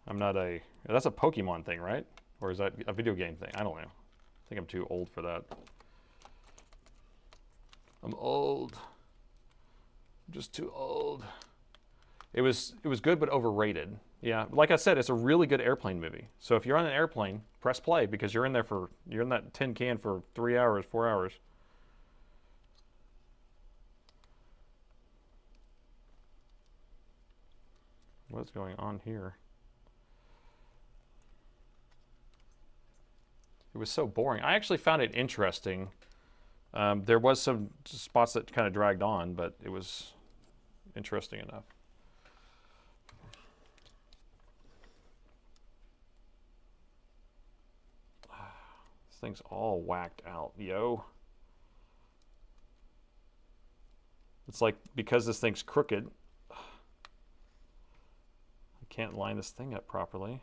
I'm not a... That's a Pokemon thing, right? Or is that a video game thing? I don't know. I think I'm too old for that. I'm old. I'm just too old. It was good, but overrated. Yeah, like I said, it's a really good airplane movie. So if you're on an airplane, press play because you're in that tin can for 3 hours, 4 hours. What's going on here? It was so boring. I actually found it interesting. There was some spots that kind of dragged on, but it was interesting enough. This thing's all whacked out, yo. It's like because this thing's crooked, I can't line this thing up properly.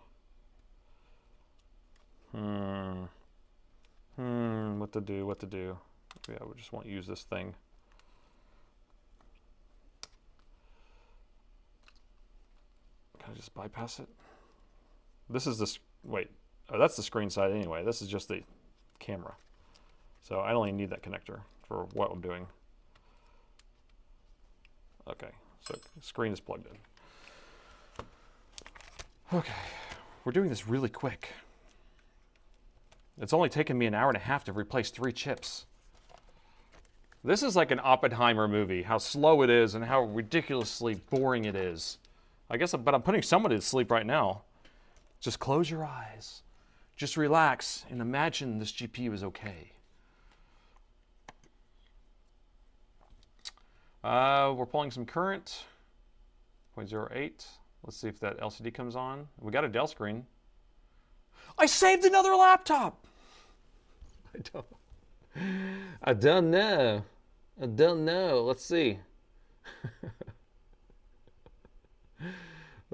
What to do? Yeah, we just won't use this thing. Can I just bypass it? This is this, wait, oh, that's the screen side anyway. This is just the camera. So I don't even need that connector for what I'm doing. Okay, so screen is plugged in. Okay, we're doing this really quick. It's only taken me an hour and a half to replace 3 chips. This is like an Oppenheimer movie, how slow it is and how ridiculously boring it is. I guess, but I'm putting somebody to sleep right now. Just close your eyes. Just relax and imagine this GPU is okay. We're pulling some current, 0.08. Let's see if that LCD comes on. We got a Dell screen. I saved another laptop! I don't know. I don't know. Let's see.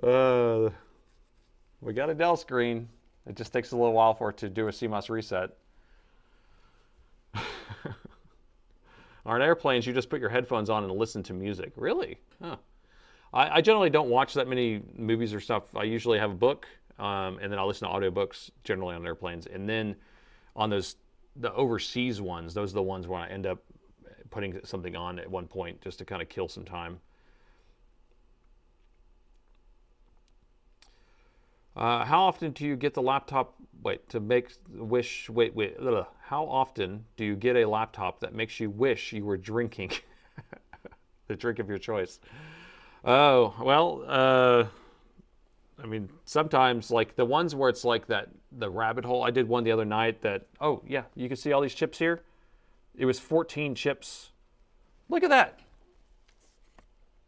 We got a Dell screen. It just takes a little while for it to do a CMOS reset. On airplanes, you just put your headphones on and listen to music. Really? Huh. I generally don't watch that many movies or stuff. I usually have a book, and then I'll listen to audiobooks, generally on airplanes. And then on the overseas ones, those are the ones where I end up putting something on at one point just to kind of kill some time. How often do you get the laptop, how often do you get a laptop that makes you wish you were drinking the drink of your choice? Oh, well, I mean, sometimes like the ones where it's like the rabbit hole. I did one the other night that, oh yeah, you can see all these chips here. It was 14 chips. Look at that.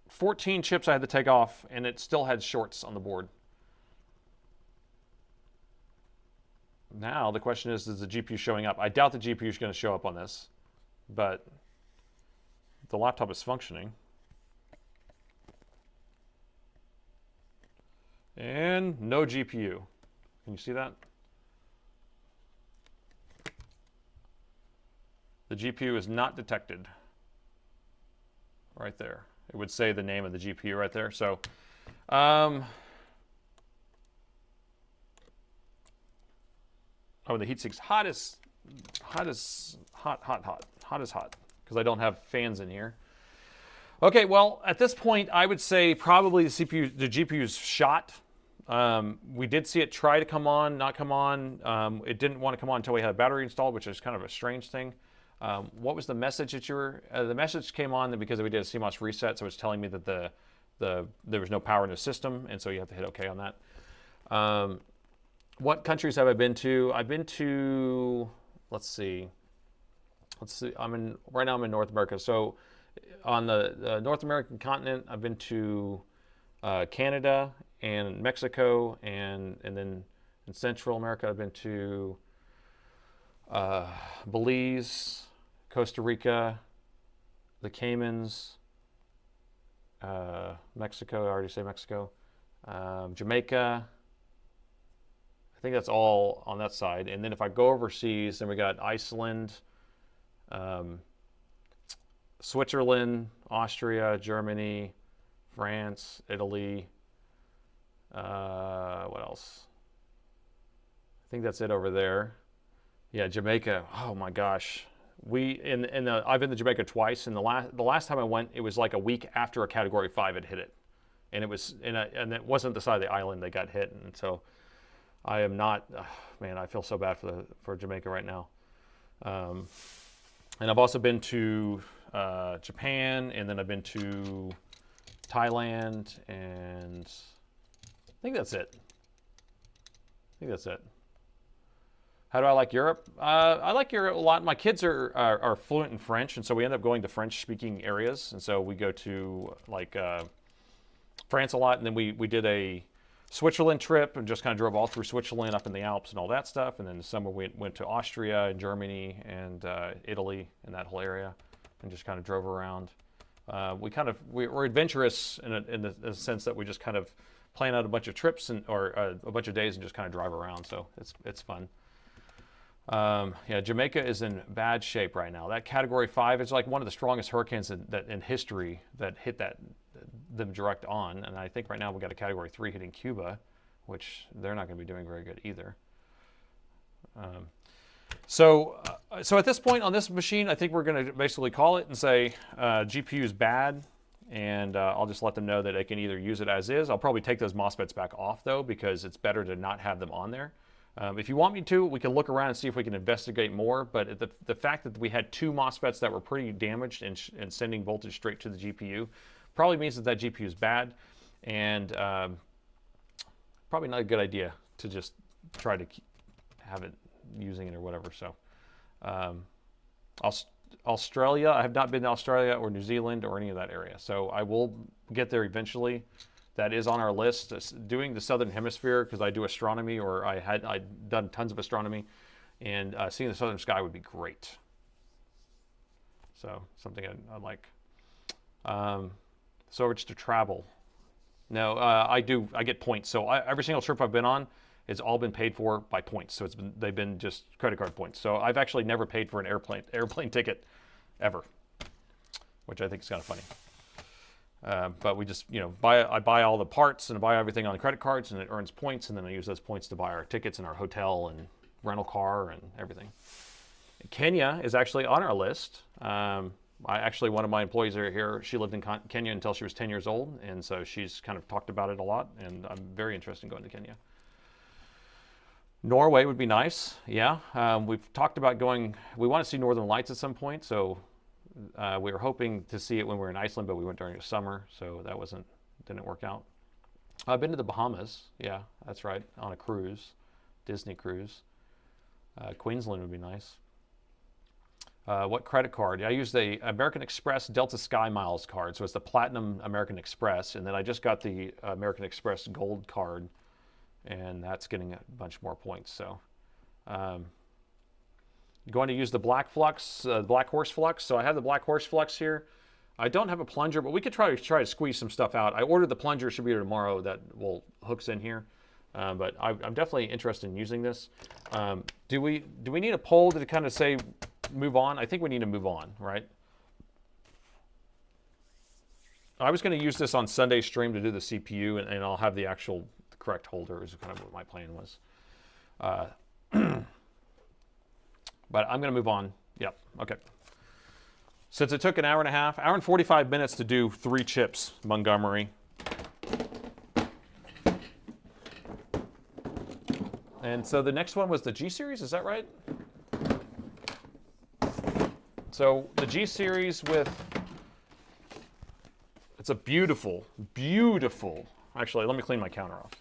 14 chips I had to take off, and it still had shorts on the board. Now the question is the GPU showing up? I doubt the GPU is going to show up on this, but the laptop is functioning. And no GPU. Can you see that? The GPU is not detected. Right there. It would say the name of the GPU right there. So, oh, the heatsink's hot as hot, because I don't have fans in here. Okay, well, at this point, I would say probably the GPU's shot. We did see it try to come on, not come on. It didn't want to come on until we had a battery installed, which is kind of a strange thing. What was the message that you were? The message came on because we did a CMOS reset, so it's telling me that there was no power in the system, and so you have to hit OK on that. What countries have I been to? I've been to, let's see. Right now I'm in North America. So on the North American continent, I've been to Canada and Mexico, and then in Central America, I've been to Belize, Costa Rica, the Caymans, Mexico, I already say Mexico, Jamaica. I think that's all on that side. And then if I go overseas, then we got Iceland, Switzerland, Austria, Germany, France, Italy. What else? I think that's it over there. Yeah, Jamaica. Oh my gosh. I've been to Jamaica twice, and the last time I went, it was like a week after a Category 5 had hit it, and it wasn't the side of the island that got hit, and so I am not. Man, I feel so bad for Jamaica right now. And I've also been to Japan, and then I've been to Thailand, and I think that's it. How do I like Europe? I like Europe a lot. My kids are fluent in French, and so we end up going to French-speaking areas. And so we go to like France a lot, and then we did a Switzerland trip and just kind of drove all through Switzerland up in the Alps and all that stuff. And then in the summer we went to Austria and Germany and Italy and that whole area, and just kind of drove around. We're adventurous in the sense that we just kind of plan out a bunch of trips or a bunch of days and just kind of drive around. So it's fun. Yeah, Jamaica is in bad shape right now. That Category 5 is like one of the strongest hurricanes that in history that hit them direct on. And I think right now we got a Category 3 hitting Cuba, which they're not going to be doing very good either. So at this point on this machine, I think we're going to basically call it and say GPU is bad, and I'll just let them know that they can either use it as is. I'll probably take those MOSFETs back off though, because it's better to not have them on there. If you want me to, we can look around and see if we can investigate more, but the fact that we had two MOSFETs that were pretty damaged and sending voltage straight to the GPU probably means that GPU is bad, and probably not a good idea to just try to have it using it or whatever. So Australia, I have not been to Australia or New Zealand or any of that area, so I will get there eventually. That is on our list, doing the Southern Hemisphere, because I do astronomy, or I'd done tons of astronomy, and seeing the southern sky would be great. So something I'd like. So it's to travel. No, I get points. So every single trip I've been on, it's all been paid for by points. So they've been just credit card points. So I've actually never paid for an airplane ticket ever, which I think is kind of funny. But we just, I buy all the parts and I buy everything on credit cards, and it earns points, and then I use those points to buy our tickets and our hotel and rental car and everything. Kenya is actually on our list. Actually, one of my employees here, she lived in Kenya until she was 10 years old, and so she's kind of talked about it a lot, and I'm very interested in going to Kenya. Norway would be nice, yeah. We've talked about going, we want to see Northern Lights at some point, so we were hoping to see it when we were in Iceland, but we went during the summer, so that didn't work out. I've been to the Bahamas, yeah, that's right, on a cruise, Disney cruise. Queensland would be nice. What credit card? I used the American Express Delta Sky Miles card, so it's the Platinum American Express, and then I just got the American Express Gold card, and that's getting a bunch more points. So, going to use the Black Flux, Black Horse Flux. So I have the Black Horse Flux here. I don't have a plunger, but we could try to squeeze some stuff out. I ordered the plunger; should be here tomorrow. That will hooks in here. But I'm definitely interested in using this. Do we need a poll to kind of say move on? I think we need to move on, right? I was going to use this on Sunday stream to do the CPU, and I'll have the actual correct holder is kind of what my plan was. But I'm going to move on. Yep, okay. Since it took an hour and a half, hour and 45 minutes to do 3 chips, Montgomery. And so the next one was the G series, is that right? So the G series it's a beautiful, beautiful, actually let me clean my counter off.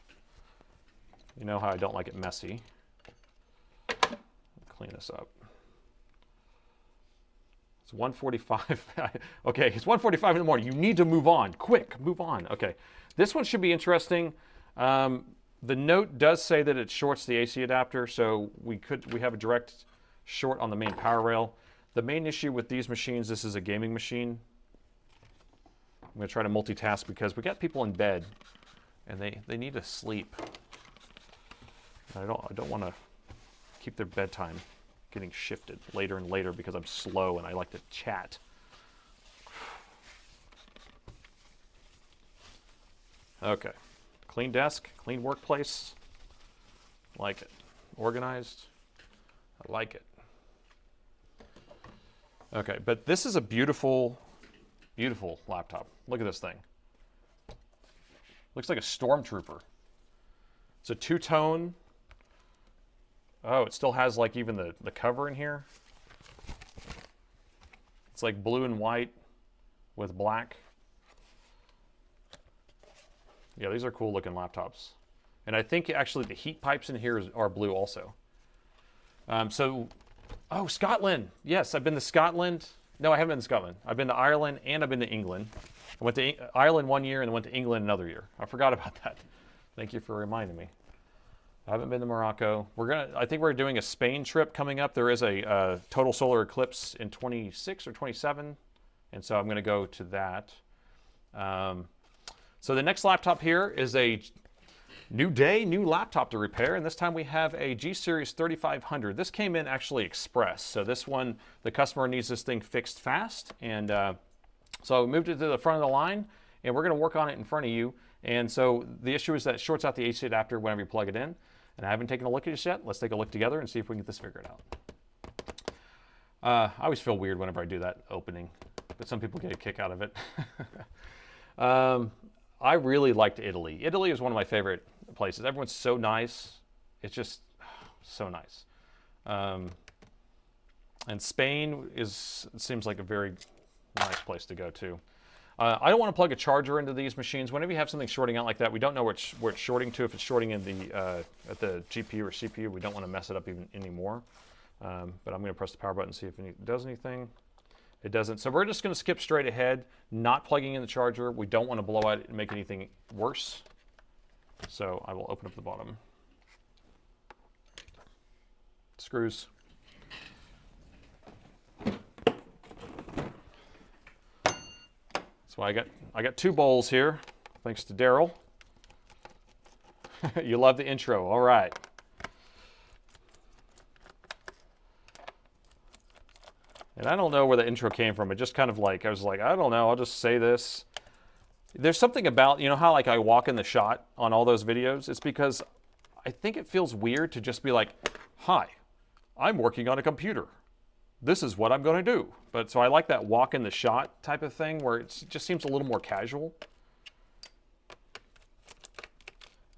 You know how I don't like it messy. Clean this up. It's 1:45. Okay, it's 1:45 in the morning. You need to move on. Quick, move on. Okay, this one should be interesting. The note does say that it shorts the AC adapter, so we have a direct short on the main power rail. The main issue with these machines, this is a gaming machine. I'm going to try to multitask because we got people in bed and they need to sleep. I don't want to keep their bedtime getting shifted later and later because I'm slow and I like to chat. Okay. Clean desk, clean workplace. Like it. Organized. I like it. Okay, but this is a beautiful, beautiful laptop. Look at this thing. Looks like a stormtrooper. It's a two-tone. Oh, it still has like even the cover in here. It's like blue and white with black. Yeah, these are cool looking laptops. And I think actually the heat pipes in here are blue also. Oh, Scotland. Yes, I've been to Scotland. No, I haven't been to Scotland. I've been to Ireland and I've been to England. I went to Ireland one year and went to England another year. I forgot about that. Thank you for reminding me. I haven't been to Morocco. I think we're doing a Spain trip coming up. There is a total solar eclipse in 26 or 27. And so I'm going to go to that. So the next laptop here is a new day, new laptop to repair, and this time we have a G Series 3500. This came in actually express, so this one, the customer needs this thing fixed fast, and so we moved it to the front of the line, and we're going to work on it in front of you. And so the issue is that it shorts out the AC adapter whenever you plug it in, and I haven't taken a look at this yet. Let's take a look together and see if we can get this figured out. I always feel weird whenever I do that opening, but some people get a kick out of it. I really liked Italy. Italy is one of my favorite places. Everyone's so nice. It's just so nice. And Spain seems like a very nice place to go to. I don't want to plug a charger into these machines. Whenever you have something shorting out like that, we don't know where it's shorting to. If it's shorting in at the GPU or CPU, we don't want to mess it up even anymore. But I'm going to press the power button and see if it does anything. It doesn't. So we're just going to skip straight ahead, not plugging in the charger. We don't want to blow out and make anything worse. So I will open up the bottom. Screws. So I got 2 bowls here, thanks to Daryl. You love the intro. All right. And I don't know where the intro came from. It just kind of like, I was like, I don't know, I'll just say this. There's something about, you know how like I walk in the shot on all those videos? It's because I think it feels weird to just be like, hi, I'm working on a computer. this is what I'm going to do. But so I like that walk in the shot type of thing where it just seems a little more casual.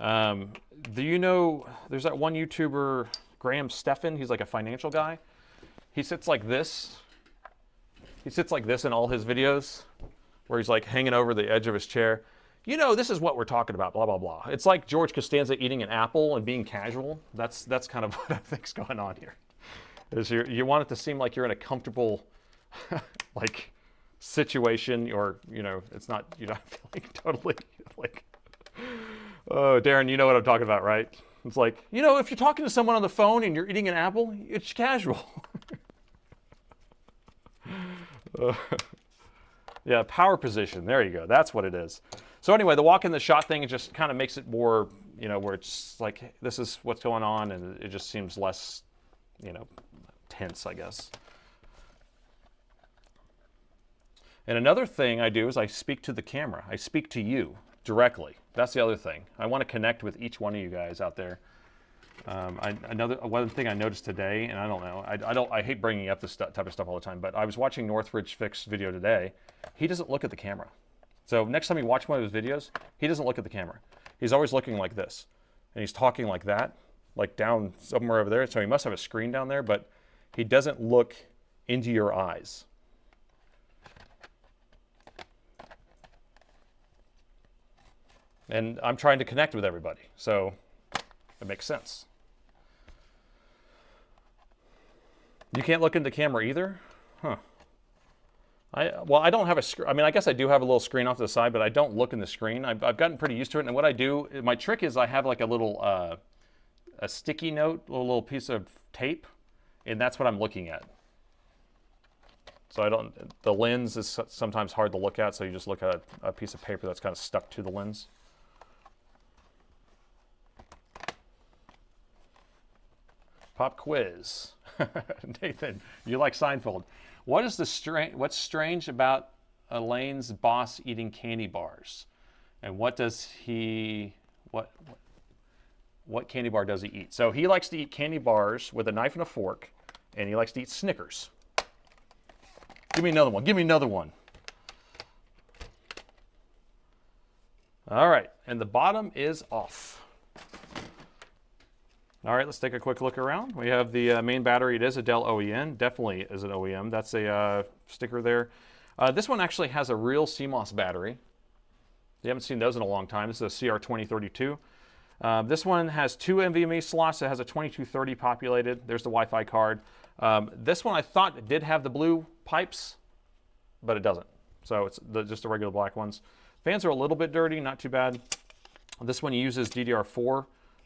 Do you know, there's that one YouTuber, Graham Stephan, he's like a financial guy. He sits like this. He sits like this in all his videos where he's like hanging over the edge of his chair. You know, this is what we're talking about, blah, blah, blah. It's like George Costanza eating an apple and being casual. That's kind of what I think's going on here. Is you want it to seem like you're in a comfortable like situation, or you know, it's not, you're not feeling totally like, oh, Darren, you know what I'm talking about, right? It's like, you know, if you're talking to someone on the phone and you're eating an apple, it's casual. Yeah, power position. There you go. That's what it is. So anyway, the walk in the shot thing, it just kind of makes it more, you know, where it's like, this is what's going on, and it just seems less, you know, tense, I guess. And another thing I do is I speak to the camera. I speak to you directly. That's the other thing. I want to connect with each one of you guys out there. One thing I noticed today, and I don't know, I hate bringing up this type of stuff all the time, but I was watching Northridge Fix's video today. He doesn't look at the camera. So next time you watch one of his videos, he doesn't look at the camera. He's always looking like this, and he's talking like that, like down somewhere over there. So he must have a screen down there, but he doesn't look into your eyes. And I'm trying to connect with everybody, so it makes sense. You can't look into the camera either? Huh. Well, I don't have a screen. I mean, I guess I do have a little screen off to the side, but I don't look in the screen. I've gotten pretty used to it, and what I do, my trick is I have like a little a sticky note, a little piece of tape, and that's what I'm looking at. So I don't, the lens is sometimes hard to look at, so you just look at a piece of paper that's kind of stuck to the lens. Pop quiz. Nathan, you like Seinfeld. What's strange about Elaine's boss eating candy bars? And what candy bar does he eat? So he likes to eat candy bars with a knife and a fork, and he likes to eat Snickers. Give me another one. Give me another one. All right, and the bottom is off. All right, let's take a quick look around. We have the main battery. It is a Dell OEM. Definitely is an OEM. That's a sticker there. This one actually has a real CMOS battery. You haven't seen those in a long time. This is a CR2032. This one has two NVMe slots. It has a 2230 populated. There's the Wi-Fi card. This one I thought it did have the blue pipes, but it doesn't. So it's just the regular black ones. Fans are a little bit dirty, not too bad. This one uses DDR4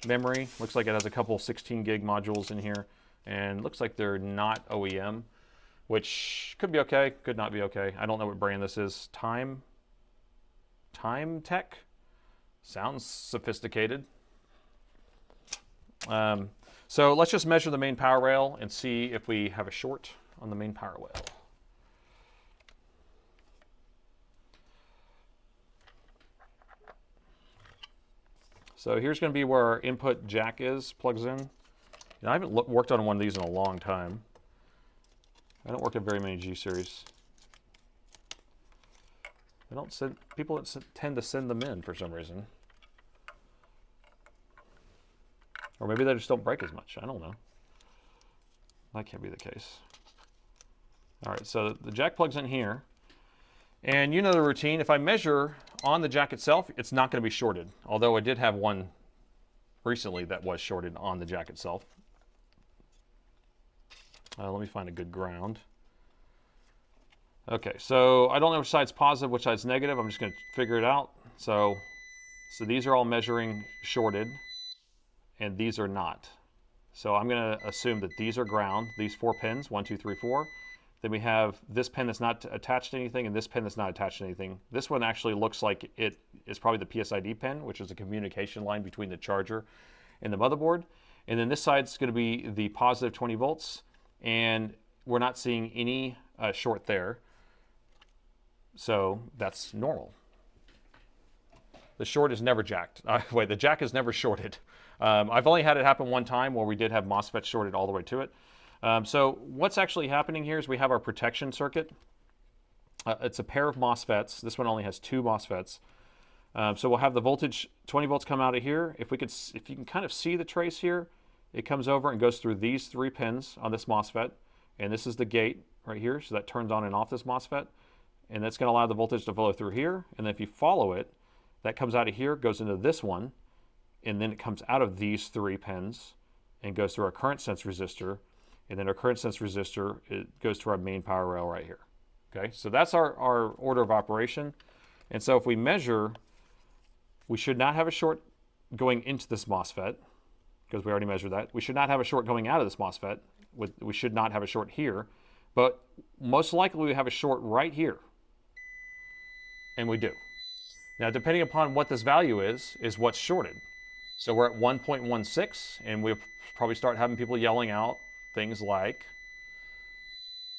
memory. Looks like it has a couple 16 gig modules in here, and looks like they're not OEM, which could be okay, could not be okay. I don't know what brand this is. Time Tech? Sounds sophisticated. So let's just measure the main power rail and see if we have a short on the main power rail. So here's going to be where our input jack plugs in. And I haven't worked on one of these in a long time. I don't work at very many G series. People tend to send them in for some reason. Or maybe they just don't break as much. I don't know. That can't be the case. All right, so the jack plugs in here. And you know the routine. If I measure on the jack itself, it's not going to be shorted. Although I did have one recently that was shorted on the jack itself. Let me find a good ground. Okay, so I don't know which side's positive, which side's negative. I'm just going to figure it out. So these are all measuring shorted, and these are not. So I'm going to assume that these are ground, these 4 pins, 1, 2, 3, 4. Then we have this pin that's not attached to anything, and this pin that's not attached to anything. This one actually looks like it is probably the PSID pin, which is a communication line between the charger and the motherboard. And then this side's going to be the positive 20 volts, and we're not seeing any short there. So that's normal. The short is never jacked. Wait, the jack is never shorted. I've only had it happen one time where we did have MOSFETs shorted all the way to it. So what's actually happening here is we have our protection circuit. It's a pair of MOSFETs. This one only has 2 MOSFETs. So we'll have the voltage 20 volts come out of here. If you can kind of see the trace here, it comes over and goes through these 3 pins on this MOSFET, and this is the gate right here. So that turns on and off this MOSFET, and that's going to allow the voltage to flow through here. And then if you follow it, that comes out of here, goes into this one, and then it comes out of these 3 pins and goes through our current sense resistor, and then our current sense resistor, it goes to our main power rail right here. Okay, so that's our order of operation. And so if we measure, we should not have a short going into this MOSFET, because we already measured that. We should not have a short going out of this MOSFET. We should not have a short here, but most likely we have a short right here. And we do. Now, depending upon what this value is what's shorted. So we're at 1.16, and we'll probably start having people yelling out things like,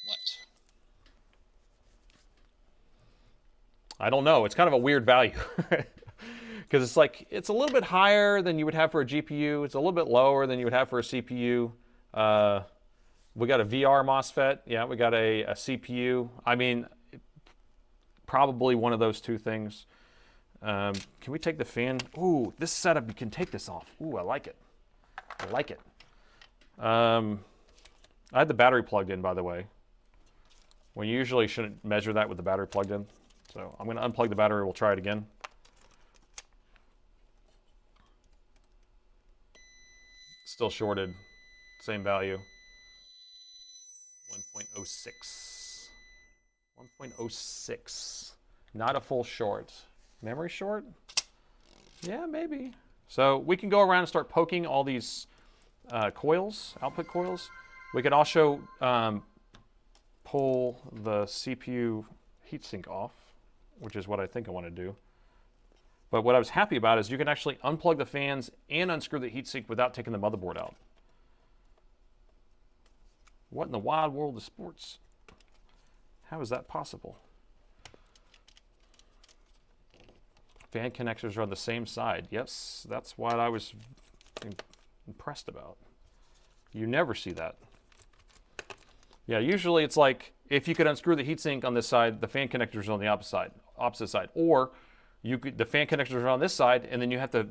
what? I don't know. It's kind of a weird value. Because it's like, it's a little bit higher than you would have for a GPU. It's a little bit lower than you would have for a CPU. We got a VR MOSFET. Yeah, we got a CPU. I mean, probably one of those 2 things. Can we take the fan? Ooh, this setup, you can take this off. Ooh, I like it. I like it. I had the battery plugged in, by the way. We usually shouldn't measure that with the battery plugged in. So I'm going to unplug the battery. We'll try it again. Still shorted. Same value. 1.06. 1.06. Not a full short. Memory short? Yeah, maybe. So we can go around and start poking all these coils, output coils. We can also pull the CPU heatsink off, which is what I think I want to do. But what I was happy about is you can actually unplug the fans and unscrew the heatsink without taking the motherboard out. What in the wild world of sports? How is that possible? Fan connectors are on the same side. Yes, that's what I was impressed about. You never see that. Yeah, usually it's like, if you could unscrew the heatsink on this side, the fan connectors are on the opposite side. Or the fan connectors are on this side, and then you have to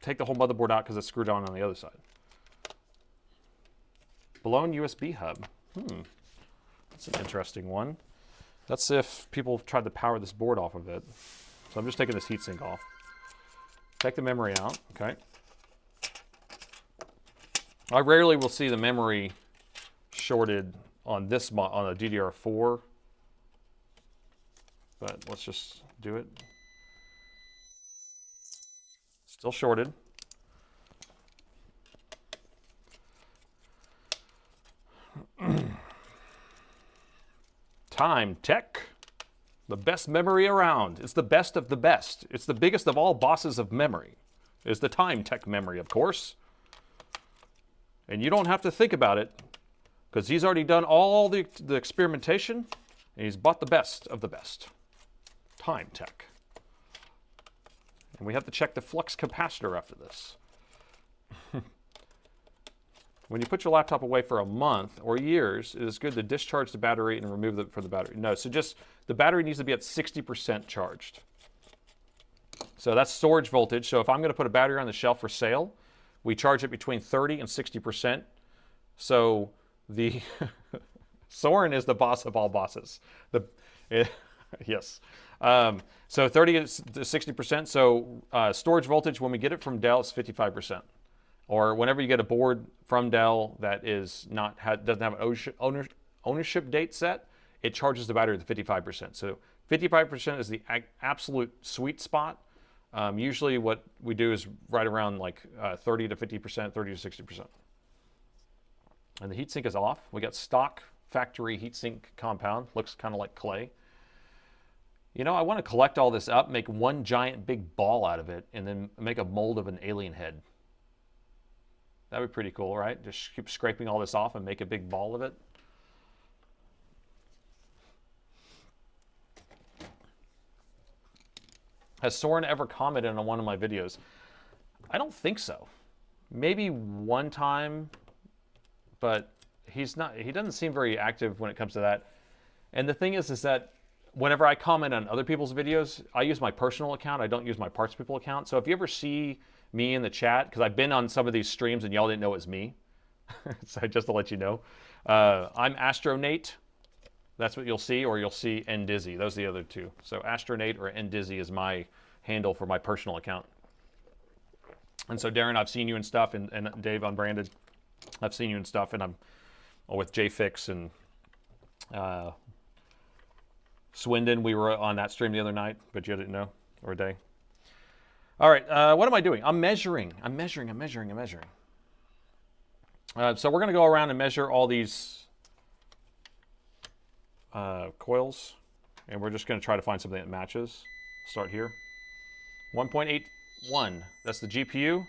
take the whole motherboard out because it's screwed on the other side. Blown USB hub. That's an interesting one. Let's see if people tried to power this board off of it. So I'm just taking this heatsink off. Take the memory out, okay. I rarely will see the memory shorted on this on a DDR4, but let's just do it. Still shorted. Time Tech, the best memory around. It's the best of the best. It's the biggest of all bosses of memory. It's the Time Tech memory, of course. And you don't have to think about it, because he's already done all the experimentation, and he's bought the best of the best. Time Tech. And we have to check the flux capacitor after this. When you put your laptop away for a month or years, it is good to discharge the battery and remove it from the battery. No, so just the battery needs to be at 60% charged. So that's storage voltage. So if I'm going to put a battery on the shelf for sale, we charge it between 30 and 60%. So the Soren is the boss of all bosses. Yes. So 30 to 60%. So storage voltage, when we get it from Dell, it's 55%. Or whenever you get a board from Dell that is doesn't have an ownership date set, it charges the battery to 55%. So 55% is the absolute sweet spot. Usually what we do is right around like 30 to 50%, 30 to 60%. And the heatsink is off. We got stock factory heatsink compound. Looks kind of like clay. You know, I want to collect all this up, make one giant big ball out of it, and then make a mold of an alien head. That'd be pretty cool, right? Just keep scraping all this off and make a big ball of it. Has Soren ever commented on one of my videos? I don't think so. Maybe one time, but he doesn't seem very active when it comes to that. And the thing is that whenever I comment on other people's videos, I use my personal account. I don't use my Parts People account. So if you ever see me in the chat, because I've been on some of these streams and y'all didn't know it was me, so just to let you know, I'm Astronate. That's what you'll see, or you'll see Ndizzy. Those are the other two. So Astronate or Ndizzy is my handle for my personal account. And so Darren, I've seen you and stuff, and Dave Unbranded, I've seen you and stuff, and I'm with JFix and Swindon. We were on that stream the other night, but you didn't know, or a day. All right, what am I doing? I'm measuring. I'm measuring. So we're going to go around and measure all these coils, and we're just going to try to find something that matches. Start here. 1.81. That's the GPU.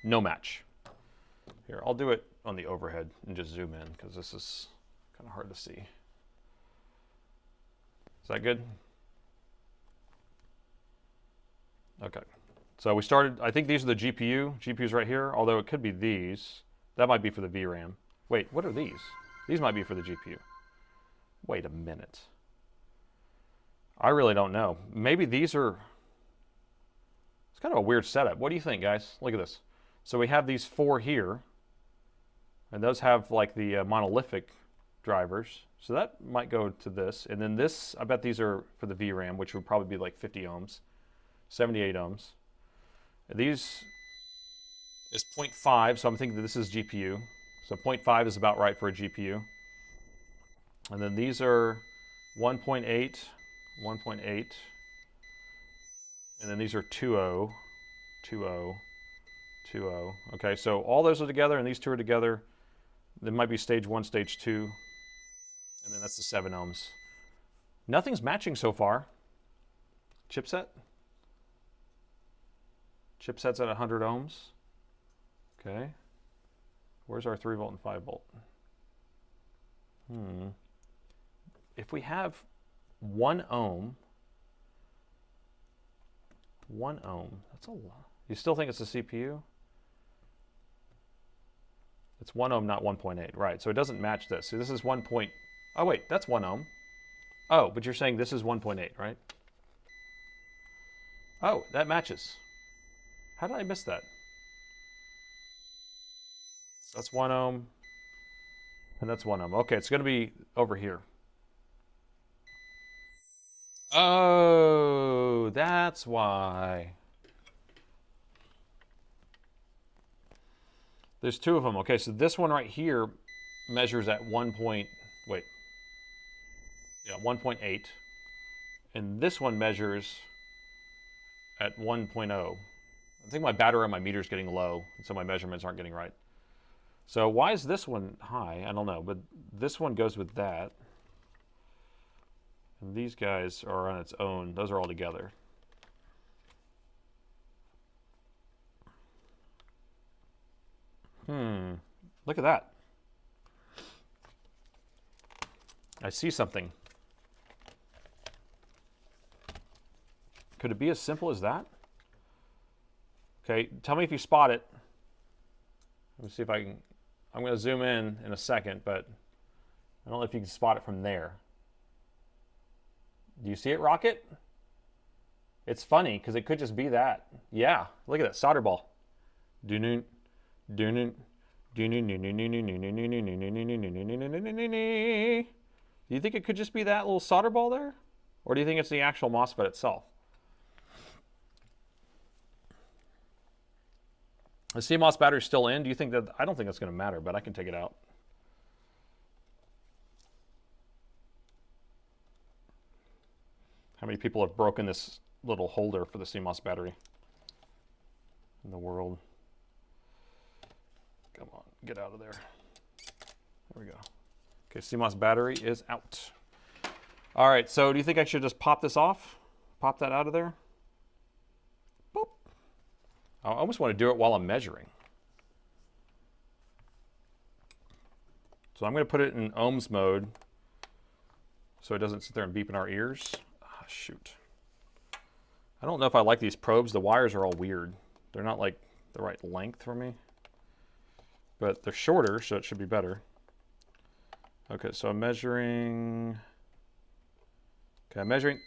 No match. Here, I'll do it on the overhead and just zoom in because this is kind of hard to see. Is that good? Okay. So we started, I think these are the GPU's right here, although it could be these. That might be for the VRAM. Wait, what are these? These might be for the GPU. Wait a minute. I really don't know. Maybe these are, it's kind of a weird setup. What do you think, guys? Look at this. So we have these 4 here, and those have like the monolithic drivers. So that might go to this. And then this, I bet these are for the VRAM, which would probably be like 50 ohms, 78 ohms. These is 0.5, so I'm thinking that this is GPU. So 0.5 is about right for a GPU. And then these are 1.8, 1.8. And then these are 2.0, 2.0, 2.0. Okay, so all those are together, and these two are together. There might be stage 1, stage 2. And then that's the 7 ohms. Nothing's matching so far. Chipset? Chipset's at 100 ohms. Okay. Where's our 3 volt and 5 volt? If we have 1 ohm, 1 ohm, that's a lot. You still think it's a CPU? It's 1 ohm, not 1.8, right? So it doesn't match this. So this is 1. Oh wait, that's 1 ohm. Oh, but you're saying this is 1.8, right? Oh, that matches. How did I miss that? That's 1 ohm, and that's 1 ohm. Okay, it's going to be over here. Oh, that's why. There's 2 of them. Okay, so this one right here measures at 1.8. And this one measures at 1.0. I think my battery on my meter is getting low, and so my measurements aren't getting right. So why is this one high? I don't know, but this one goes with that. And these guys are on its own. Those are all together. Look at that. I see something. Could it be as simple as that? Okay, tell me if you spot it. Let me see if I can. I'm going to zoom in a second, but I don't know if you can spot it from there. Do you see it, Rocket? It's funny because it could just be that. Yeah, look at that solder ball. Do you think it could just be that little solder ball there? Or do you think it's the actual MOSFET itself? The CMOS battery's still in. Do you think that? I don't think that's going to matter, but I can take it out. How many people have broken this little holder for the CMOS battery in the world? Come on, get out of there. There we go. Okay, CMOS battery is out. All right, so do you think I should just pop this off? Pop that out of there? Boop. I almost want to do it while I'm measuring. So I'm going to put it in ohms mode so it doesn't sit there and beep in our ears. Ah, shoot. I don't know if I like these probes. The wires are all weird. They're not like the right length for me. But they're shorter, so it should be better. Okay, so I'm measuring. Okay, I'm measuring.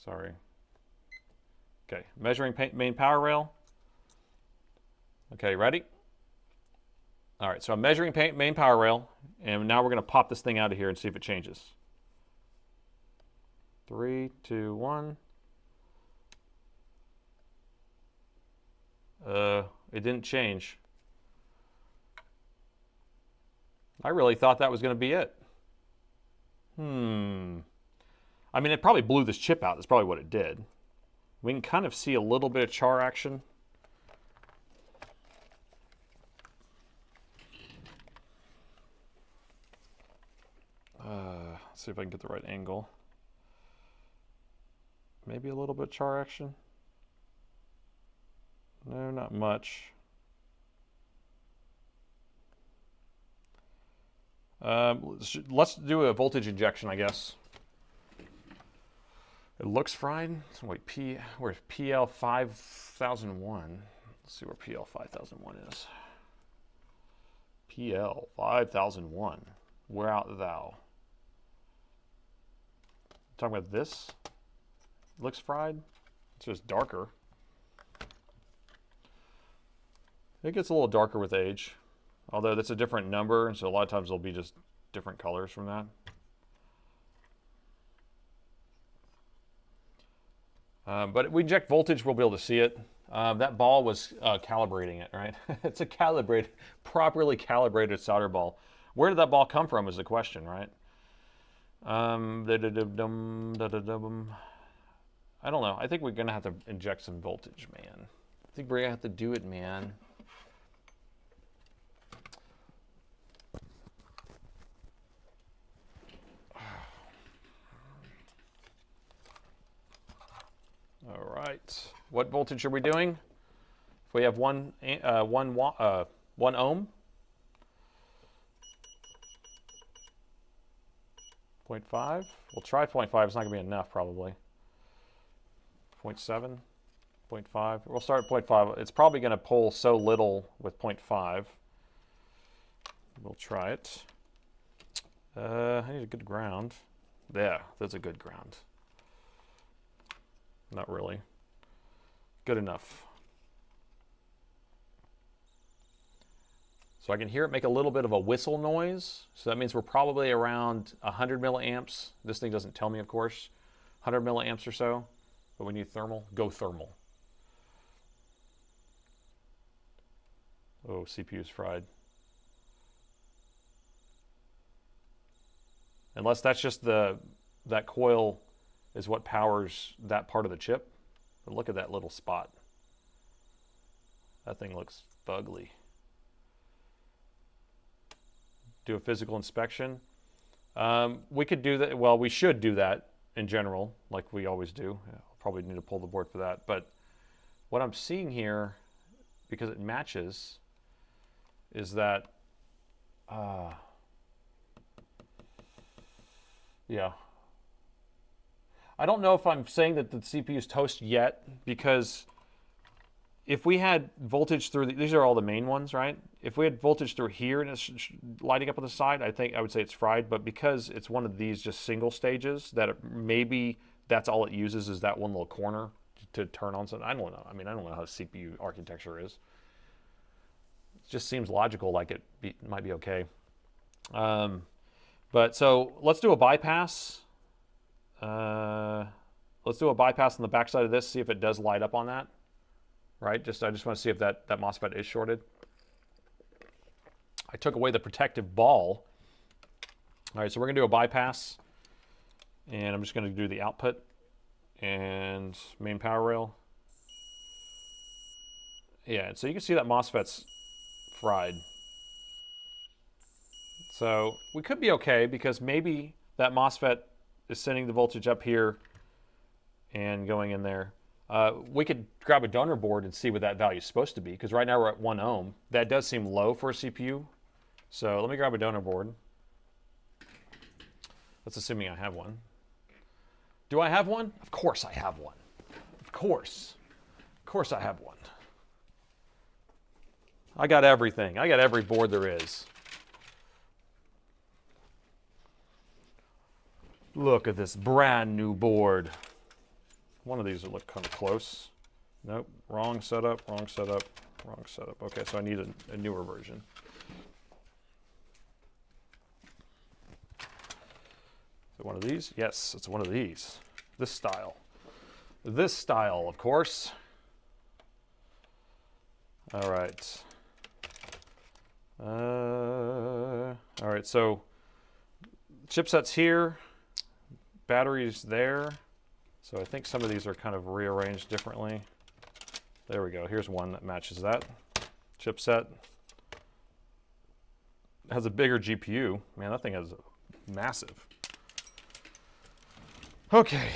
Sorry. Okay, measuring main power rail. Okay, ready? All right, so I'm measuring main power rail, and now we're going to pop this thing out of here and see if it changes. 3, 2, 1. It didn't change. I really thought that was going to be it. I mean, it probably blew this chip out. That's probably what it did. We can kind of see a little bit of char action. Let's see if I can get the right angle. Maybe a little bit of char action. No, not much. Let's do a voltage injection, I guess. It looks fried. So wait, where's PL 5001? Let's see where PL 5001 is. PL 5001. Where art thou? Talking about this? It looks fried. It's just darker. It gets a little darker with age. Although that's a different number, and so a lot of times they'll be just different colors from that. But we inject voltage, we'll be able to see it. That ball was calibrating it, right? It's a properly calibrated solder ball. Where did that ball come from is the question, right? I don't know. I think we're going to have to inject some voltage, man. I think we're going to have to do it, man. All right. What voltage are we doing? If we have one ohm. 0.5. We'll try 0.5. It's not going to be enough, probably. 0.7, 0.5. We'll start at 0.5. It's probably going to pull so little with 0.5. We'll try it. I need a good ground. Yeah, that's a good ground. Not really. Good enough. So I can hear it make a little bit of a whistle noise. So that means we're probably around 100 milliamps. This thing doesn't tell me, of course. 100 milliamps or so. But we need thermal. Go thermal. Oh, CPU's fried. Unless that's just that coil is what powers that part of the chip. But look at that little spot. That thing looks fugly. Do a physical inspection. We could do that. Well, we should do that in general, like we always do. I'll probably need to pull the board for that. But what I'm seeing here, because it matches, is that, yeah. I don't know if I'm saying that the CPU is toast yet, because if we had voltage through, these are all the main ones, right? If we had voltage through here and it's lighting up on the side, I would say it's fried. But because it's one of these just single stages, that maybe that's all it uses is that one little corner to turn on something. I don't know. I mean, I don't know how CPU architecture is. It just seems logical, like it might be okay. But so let's do a bypass. Let's do a bypass on the backside of this, see if it does light up on that. Right? I just want to see if that MOSFET is shorted. I took away the protective ball. All right, so we're going to do a bypass. And I'm just going to do the output and main power rail. Yeah, so you can see that MOSFET's fried. So we could be okay, because maybe that MOSFET is sending the voltage up here and going in there. We could grab a donor board and see what that value is supposed to be, because right now we're at 1 ohm. That does seem low for a CPU. So let me grab a donor board. That's assuming I have one. Do I have one? Of course I have one. Of course. Of course I have one. I got everything. I got every board there is. Look at this brand new board. One of these will look kind of close. Nope, wrong setup, wrong setup, wrong setup. Okay, so I need a newer version. Is it one of these? Yes, it's one of these. This style. This style, of course. All right. All right, so chipsets here, batteries there. So I think some of these are kind of rearranged differently. There we go. Here's one that matches that chipset. It has a bigger GPU. Man, that thing is massive. Okay.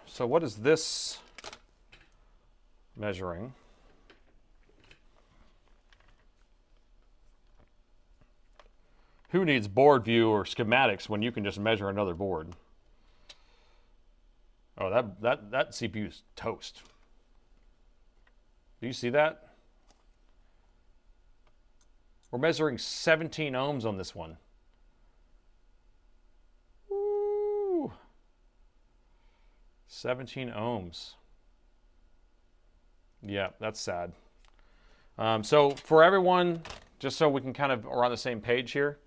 So what is this measuring? Who needs board view or schematics when you can just measure another board? Oh, that CPU's toast. Do you see that? We're measuring 17 ohms on this one. Woo! 17 ohms. Yeah, that's sad. So for everyone, just so we can kind of are on the same page here.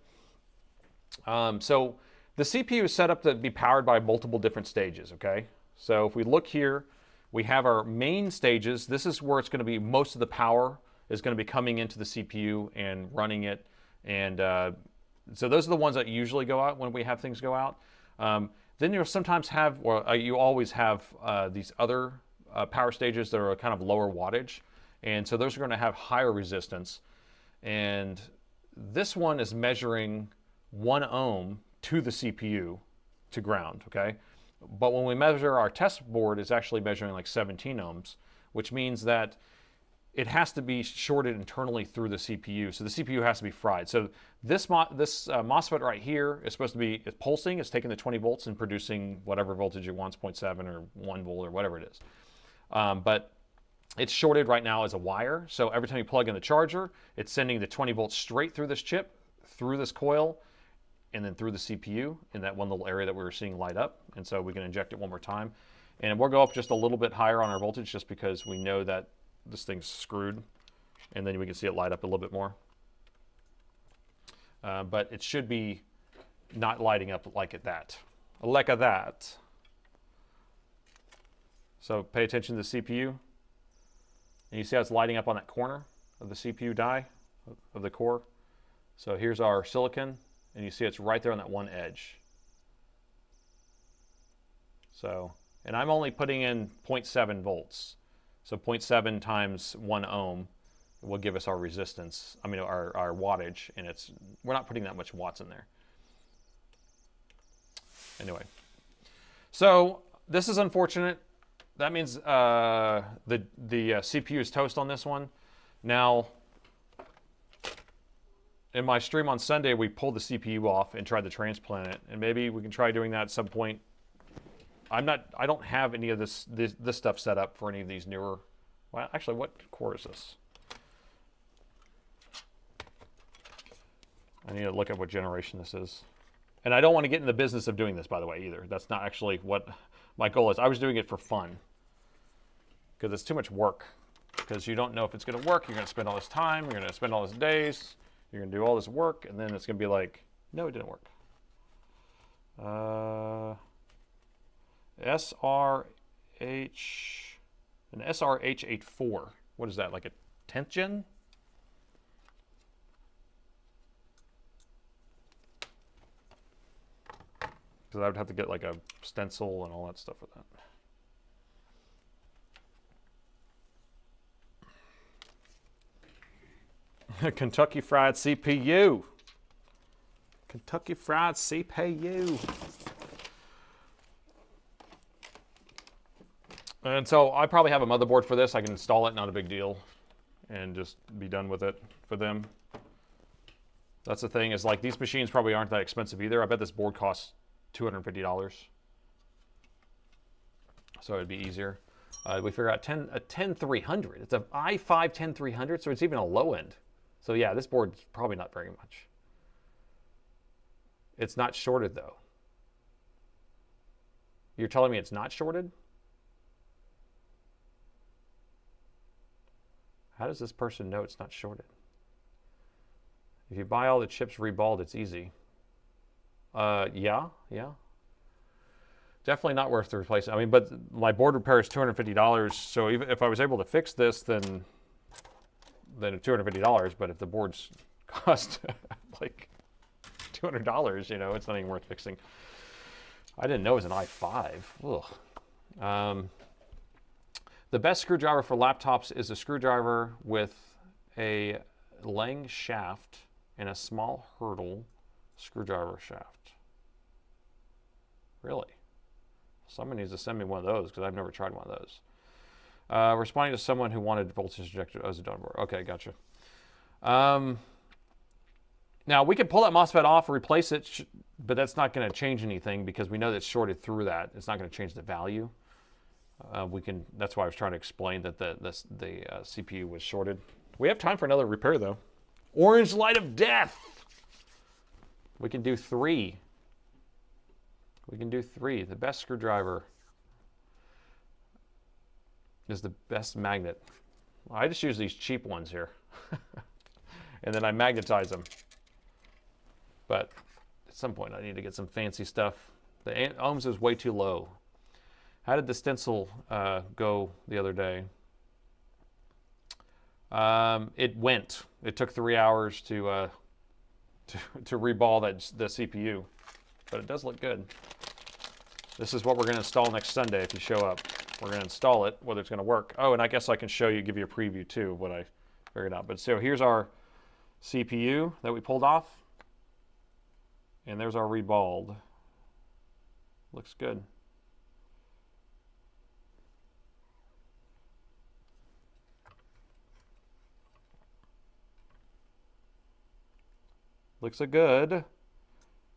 So the CPU is set up to be powered by multiple different stages, okay? So if we look here, we have our main stages. This is where it's going to be most of the power is going to be coming into the CPU and running it. And so those are the ones that usually go out when we have things go out. Then you'll sometimes have, or you always have these other power stages that are kind of lower wattage. And so those are going to have higher resistance. And this one is measuring 1 ohm to the CPU to ground, okay? But when we measure our test board, it's actually measuring like 17 ohms, which means that it has to be shorted internally through the CPU. So the CPU has to be fried. So this MOSFET right here is supposed to be pulsing. It's taking the 20 volts and producing whatever voltage it wants, 0.7 or 1 volt or whatever it is. But it's shorted right now as a wire. So every time you plug in the charger, it's sending the 20 volts straight through this chip, through this coil, and then through the CPU in that one little area that we were seeing light up. And so we can inject it one more time. And we'll go up just a little bit higher on our voltage just because we know that this thing's screwed. And then we can see it light up a little bit more. But it should be not lighting up like that. Like that. So pay attention to the CPU. And you see how it's lighting up on that corner of the CPU die, of the core. So here's our silicon. And you see it's right there on that one edge. So, and I'm only putting in 0.7 volts. So 0.7 times 1 ohm will give us our resistance, I mean our wattage, and we're not putting that much watts in there. Anyway, so this is unfortunate. That means the CPU is toast on this one. Now, in my stream on Sunday, we pulled the CPU off and tried to transplant it, and maybe we can try doing that at some point. I don't have any of this stuff set up for any of these newer. Well, actually, what core is this? I need to look at what generation this is. And I don't want to get in the business of doing this, by the way, either. That's not actually what my goal is. I was doing it for fun because it's too much work. Because you don't know if it's going to work. You're going to spend all this time. You're going to spend all these days. You're going to do all this work, and then it's going to be like, no, it didn't work. An SRH84. What is that, like a 10th gen? Because I would have to get like a stencil and all that stuff with that. Kentucky Fried CPU. Kentucky Fried CPU. And so I probably have a motherboard for this. I can install it, not a big deal, and just be done with it for them. That's the thing, is like these machines probably aren't that expensive either. I bet this board costs $250. So it'd be easier. We figure out a 10300. It's an i5 10300, so it's even a low end. So yeah, this board's probably not very much. It's not shorted though. You're telling me it's not shorted? How does this person know it's not shorted? If you buy all the chips reballed, it's easy. Yeah. Definitely not worth the replacement. I mean, but my board repair is $250. So even if I was able to fix this, then $250. But if the boards cost like $200, you know, it's not even worth fixing. I didn't know it was an i5. Ugh. The best screwdriver for laptops is a screwdriver with a Lang shaft and a small hurdle screwdriver shaft. Really? Someone needs to send me one of those because I've never tried one of those. Responding to someone who wanted voltage injector as a board. Okay, gotcha. Now we could pull that MOSFET off and replace it, but that's not going to change anything because we know that it's shorted through that. It's not going to change the value. That's why I was trying to explain that the CPU was shorted. We have time for another repair though. Orange light of death. We can do 3. We can do 3. The best screwdriver is the best magnet. I just use these cheap ones here. And then I magnetize them. But at some point I need to get some fancy stuff. The ohms is way too low. How did the stencil go the other day? It went. It took 3 hours to reball the CPU, but it does look good. This is what we're going to install next Sunday if you show up. We're going to install it, whether it's going to work. Oh, and I guess I can show you, give you a preview too of what I figured out. But so here's our CPU that we pulled off, and there's our reballed. Looks good. Looks so good.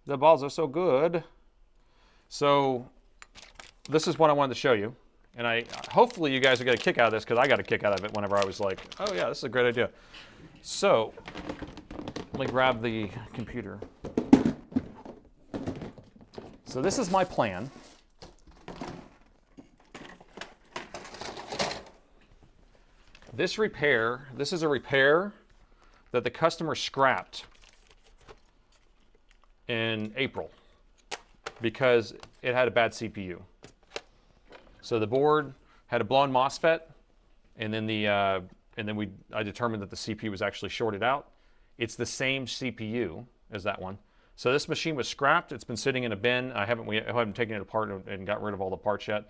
The balls are so good. So this is what I wanted to show you. And hopefully you guys will get a kick out of this because I got a kick out of it whenever I was like, oh yeah, this is a great idea. So let me grab the computer. So this is my plan. This is a repair that the customer scrapped in April because it had a bad CPU. So the board had a blown MOSFET, and then I determined that the CPU was actually shorted out. It's the same CPU as that one. So this machine was scrapped. It's been sitting in a bin. I haven't taken it apart and got rid of all the parts yet.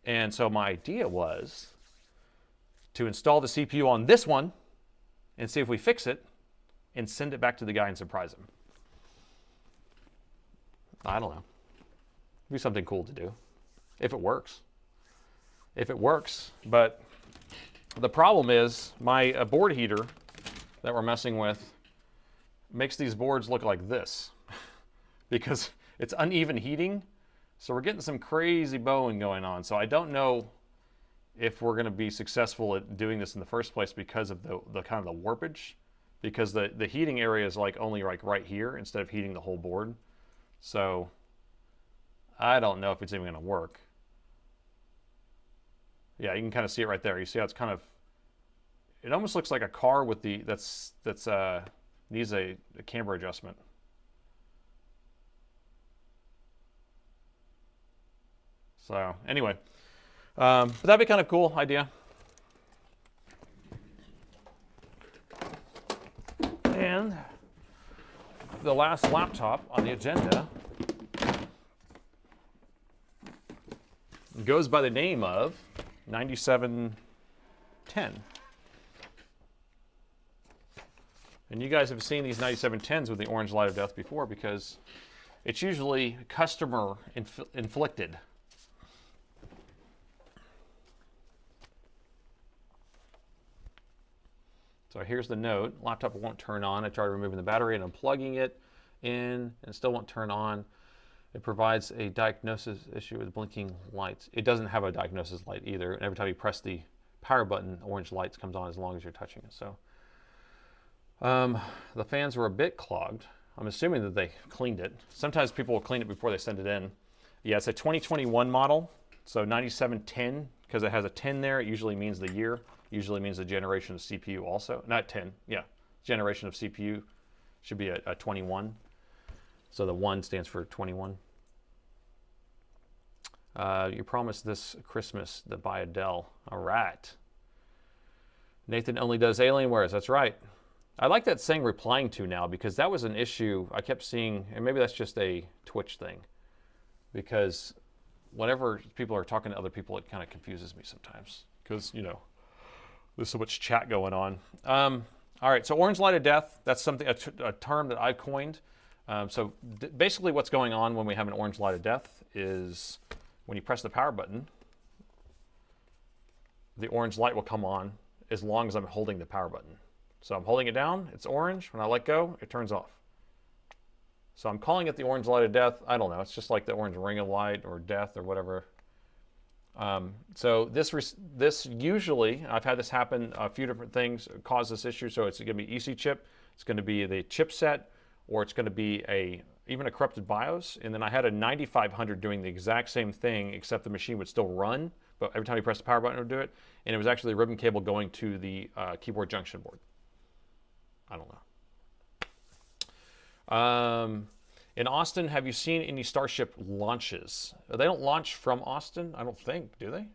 And so my idea was to install the CPU on this one and see if we fix it and send it back to the guy and surprise him. I don't know. It'd be something cool to do if it works. If it works, but the problem is my board heater that we're messing with makes these boards look like this because it's uneven heating. So we're getting some crazy bowing going on. So I don't know if we're going to be successful at doing this in the first place because of the kind of the warpage, because the heating area is like only like right here instead of heating the whole board. So I don't know if it's even going to work. Yeah, you can kind of see it right there. You see how it's kind of, it almost looks like a car with that's needs a camber adjustment. So anyway, but that'd be kind of cool idea. And the last laptop on the agenda goes by the name of 9710. And you guys have seen these 9710s with the orange light of death before because it's usually customer inflicted. So here's the note. Laptop won't turn on. I tried removing the battery and unplugging it in and it still won't turn on. It provides a diagnosis issue with blinking lights. It doesn't have a diagnosis light either. And every time you press the power button, orange lights comes on as long as you're touching it. So the fans were a bit clogged. I'm assuming that they cleaned it. Sometimes people will clean it before they send it in. Yeah, it's a 2021 model, so 9710, because it has a 10 there. It usually means the year. Usually means the generation of CPU also. Not 10, yeah. Generation of CPU should be a 21. So the 1 stands for 21. You promised this Christmas to buy a Dell. All right. Nathan only does Alienwares. That's right. I like that saying replying to now, because that was an issue I kept seeing, and maybe that's just a Twitch thing, because whenever people are talking to other people, it kind of confuses me sometimes, because, you know, there's so much chat going on. All right, so orange light of death, that's something, a term that I coined. So basically what's going on when we have an orange light of death is when you press the power button, the orange light will come on as long as I'm holding the power button. So I'm holding it down, it's orange. When I let go, it turns off. So I'm calling it the orange light of death. I don't know, it's just like the orange ring of light or death or whatever. So this usually, I've had this happen, a few different things cause this issue. So it's going to be EC chip, it's going to be the chipset, or it's going to be even a corrupted BIOS. And then I had a 9500 doing the exact same thing, except the machine would still run, but every time you press the power button, it would do it. And it was actually a ribbon cable going to the keyboard junction board. I don't know. In Austin, have you seen any Starship launches? They don't launch from Austin, I don't think, do they?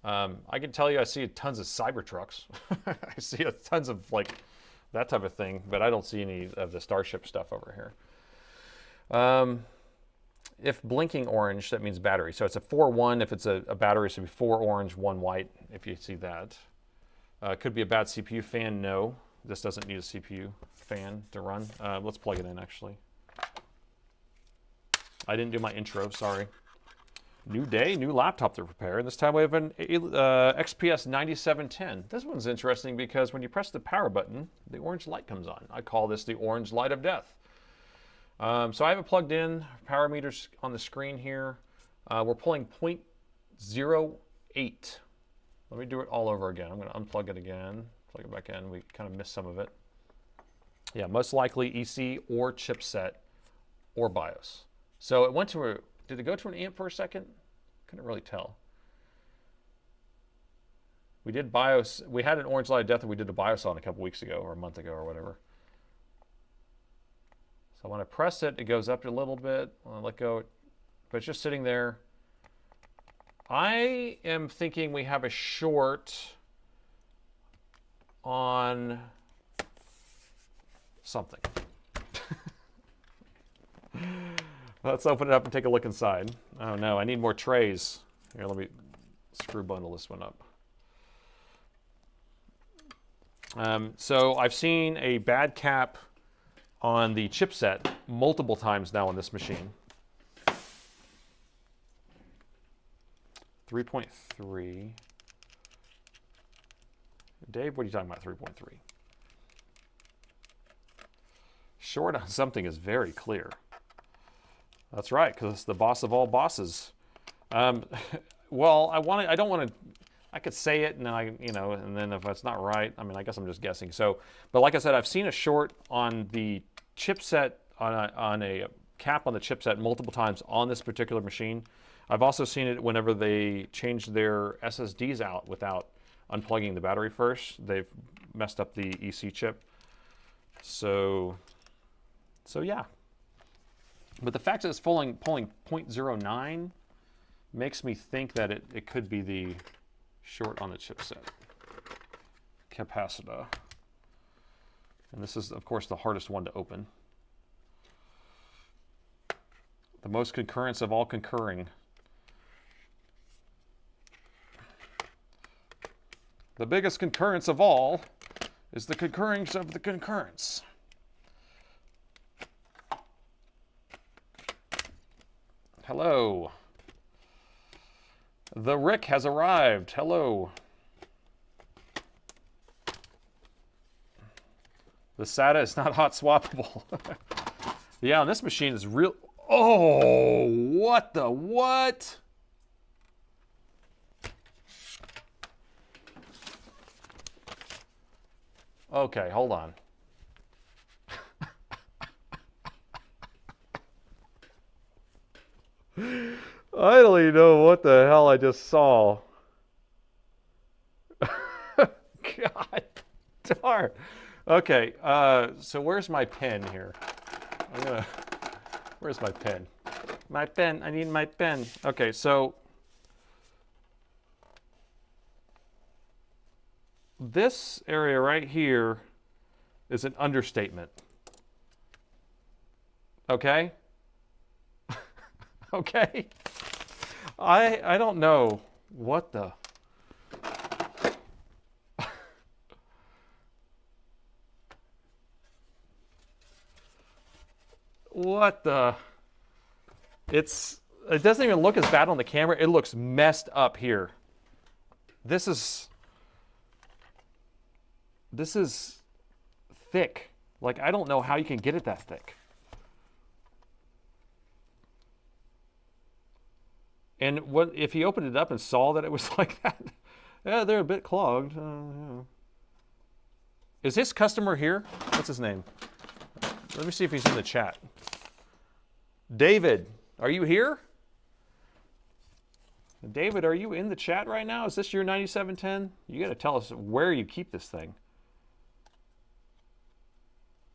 I can tell you I see tons of Cybertrucks. I see tons of like that type of thing, but I don't see any of the Starship stuff over here. If blinking orange, that means battery. So it's a 4-1 if it's a battery, so it'd be 4 orange, 1 white, if you see that. Could be a bad CPU fan, no. This doesn't need a CPU fan to run. Let's plug it in, actually. I didn't do my intro, sorry. New day, new laptop to prepare. This time we have an XPS 9710. This one's interesting because when you press the power button, the orange light comes on. I call this the orange light of death. So I have it plugged in, power meters on the screen here. We're pulling 0.08. Let me do it all over again. I'm going to unplug it again, plug it back in. We kind of missed some of it. Yeah, most likely EC or chipset or BIOS. So it went to a, did it go to an amp for a second? Couldn't really tell. We did BIOS, we had an orange light of death that we did a BIOS on a couple weeks ago or a month ago or whatever. So when I press it, it goes up a little bit. When I let go, but it's just sitting there. I am thinking we have a short on something. Let's open it up and take a look inside. Oh no, I need more trays. Here, let me screw bundle this one up. So I've seen a bad cap on the chipset multiple times now on this machine. 3.3. Dave, what are you talking about, 3.3? Short on something is very clear. That's right, because it's the boss of all bosses. Well, I don't want to, I could say it and then and then if it's not right, I mean, I guess I'm just guessing. So, but like I said, I've seen a short on the chipset, on a cap on the chipset multiple times on this particular machine. I've also seen it whenever they changed their SSDs out without unplugging the battery first. They've messed up the EC chip. So yeah. But the fact that it's pulling 0.09 makes me think that it could be the short on the chipset capacitor. And this is, of course, the hardest one to open. The most concurrence of all concurring. The biggest concurrence of all is the concurrence of the concurrence. Hello. The Rick has arrived. Hello. The SATA is not hot swappable. Yeah, and this machine is real. Oh, what the what? Okay, hold on. I don't even know what the hell I just saw. God darn. Okay, so where's my pen here? Where's my pen? My pen, I need my pen. Okay, so this area right here is an understatement. Okay? Okay? I don't know what the... What the... It doesn't even look as bad on the camera. It looks messed up here. This is thick. Like, I don't know how you can get it that thick. And what if he opened it up and saw that it was like that? Yeah, they're a bit clogged. Yeah. Is this customer here? What's his name? Let me see if he's in the chat. David, are you here? David, are you in the chat right now? Is this your 9710? You got to tell us where you keep this thing.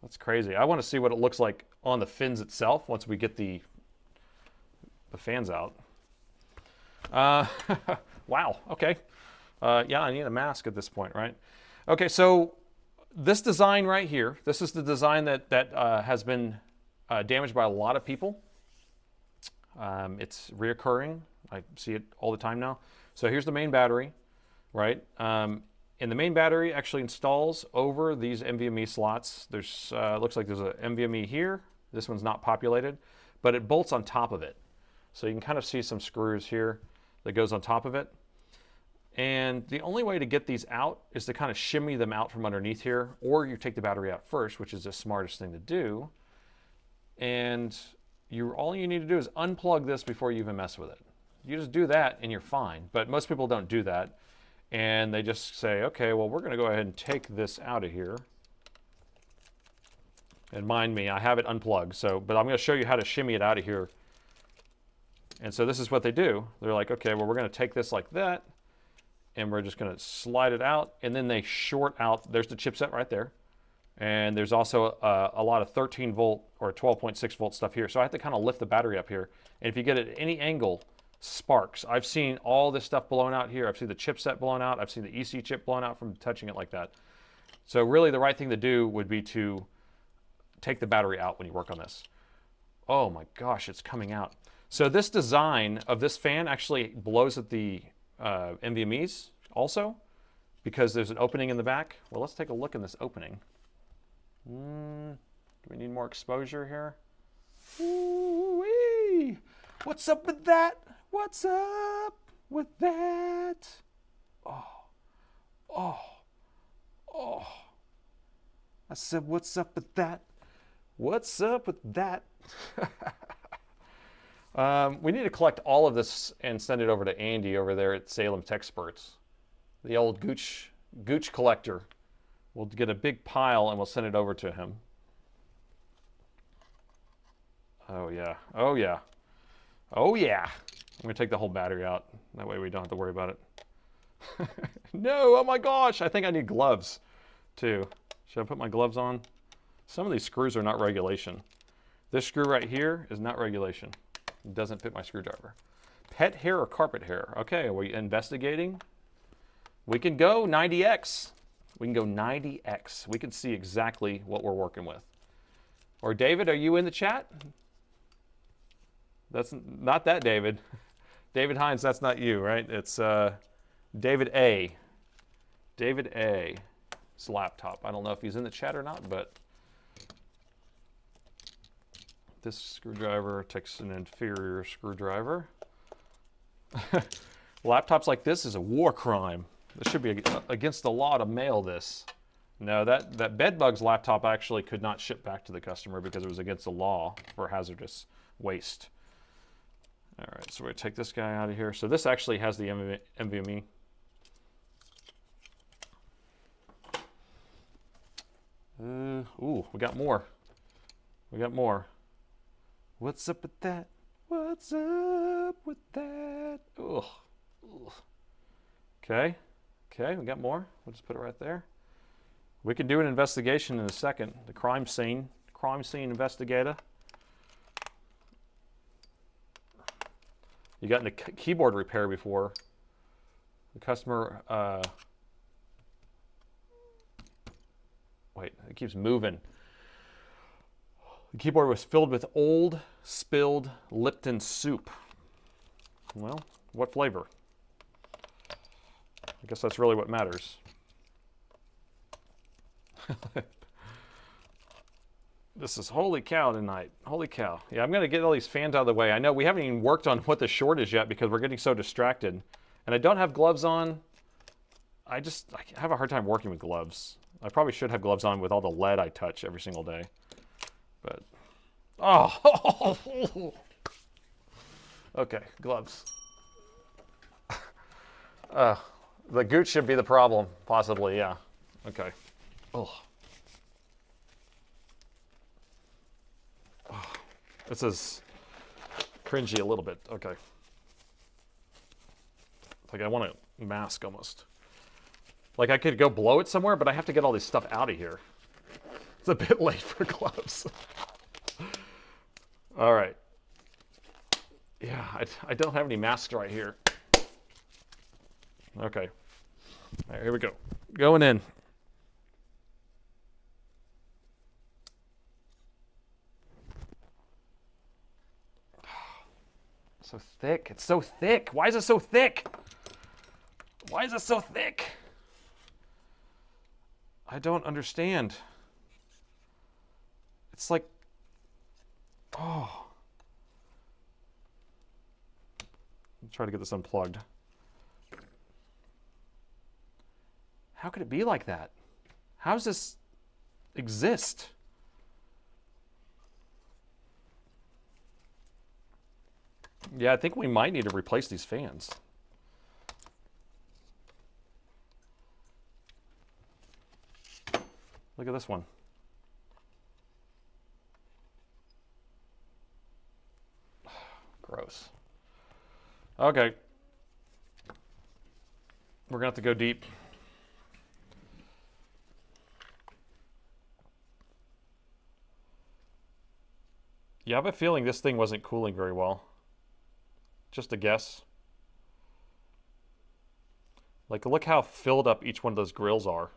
That's crazy. I want to see what it looks like on the fins itself once we get the fans out. Wow, okay. Yeah, I need a mask at this point, right? Okay, so this design right here, this is the design that has been damaged by a lot of people. It's reoccurring. I see it all the time now. So here's the main battery, right? And the main battery actually installs over these NVMe slots. There's looks like there's a NVMe here. This one's not populated, but it bolts on top of it. So you can kind of see some screws here that goes on top of it. And the only way to get these out is to kind of shimmy them out from underneath here, or you take the battery out first, which is the smartest thing to do. And all you need to do is unplug this before you even mess with it. You just do that and you're fine. But most people don't do that. And they just say, okay, well, we're going to go ahead and take this out of here. And mind me, I have it unplugged. But I'm going to show you how to shimmy it out of here. And so this is what they do. They're like, okay, well, we're going to take this like that. And we're just going to slide it out. And then they short out. There's the chipset right there. And there's also a lot of 13 volt or 12.6 volt stuff here. So I have to kind of lift the battery up here. And if you get it at any angle, sparks. I've seen all this stuff blown out here. I've seen the chipset blown out. I've seen the EC chip blown out from touching it like that. So really the right thing to do would be to take the battery out when you work on this. Oh my gosh, it's coming out. So this design of this fan actually blows at the NVMe's also because there's an opening in the back. Well, let's take a look in this opening. Do we need more exposure here? Ooh-wee. What's up with that? What's up with that? Oh. I said, what's up with that? What's up with that? We need to collect all of this and send it over to Andy over there at Salem Techsperts. The old gooch collector. We'll get a big pile and we'll send it over to him. Oh yeah, oh yeah, oh yeah. I'm gonna take the whole battery out. That way we don't have to worry about it. No, oh my gosh, I think I need gloves too. Should I put my gloves on? Some of these screws are not regulation. This screw right here is not regulation. It doesn't fit my screwdriver. Pet hair or carpet hair? Okay, are we investigating? We can go 90x. We can go 90x. We can see exactly what we're working with. Or David, are you in the chat? That's not that David. David Hines, that's not you, right? It's David A. David A. It's laptop. I don't know if he's in the chat or not, but this screwdriver takes an inferior screwdriver. Laptops like this is a war crime. This should be against the law to mail this. No, that Bedbugs laptop actually could not ship back to the customer because it was against the law for hazardous waste. All right, so we're gonna take this guy out of here. So this actually has the NVMe. Ooh, we got more. We got more. What's up with that? What's up with that? Ugh. Okay, okay, we got more. We'll just put it right there. We can do an investigation in a second. The crime scene investigator. You got in a keyboard repair before. The customer, wait, it keeps moving. The keyboard was filled with old, spilled Lipton soup. Well, what flavor? I guess that's really what matters. This is holy cow tonight. Holy cow. Yeah, I'm going to get all these fans out of the way. I know we haven't even worked on what the short is yet because we're getting so distracted. And I don't have gloves on. I have a hard time working with gloves. I probably should have gloves on with all the lead I touch every single day. But, oh. Okay, gloves. The goot should be the problem, possibly, yeah. Okay. Oh. This is cringy a little bit. Okay. Like I want a mask almost. Like I could go blow it somewhere, but I have to get all this stuff out of here. It's a bit late for gloves. All right. Yeah, I don't have any masks right here. Okay. All right, here we go. Going in. So thick. It's so thick. Why is it so thick? Why is it so thick? I don't understand. It's like, oh. I'll try to get this unplugged. How could it be like that? How does this exist? Yeah, I think we might need to replace these fans. Look at this one. Gross. Okay. We're gonna have to go deep. Yeah, I have a feeling this thing wasn't cooling very well. Just a guess. Like, look how filled up each one of those grills are.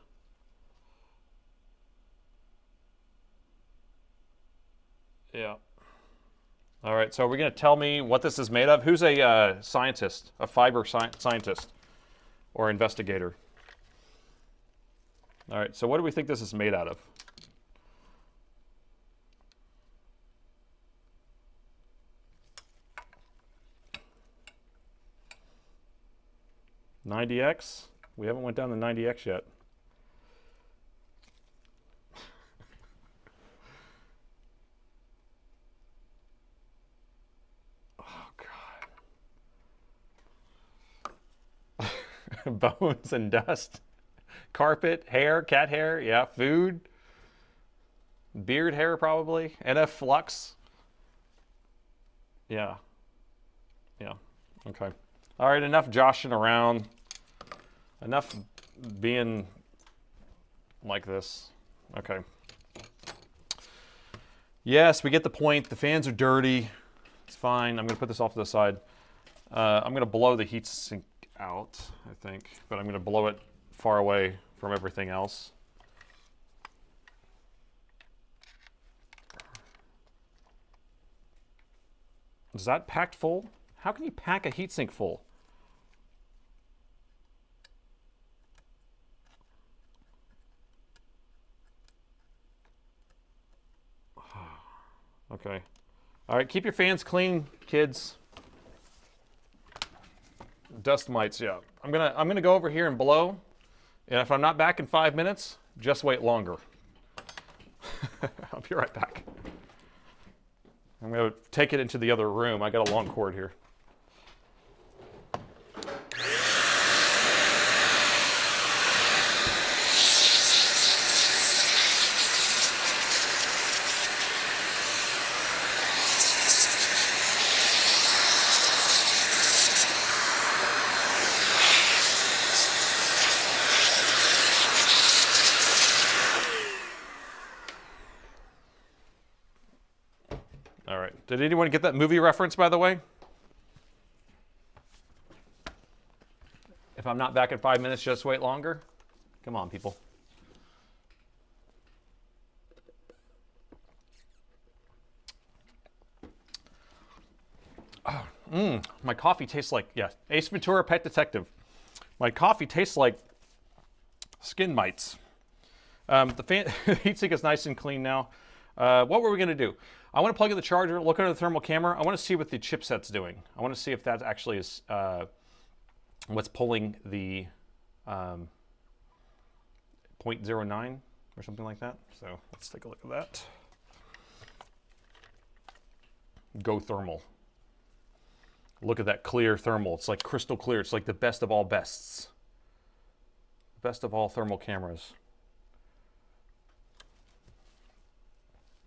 Yeah. All right, so are we going to tell me what this is made of? Who's a scientist, a fiber scientist or investigator? All right, so what do we think this is made out of? $90X? We haven't went down to $90X yet. Bones and dust, carpet, hair, cat hair, yeah, food, beard hair probably, NF flux. Yeah, okay. All right, enough joshing around, enough being like this. Okay. Yes, we get the point. The fans are dirty. It's fine. I'm going to put this off to the side. I'm going to blow the heatsink out, I think, but I'm going to blow it far away from everything else. Is that packed full? How can you pack a heatsink full? Okay. All right, keep your fans clean, kids. Dust mites, yeah. I'm gonna go over here and blow, and if I'm not back in 5 minutes, just wait longer. I'll be right back. I'm going to take it into the other room. I got a long cord here. All right. Did anyone get that movie reference, by the way? If I'm not back in 5 minutes, just wait longer. Come on, people. Oh, my coffee tastes like, yeah, Ace Ventura Pet Detective. My coffee tastes like skin mites. The heatsink is nice and clean now. What were we going to do? I want to plug in the charger, look under the thermal camera. I want to see what the chipset's doing. I want to see if that actually is what's pulling the 0.09 or something like that. So let's take a look at that. Go thermal. Look at that clear thermal. It's like crystal clear. It's like the best of all bests. Best of all thermal cameras.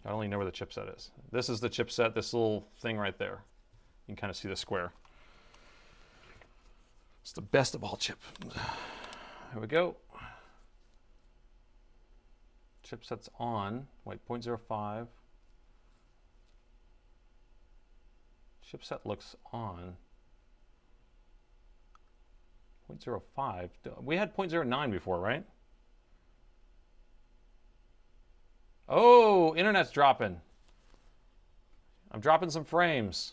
I don't even know where the chipset is. This is the chipset, this little thing right there. You can kind of see the square. It's the best of all chip. There we go. Chipset's on. Wait, 0.05. Chipset looks on. 0.05. We had 0.09 before, right? Oh, internet's dropping. I'm dropping some frames.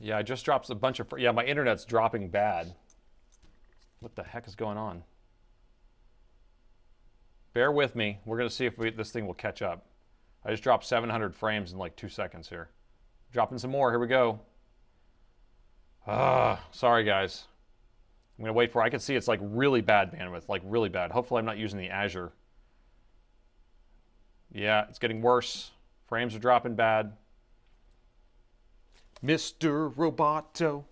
Yeah, I just dropped a bunch of, yeah, my internet's dropping bad. What the heck is going on? Bear with me. We're going to see if this thing will catch up. I just dropped 700 frames in like 2 seconds here. Dropping some more. Here we go. Sorry, guys. I'm going to wait for it. I can see it's like really bad bandwidth, like really bad. Hopefully I'm not using the Azure. Yeah, it's getting worse. Frames are dropping bad. Mr. Roboto.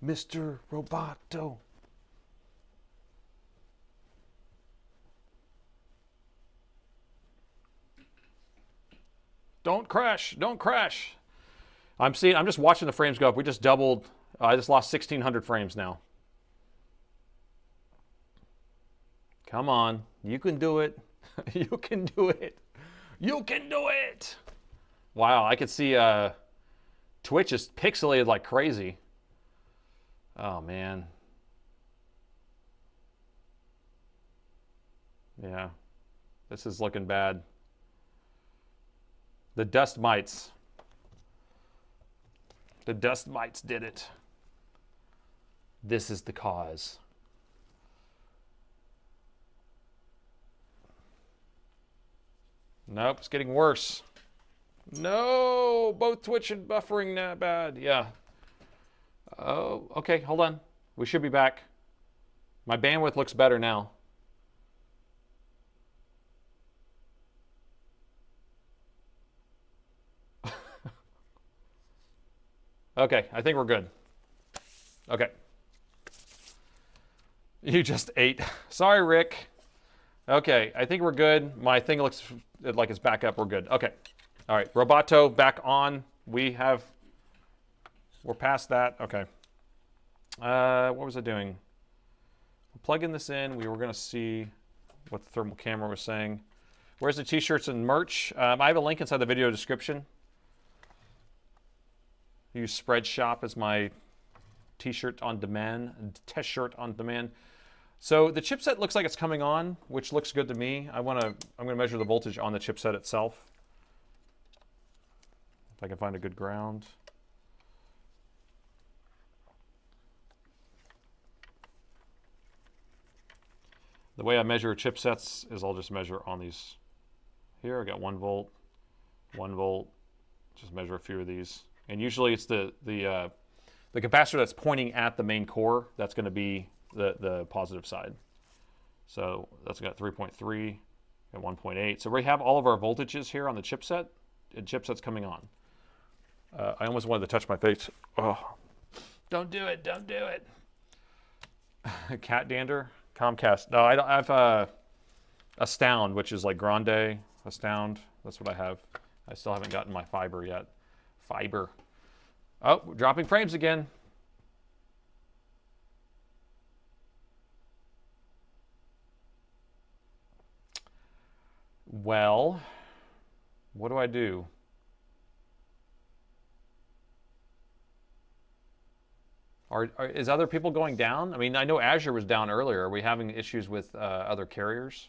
Mr. Roboto. Don't crash. Don't crash. I'm just watching the frames go up. We just doubled. I just lost 1,600 frames now. Come on. You can do it. You can do it. You can do it. Wow, I could see Twitch is pixelated like crazy. Oh, man. Yeah. This is looking bad. The dust mites. The dust mites did it. This is the cause. Nope, it's getting worse. No, both Twitch and buffering that bad. Yeah. Oh, okay, hold on. We should be back. My bandwidth looks better now. Okay, I think we're good. Okay. You just ate. Sorry, Rick. Okay, I think we're good. My thing looks like it's back up. We're good. Okay. All right, Roboto back on. We're past that. Okay. What was I doing? We're plugging this in. We were going to see what the thermal camera was saying. Where's the t-shirts and merch? I have a link inside the video description. Use Spreadshop as my t-shirt on demand, test shirt on demand. So the chipset looks like it's coming on, which looks good to me. I'm going to measure the voltage on the chipset itself. If I can find a good ground. The way I measure chipsets is I'll just measure on these. Here I got 1 volt, 1 volt. Just measure a few of these. And usually it's the capacitor that's pointing at the main core that's going to be the positive side. So that's got 3.3 and 1.8. So we have all of our voltages here on the chipset, and chipset's coming on. I almost wanted to touch my face. Oh, don't do it, don't do it. Cat dander, Comcast. No, I have Astound, which is like Grande, Astound. That's what I have. I still haven't gotten my fiber yet. Fiber. Oh, dropping frames again. Well, what do I do? Is other people going down? I mean, I know Azure was down earlier. Are we having issues with other carriers?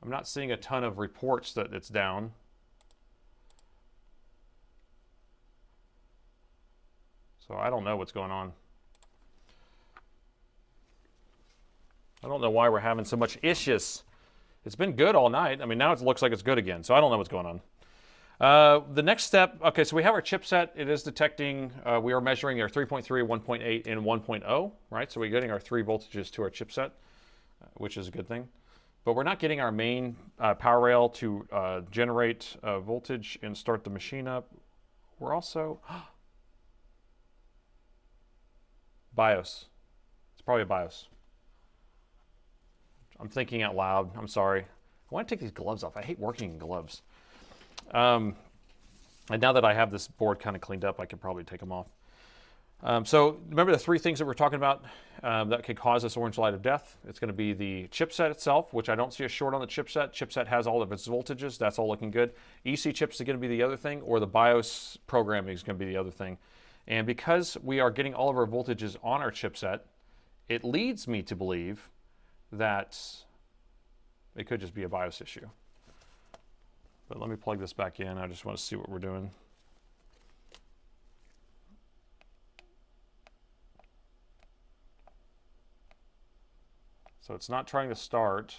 I'm not seeing a ton of reports that it's down. So I don't know what's going on. I don't know why we're having so much issues. It's been good all night. I mean, now it looks like it's good again, so I don't know what's going on. The next step, okay, so we have our chipset. It is detecting, we are measuring our 3.3, 1.8, and 1.0, right? So we're getting our 3 voltages to our chipset, which is a good thing. But we're not getting our main power rail to generate voltage and start the machine up. We're also, BIOS. It's probably a BIOS. I'm thinking out loud. I'm sorry. I want to take these gloves off. I hate working in gloves. And now that I have this board kind of cleaned up, I could probably take them off. So remember the 3 things that we're talking about that could cause this orange light of death. It's going to be the chipset itself, which I don't see a short on the chipset. Chipset has all of its voltages. That's all looking good. EC chips are going to be the other thing, or the BIOS programming is going to be the other thing. And because we are getting all of our voltages on our chipset, it leads me to believe that it could just be a BIOS issue. But let me plug this back in. I just want to see what we're doing. So it's not trying to start.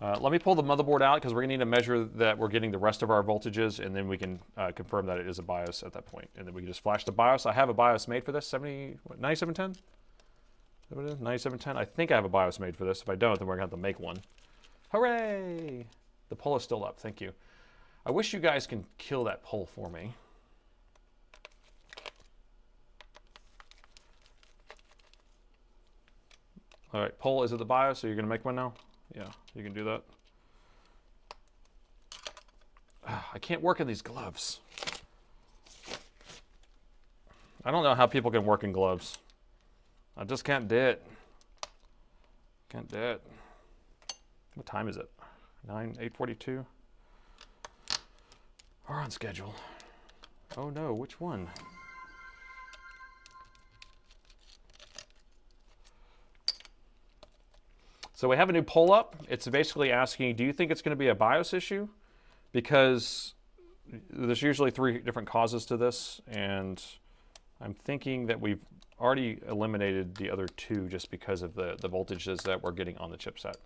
Let me pull the motherboard out because we're going to need to measure that we're getting the rest of our voltages, and then we can confirm that it is a BIOS at that point. And then we can just flash the BIOS. I have a BIOS made for this, 9710? 9710? I think I have a BIOS made for this. If I don't, then we're going to have to make one. Hooray! The poll is still up. Thank you. I wish you guys can kill that poll for me. All right, poll is it the BIOS, so you're going to make one now? Yeah, you can do that. I can't work in these gloves. I don't know how people can work in gloves. I just can't do it. Can't do it. What time is it? 8:42? We're on schedule. Oh no, which one? So we have a new poll up. It's basically asking, do you think it's going to be a BIOS issue? Because there's usually 3 different causes to this, and I'm thinking that we've already eliminated the other 2 just because of the voltages that we're getting on the chipset.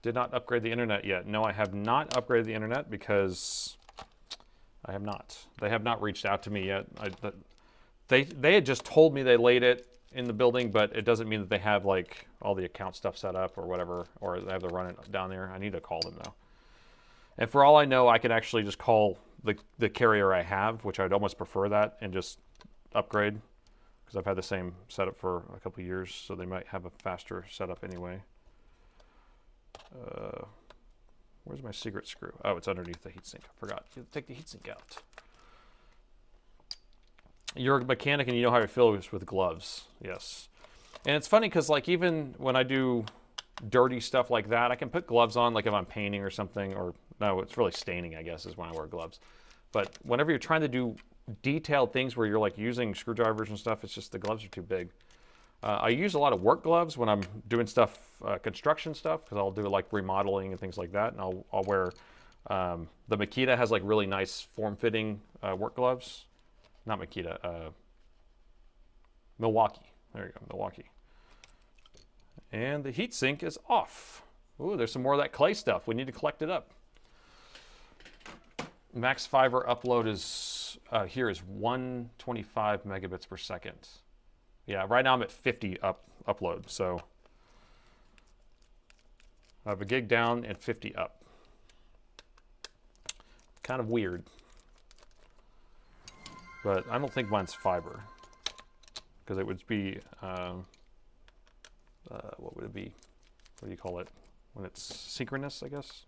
Did not upgrade the internet yet. No, I have not upgraded the internet because I have not. They have not reached out to me yet. They had just told me they laid it in the building, but it doesn't mean that they have like all the account stuff set up or whatever, or they have to run it down there. I need to call them though. And for all I know, I could actually just call the carrier I have, which I'd almost prefer that, and just upgrade, because I've had the same setup for a couple of years, so they might have a faster setup anyway. Where's my secret screw? Oh, it's underneath the heatsink. I forgot. You have to take the heatsink out. You're a mechanic and you know how it feels with gloves. Yes. And it's funny because like even when I do dirty stuff like that, I can put gloves on, like if I'm painting or something, or no, it's really staining, I guess, is when I wear gloves. But whenever you're trying to do detailed things where you're like using screwdrivers and stuff, it's just the gloves are too big. I use a lot of work gloves when I'm doing stuff, construction stuff, because I'll do like remodeling and things like that. And I'll wear, the Makita has like really nice form-fitting work gloves. Not Makita, Milwaukee. There you go, Milwaukee. And the heatsink is off. Ooh, there's some more of that clay stuff. We need to collect it up. Max fiber upload is, here is 125 megabits per second. Yeah, right now I'm at 50 upload, so I have a gig down and 50 up. Kind of weird. But I don't think mine's fiber, because it would be, what would it be? What do you call it? When it's synchronous, I guess?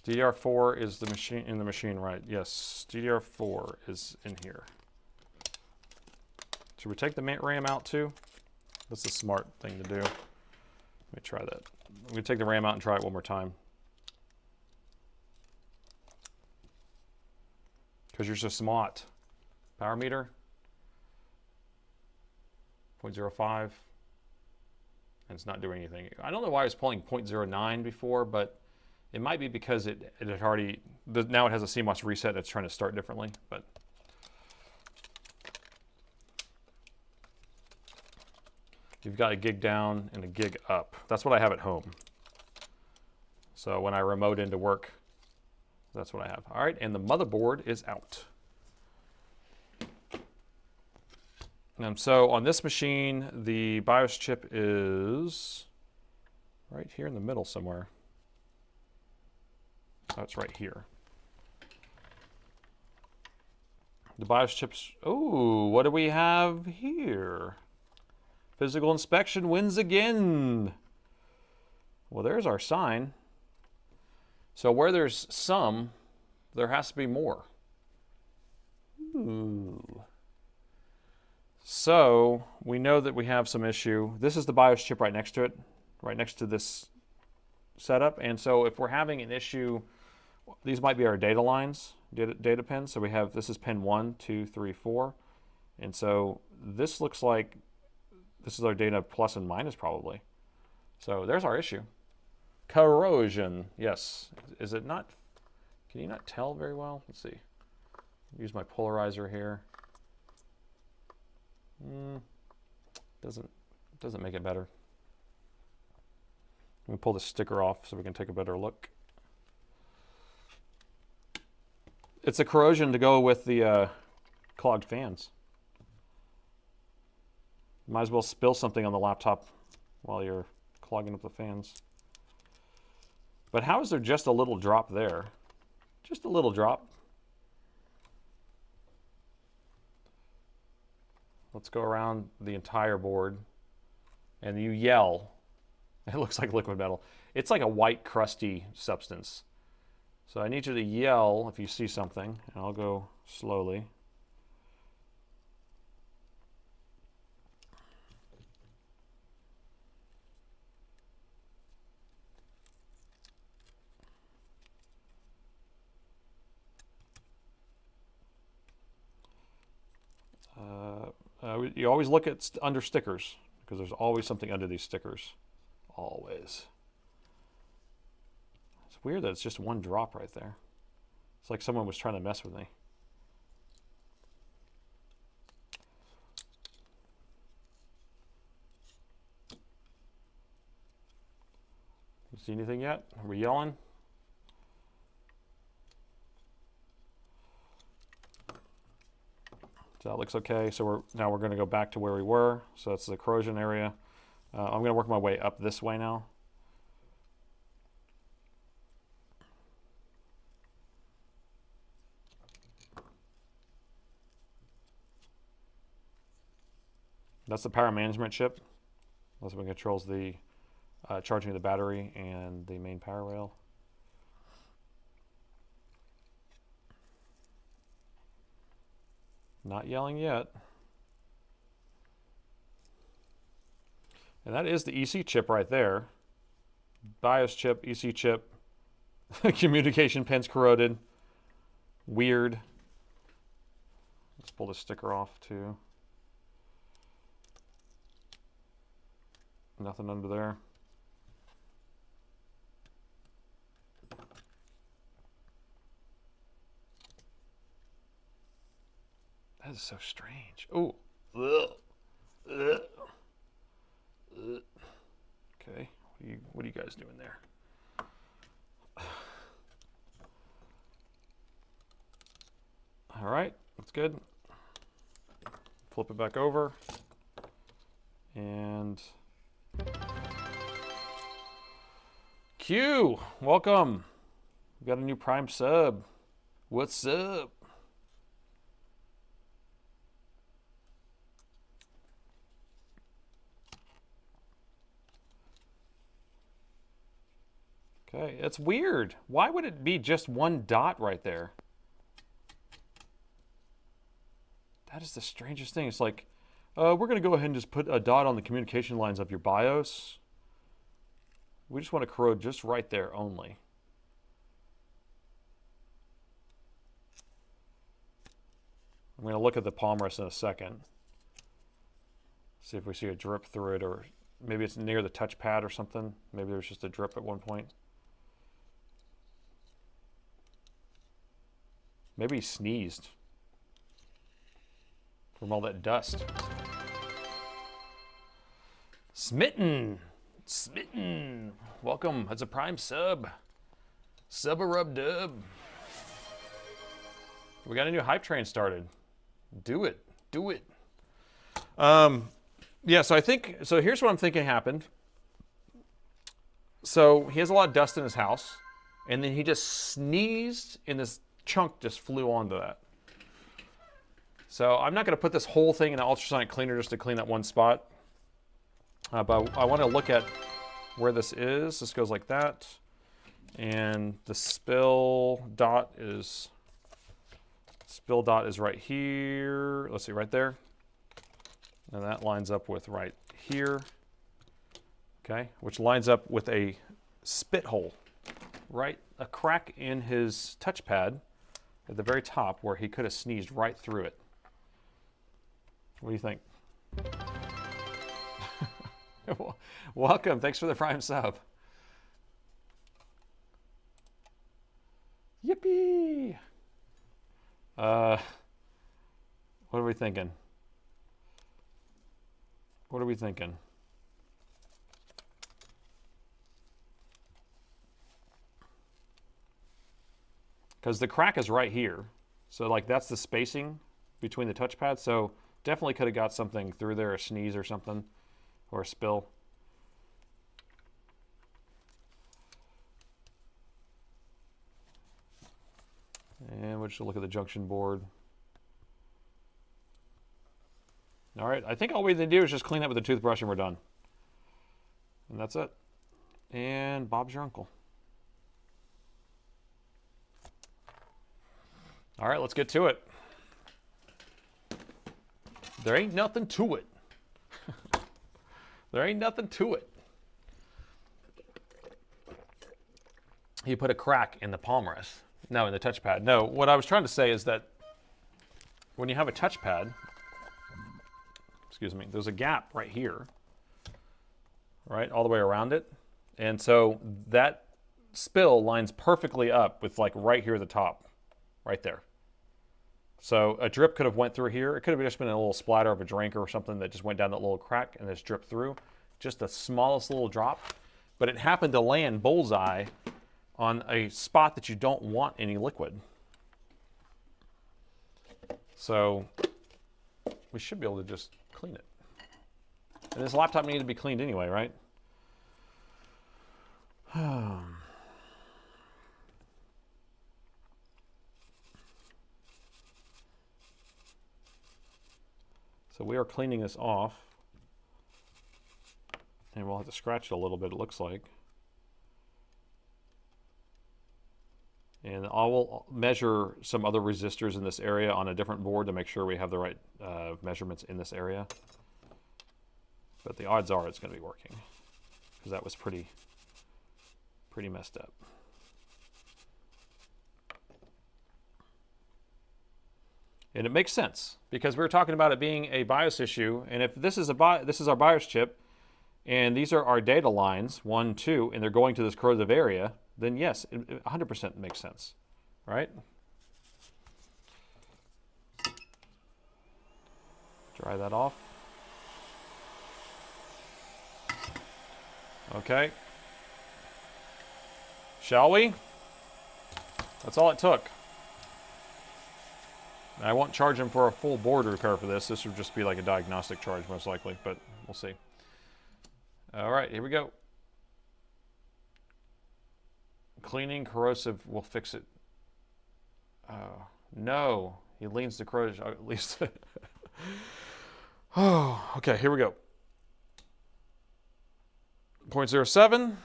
DDR4 is the machine in the machine, right? Yes, DDR4 is in here. Should we take the RAM out too? That's a smart thing to do. Let me try that. I'm gonna take the RAM out and try it one more time. Because you're so smart. Power meter, 0.05, and it's not doing anything. I don't know why I was pulling 0.09 before, but it might be because it had already, now it has a CMOS reset, it's trying to start differently, but. You've got a gig down and a gig up. That's what I have at home. So when I remote into work, that's what I have. All right, and the motherboard is out. And so on this machine, the BIOS chip is right here in the middle somewhere. Oh, it's right here. The BIOS chips, oh, what do we have here? Physical inspection wins again. Well, there's our sign. So where there's some, there has to be more. Ooh. So we know that we have some issue. This is the BIOS chip right next to it, right next to this setup. And so if we're having an issue, these might be our data lines, data pins. So we have, this is pin 1, 2, 3, 4. And so this looks like this is our data plus and minus probably. So there's our issue. Corrosion, yes. Is it not, can you not tell very well? Let's see. Use my polarizer here. Doesn't make it better. Let me pull the sticker off so we can take a better look. It's a corrosion to go with the clogged fans. Might as well spill something on the laptop while you're clogging up the fans. But how is there just a little drop there? Just a little drop. Let's go around the entire board. And you yell. It looks like liquid metal. It's like a white crusty substance. So I need you to yell if you see something. And I'll go slowly. You always look at under stickers, because there's always something under these stickers. Always. It's weird that it's just one drop right there. It's like someone was trying to mess with me. You see anything yet? Are we yelling? So that looks okay. So now we're going to go back to where we were. So that's the corrosion area. I'm going to work my way up this way now. That's the power management chip. That's what controls the charging of the battery and the main power rail. Not yelling yet. And that is the EC chip right there. BIOS chip, EC chip, communication pins corroded. Weird. pull the sticker off too. Nothing under there. That is so strange. Oh. Okay. What are you guys doing there? All right, that's good. Flip it back over. And Q, welcome. We got a new Prime sub. What's up? Okay, it's weird. Why would it be just one dot right there? That is the strangest thing. It's like, we're going to go ahead and just put a dot on the communication lines of your BIOS. We just want to corrode just right there only. I'm going to look at the palm rest in a second. See if we see a drip through it, or maybe it's near the touchpad or something. Maybe there's just a drip at one point. Maybe he sneezed from all that dust. Smitten! Smitten! Welcome, that's a Prime sub. Sub-a-rub-dub. We got a new hype train started. Do it. Do it. Yeah, so here's what I'm thinking happened. So he has a lot of dust in his house, and then he just sneezed, and this chunk just flew onto that. So I'm not going to put this whole thing in an ultrasonic cleaner just to clean that one spot. But I want to look at where this is. This goes like that. And the spill dot is right here. Let's see, right there. And that lines up with right here. Okay, which lines up with a spit hole. Right, a crack in his touchpad at the very top where he could have sneezed right through it. What do you think? Welcome, thanks for the Prime sub. Yippee! What are we thinking? What are we thinking? Because the crack is right here. So like that's the spacing between the touchpad. So definitely could have got something through there, a sneeze or something, or a spill. And we'll just look at the junction board. All right, I think all we need to do is just clean that with a toothbrush and we're done. And that's it. And Bob's your uncle. All right, let's get to it. There ain't nothing to it. There ain't nothing to it. You put a crack in the palm rest. No, in the touchpad. No, what I was trying to say is that when you have a touchpad, excuse me, there's a gap right here, right, all the way around it. And so that spill lines perfectly up with like right here at the top, right there. So a drip could have went through here. It could have just been a little splatter of a drink or something that just went down that little crack and just dripped through. Just the smallest little drop. But it happened to land bullseye on a spot that you don't want any liquid. So we should be able to just clean it. And this laptop needed to be cleaned anyway, right? So we are cleaning this off. And we'll have to scratch it a little bit, it looks like. And I will measure some other resistors in this area on a different board to make sure we have the right measurements in this area. But the odds are it's going to be working, because that was pretty messed up. And it makes sense because we were talking about it being a BIOS issue, and if this is our BIOS chip, and these are our data lines, 1, 2, and they're going to this corrosive area, then yes, it 100% makes sense, right? Dry that off. Okay. Shall we? That's all it took. I won't charge him for a full board repair for this. This would just be like a diagnostic charge most likely, but we'll see. All right, here we go. Cleaning corrosive will fix it. No, he leans to corrosion at least. Oh, okay, here we go. 0.07,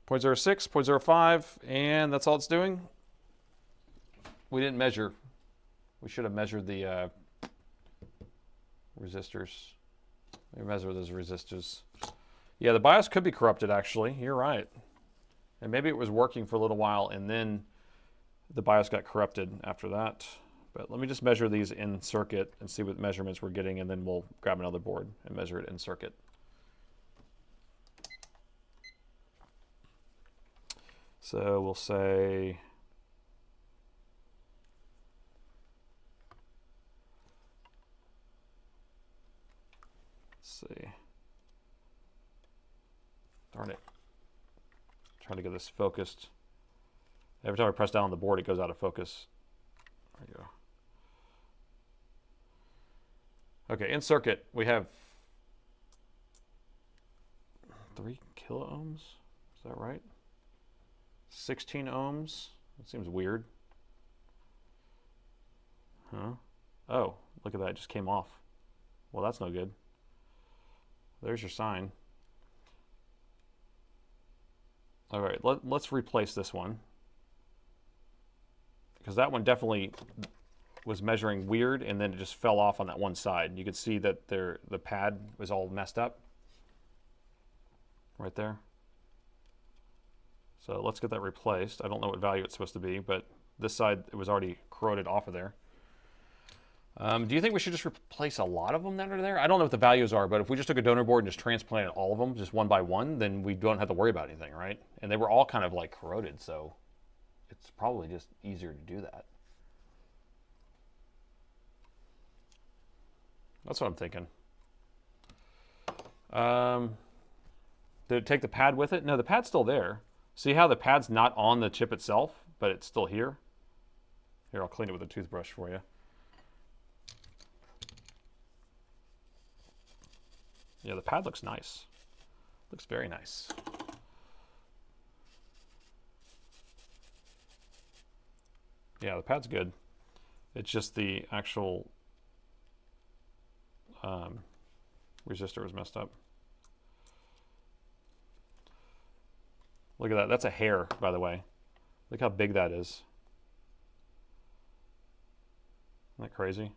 0.06, 0.05, and that's all it's doing. We didn't measure. We should have measured the resistors. Let me measure those resistors. Yeah, the BIOS could be corrupted, actually. You're right. And maybe it was working for a little while, and then the BIOS got corrupted after that. But let me just measure these in circuit and see what measurements we're getting, and then we'll grab another board and measure it in circuit. So we'll say... Let's see. Darn it. Trying to get this focused. Every time I press down on the board, it goes out of focus. There you go. Okay, in circuit, we have 3 kilo ohms. Is that right? 16 ohms. That seems weird. Huh? Oh, look at that. It just came off. Well, that's no good. There's your sign. All right, let's replace this one, because that one definitely was measuring weird, and then it just fell off on that one side. You could see that the pad was all messed up right there. So let's get that replaced. I don't know what value it's supposed to be, but this side, it was already corroded off of there. Do you think we should just replace a lot of them that are there? I don't know what the values are, but if we just took a donor board and just transplanted all of them, just one by one, then we don't have to worry about anything, right? And they were all kind of like corroded, so it's probably just easier to do that. That's what I'm thinking. Did it take the pad with it? No, the pad's still there. See how the pad's not on the chip itself, but it's still here? Here, I'll clean it with a toothbrush for you. Yeah, the pad looks nice. Looks very nice. Yeah, the pad's good. It's just the actual resistor was messed up. Look at that. That's a hair, by the way. Look how big that is. Isn't that crazy?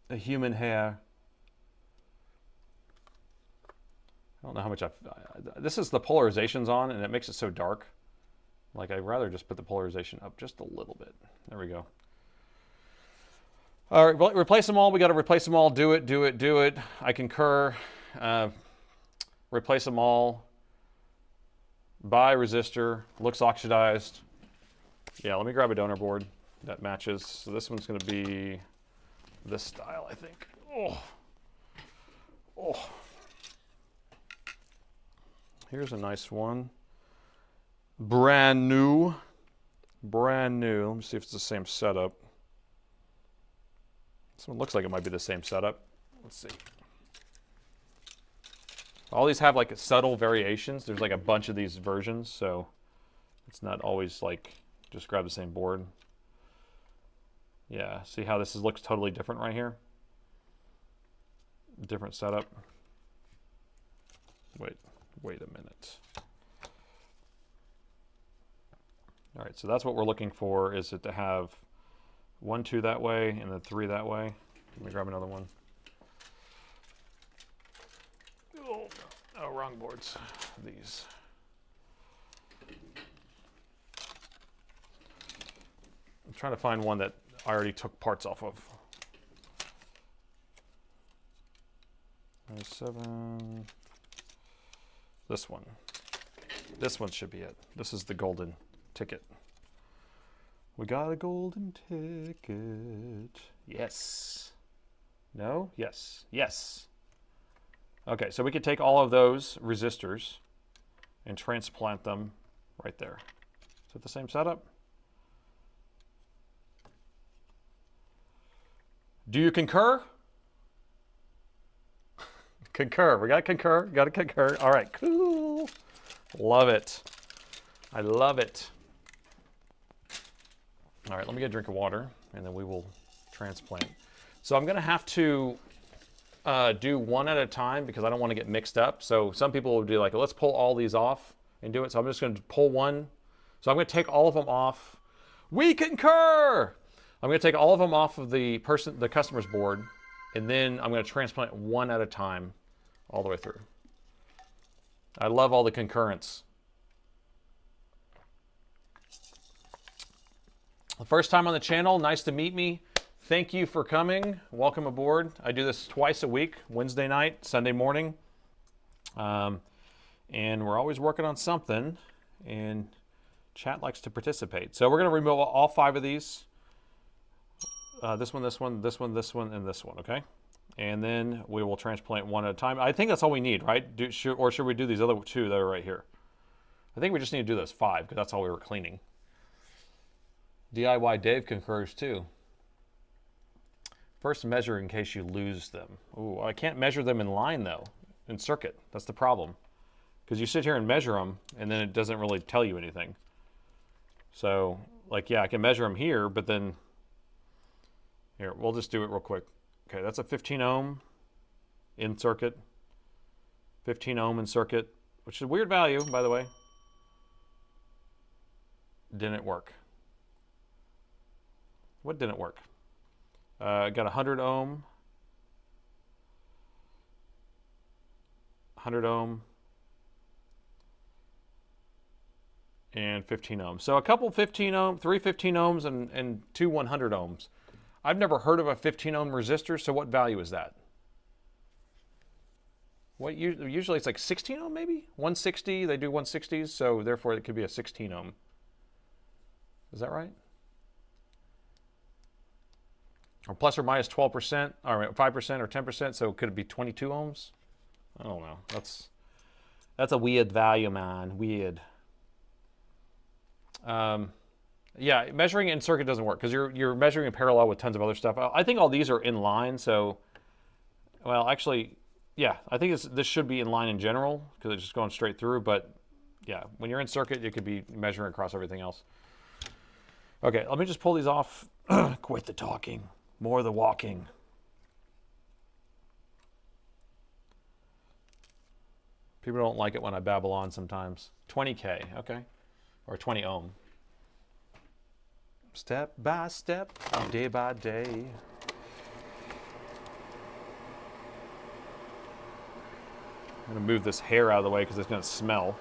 A human hair. I don't know how much this is the polarization's on, and it makes it so dark. Like, I'd rather just put the polarization up just a little bit. There we go. All right, well, replace them all. We got to replace them all. Do it, do it, do it. I concur. Replace them all. Buy resistor. Looks oxidized. Yeah, let me grab a donor board that matches. So this one's going to be this style, I think. Oh. Oh. Here's a nice one. Brand new. Brand new. Let me see if it's the same setup. This one looks like it might be the same setup. Let's see. All these have like subtle variations. There's like a bunch of these versions, so it's not always like just grab the same board. Yeah, see how this looks totally different right here? Different setup. Wait a minute. All right, so that's what we're looking for, is it to have 1, 2 that way, and then 3 that way. Let me grab another one. Oh, wrong boards. These. I'm trying to find one that I already took parts off of. 97. This one. This one should be it. This is the golden ticket. We got a golden ticket. Yes. No? Yes. Yes. Okay, so we could take all of those resistors and transplant them right there. Is it the same setup? Do you concur? Concur. We got to concur. Got to concur. All right, cool. Love it. I love it. All right, let me get a drink of water, and then we will transplant. So I'm going to have to do one at a time because I don't want to get mixed up. So some people will do like, let's pull all these off and do it. So I'm just going to pull one. So I'm going to take all of them off. We concur. I'm going to take all of them off of the customer's board, and then I'm going to transplant one at a time all the way through. I love all the concurrence. The first time on the channel, nice to meet me. Thank you for coming. Welcome aboard. I do this twice a week, Wednesday night, Sunday morning. And we're always working on something, and chat likes to participate. So we're going to remove all 5 of these. This one, this one, this one, this one, and this one, okay? And then we will transplant one at a time. I think that's all we need, right? Or should we do these other 2 that are right here? I think we just need to do those 5 because that's all we were cleaning. DIY Dave concurs too. First measure in case you lose them. Ooh, I can't measure them in line though, in circuit. That's the problem. Because you sit here and measure them and then it doesn't really tell you anything. So, like, yeah, I can measure them here, but then here, we'll just do it real quick. Okay, that's a 15 ohm in circuit. 15 ohm in circuit, which is a weird value, by the way. Didn't work. What didn't work? Got 100 ohm. 100 ohm. And 15 ohms. So a couple 15 ohm, 3 15 ohms and 2 100 ohms. I've never heard of a 15 ohm resistor, so what value is that? What usually it's like 16 ohm maybe? 160, they do 160s, so therefore it could be a 16 ohm. Is that right? Or plus or minus 12%, or 5% or 10%, so could it be 22 ohms? I don't know. That's a weird value, man. Weird. Yeah, measuring in circuit doesn't work because you're measuring in parallel with tons of other stuff. I think all these are in line, so, well, actually, yeah, I think this should be in line in general because it's just going straight through, but yeah, when you're in circuit, you could be measuring across everything else. Okay, let me just pull these off. Quit the talking, more the walking. People don't like it when I babble on sometimes. 20K, okay, or 20 ohm. Step by step, day by day. I'm gonna move this hair out of the way because it's gonna smell.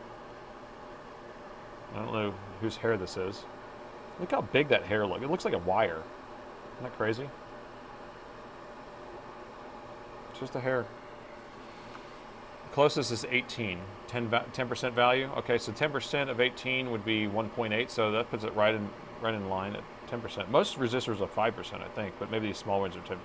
I don't know whose hair this is. Look how big that hair looks. It looks like a wire. Isn't that crazy? It's just a hair. The closest is 18, 10% value. Okay, so 10% of 18 would be 1.8, so that puts it right in line at 10%. Most resistors are 5%, I think, but maybe these small ones are 10%.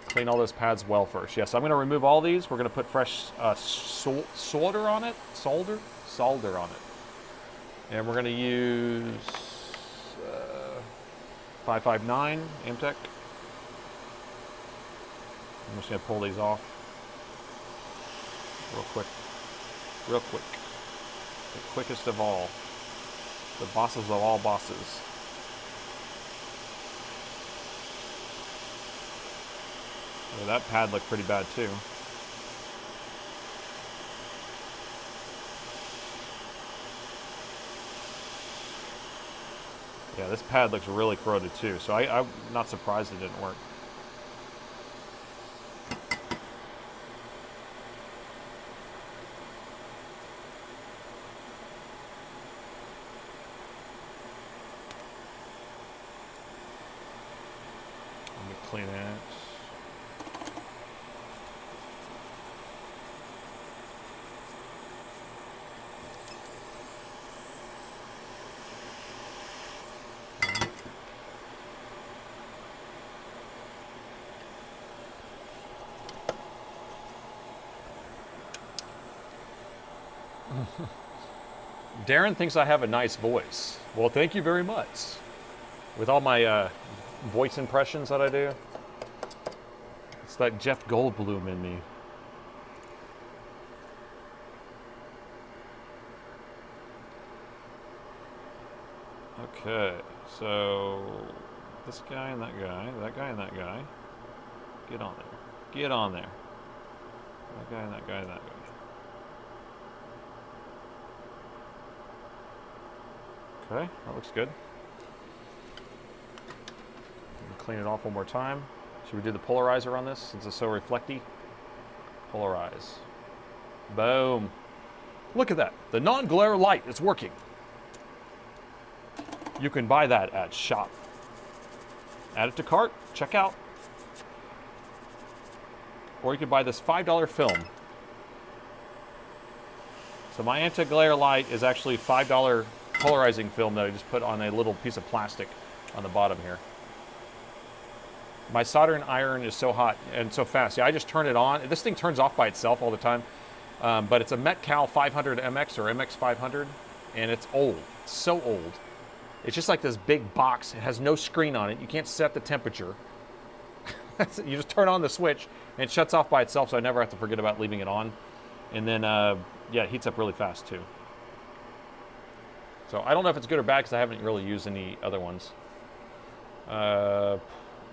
Clean all those pads well first. Yes, I'm going to remove all these. We're going to put fresh solder on it. Solder on it. And we're going to use 559 Amtech. I'm just going to pull these off real quick. Real quick. The quickest of all. The bosses of all bosses. Yeah, that pad looked pretty bad too. Yeah, this pad looks really corroded too, so I'm not surprised it didn't work. Clean it. Darren thinks I have a nice voice. Well, thank you very much. With all my voice impressions that I do, it's that Jeff Goldblum in me. Okay, so this guy and that guy, that guy and that guy, get on there. Get on there. That guy and that guy and that guy. Okay, that looks good. Clean it off one more time. Should we do the polarizer on this since it's so reflecty? Polarize. Boom. Look at that. The non-glare light is working. You can buy that at shop. Add it to cart, check out. Or you could buy this $5 film. So my anti-glare light is actually $5 polarizing film that I just put on a little piece of plastic on the bottom here. My soldering iron is so hot and so fast. Yeah, I just turn it on. This thing turns off by itself all the time. But it's a Metcal 500 MX or MX 500, and it's old. It's so old. It's just like this big box. It has no screen on it. You can't set the temperature. You just turn on the switch, and it shuts off by itself, so I never have to forget about leaving it on. And then, yeah, it heats up really fast, too. So I don't know if it's good or bad because I haven't really used any other ones. I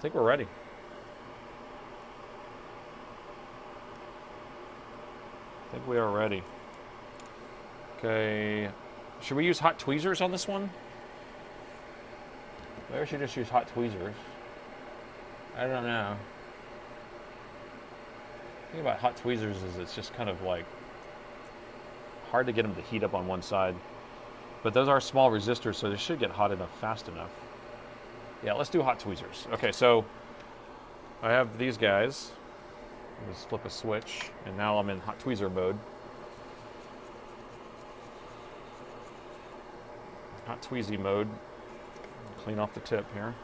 think we're ready. I think we are ready. Okay. Should we use hot tweezers on this one? Maybe we should just use hot tweezers. I don't know. The thing about hot tweezers is it's just kind of like hard to get them to heat up on one side. But those are small resistors, so they should get hot enough fast enough. Yeah, let's do hot tweezers. Okay, so I have these guys. Let's flip a switch, and now I'm in hot tweezer mode. Hot tweezy mode. Clean off the tip here.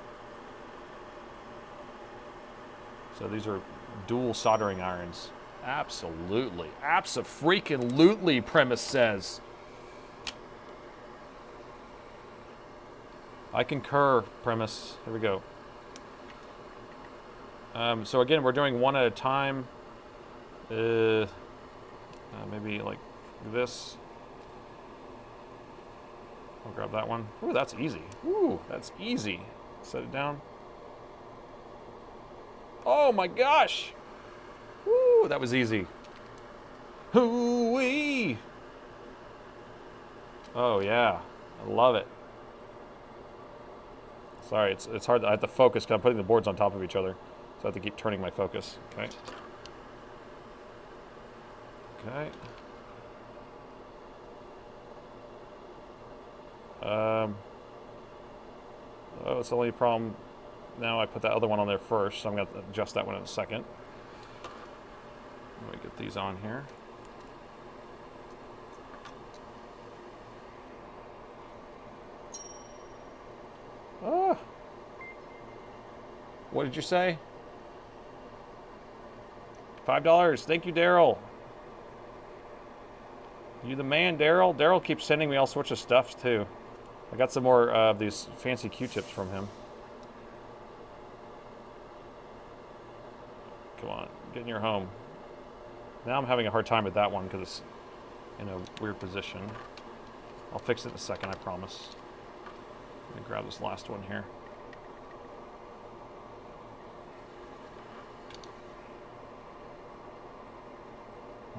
So these are dual soldering irons. Absolutely. Abso-freaking-lutely, Premise says. I concur, Premise. Here we go. So again, we're doing one at a time. Maybe like this. I'll grab that one. Ooh, that's easy. Ooh, that's easy. Set it down. Oh my gosh! Ooh, that was easy. Hoo-wee! Oh yeah, I love it. Sorry, it's hard. I have to focus because I'm putting the boards on top of each other. So I have to keep turning my focus. Okay. Okay. Oh, it's the only problem. Now I put that other one on there first, so I'm going to adjust that one in a second. Let me get these on here. Ah. What did you say? $5. Thank you, Daryl. You the man, Daryl. Daryl keeps sending me all sorts of stuff, too. I got some more of these fancy Q-tips from him. Come on, get in your home. Now I'm having a hard time with that one because it's in a weird position. I'll fix it in a second, I promise. Let me grab this last one here.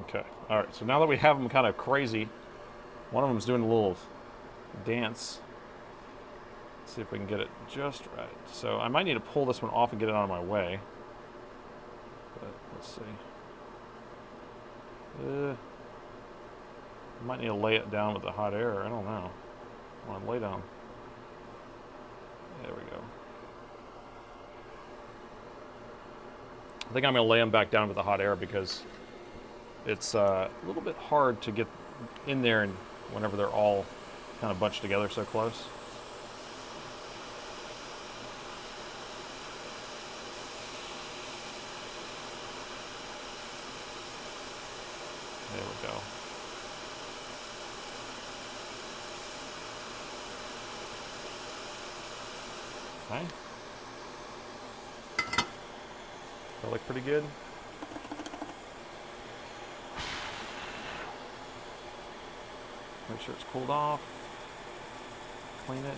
Okay, all right, so now that we have them kind of crazy, one of them's doing a little dance. Let's see if we can get it just right. So I might need to pull this one off and get it out of my way. But let's see. I might need to lay it down with the hot air. I don't know. I want to lay down. There we go. I think I'm going to lay them back down with the hot air because it's a little bit hard to get in there and whenever they're all kind of bunched together so close. There we go. Okay. That look pretty good. Make sure it's cooled off. Clean it.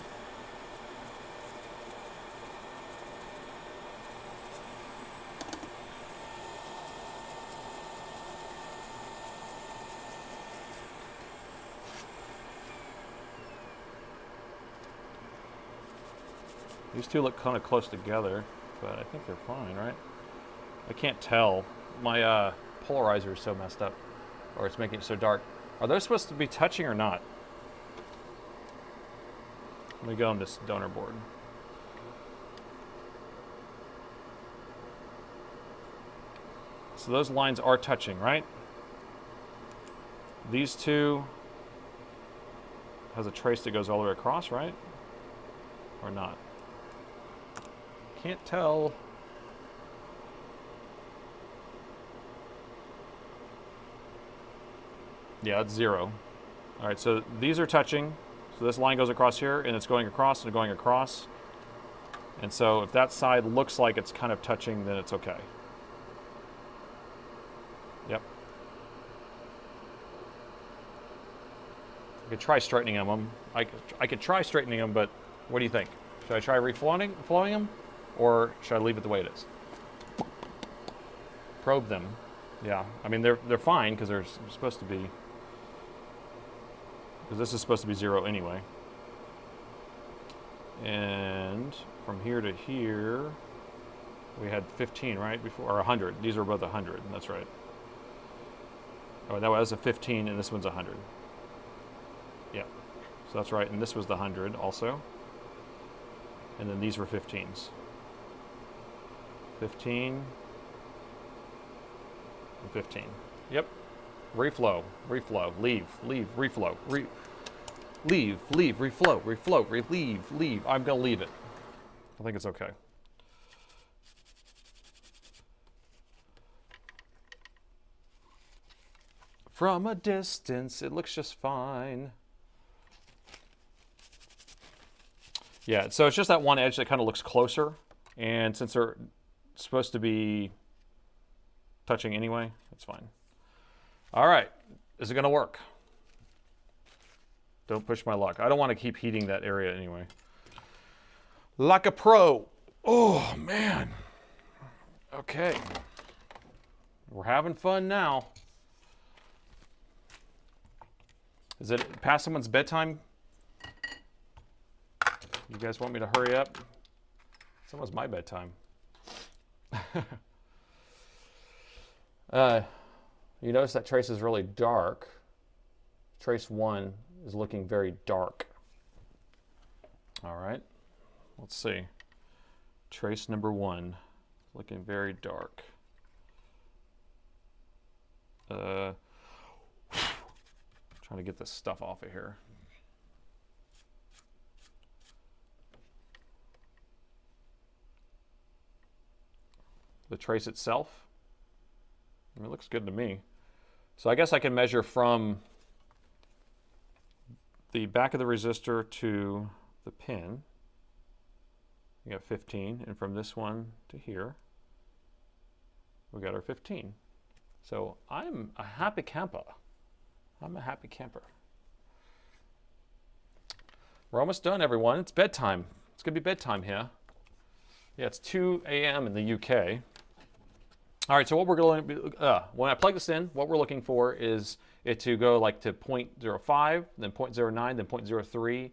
These two look kind of close together, but I think they're fine, right? I can't tell. My polarizer is so messed up, or it's making it so dark. Are those supposed to be touching or not? Let me go on this donor board. So those lines are touching, right? These two has a trace that goes all the way across, right? Or not? Can't tell. Yeah, it's 0. All right, so these are touching. So this line goes across here, and it's going across and going across. And so if that side looks like it's kind of touching, then it's okay. Yep. I could try straightening them. I could try straightening them, but what do you think? Should I try reflowing them, or should I leave it the way it is? Probe them. Yeah, I mean they're fine because they're supposed to be. Because this is supposed to be 0 anyway. And from here to here, we had 15, right? Before, or 100. These are both 100. That's right. Oh, that was a 15, and this one's 100. Yeah, so that's right. And this was the 100 also. And then these were 15s. 15 and 15. Yep. Reflow, reflow, leave, reflow, leave, reflow, leave. I'm gonna leave it. I think it's okay. From a distance, it looks just fine. Yeah, so it's just that one edge that kind of looks closer, and since they're supposed to be touching anyway, that's fine. All right, is it gonna work? Don't push my luck. I don't want to keep heating that area anyway. Like a pro. Oh, man. Okay. We're having fun now. Is it past someone's bedtime? You guys want me to hurry up? It's almost my bedtime. You notice that trace is really dark. Trace 1 is looking very dark. All right, let's see. Trace number 1, looking very dark. Trying to get this stuff off of here. The trace itself, I mean, it looks good to me. So I guess I can measure from the back of the resistor to the pin. We got 15, and from this one to here, we got our 15. So I'm a happy camper. I'm a happy camper. We're almost done, everyone. It's bedtime. It's gonna be bedtime here. Yeah, it's 2 a.m. in the UK. All right, so what we're going to be, when I plug this in, what we're looking for is it to go like to 0.05, then 0.09, then 0.03,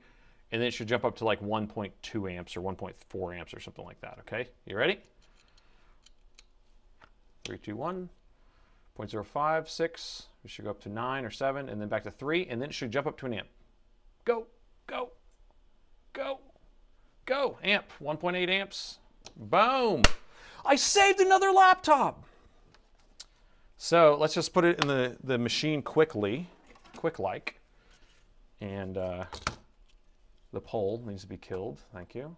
and then it should jump up to like 1.2 amps or 1.4 amps or something like that, okay? You ready? 3, 2, 1, 0.05, 6, we should go up to 9 or 7, and then back to 3, and then it should jump up to an amp. Go, go, go, go, amp, 1.8 amps, boom. I saved another laptop. So let's just put it in the machine quickly, quick-like. And the pole needs to be killed, thank you.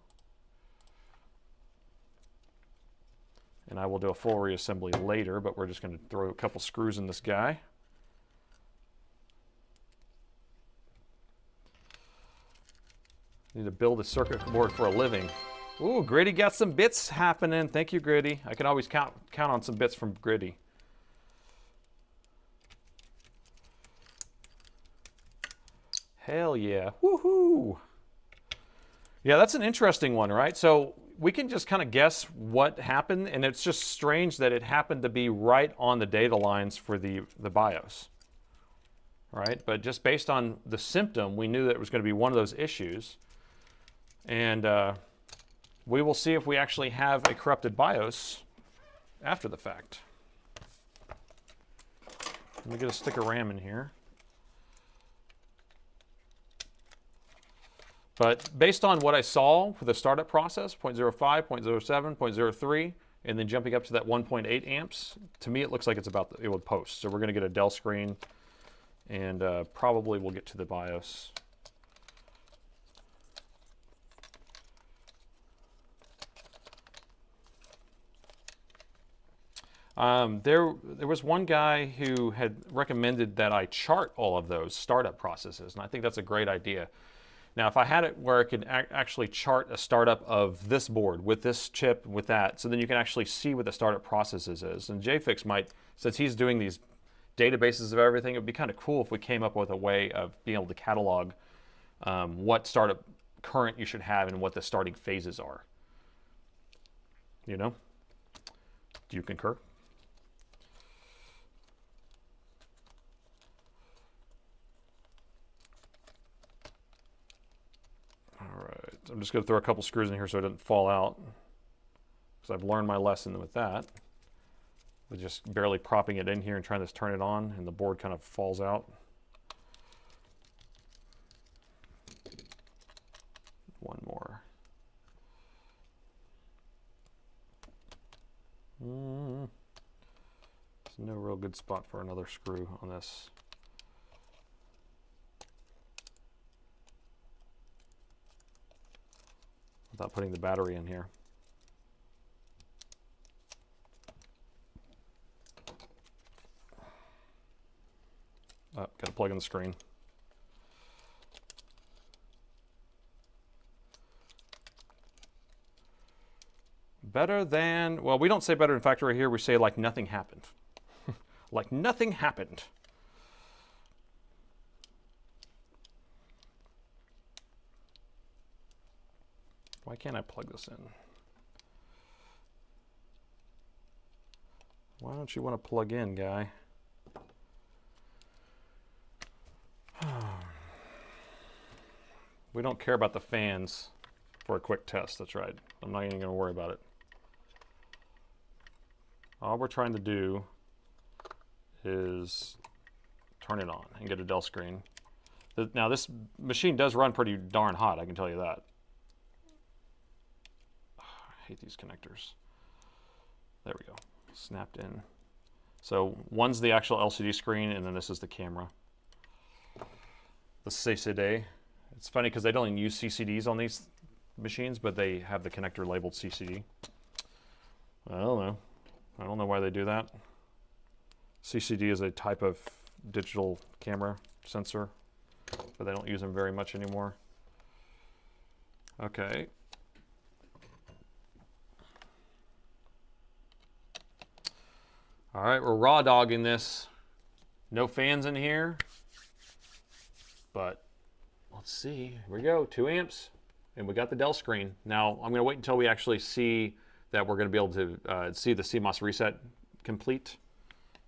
And I will do a full reassembly later, but we're just going to throw a couple screws in this guy. Need to build a circuit board for a living. Ooh, Gritty got some bits happening. Thank you, Gritty. I can always count on some bits from Gritty. Hell yeah. Woohoo! Yeah, that's an interesting one, right? So we can just kind of guess what happened, and it's just strange that it happened to be right on the data lines for the BIOS, right? But just based on the symptom, we knew that it was going to be one of those issues. And we will see if we actually have a corrupted BIOS after the fact. Let me get a stick of RAM in here. But based on what I saw for the startup process, 0.05, 0.07, 0.03, and then jumping up to that 1.8 amps, to me it looks like it's about, it would post. So we're going to get a Dell screen, and probably we'll get to the BIOS. There was one guy who had recommended that I chart all of those startup processes, and I think that's a great idea. Now, if I had it where I could actually chart a startup of this board with this chip, with that, so then you can actually see what the startup processes is. And JFix might, since he's doing these databases of everything, it would be kind of cool if we came up with a way of being able to catalog what startup current you should have and what the starting phases are. You know? Do you concur? I'm just going to throw a couple screws in here so it doesn't fall out, because I've learned my lesson with that. With just barely propping it in here and trying to turn it on, and the board kind of falls out. One more. There's no real good spot for another screw on this. Without putting the battery in here. Oh, got to plug in the screen. Better than, well, we don't say better than factory here, we say like nothing happened. Like nothing happened. Why can't I plug this in? Why don't you want to plug in, guy? We don't care about the fans for a quick test, that's right. I'm not even going to worry about it. All we're trying to do is turn it on and get a Dell screen. Now this machine does run pretty darn hot, I can tell you that. I hate these connectors. There we go, snapped in. So one's the actual LCD screen, and then this is the camera. The CCD. It's funny because they don't use CCDs on these machines, but they have the connector labeled CCD. I don't know. I don't know why they do that. CCD is a type of digital camera sensor, but they don't use them very much anymore. Okay. All right, we're raw dogging this. No fans in here, but let's see. Here we go, 2 amps, and we got the Dell screen. Now, I'm gonna wait until we actually see that we're gonna be able to see the CMOS reset complete,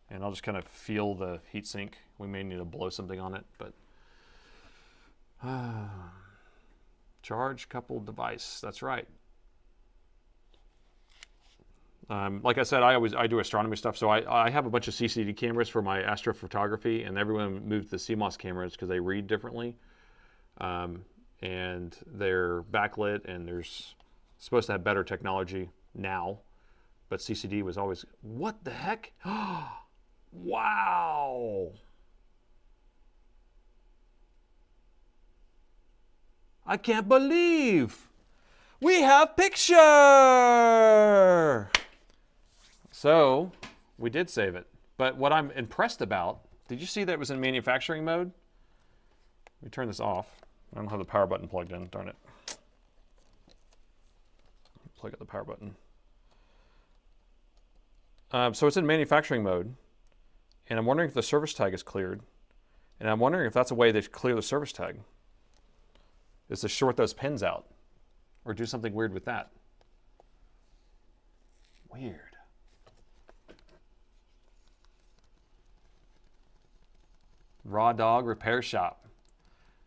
and I'll just kind of feel the heatsink. We may need to blow something on it, but charge coupled device, that's right. Like I said, I do astronomy stuff, so I have a bunch of CCD cameras for my astrophotography, and everyone moved to CMOS cameras because they read differently, and they're backlit, and there's supposed to have better technology now, but CCD was always, what the heck? Wow. I can't believe we have picture. So we did save it. But what I'm impressed about, did you see that it was in manufacturing mode? Let me turn this off. I don't have the power button plugged in, darn it. Plug out the power button. So it's in manufacturing mode, and I'm wondering if the service tag is cleared. And I'm wondering if that's a way to clear the service tag, is to short those pins out, or do something weird with that. Weird. Raw Dog Repair Shop.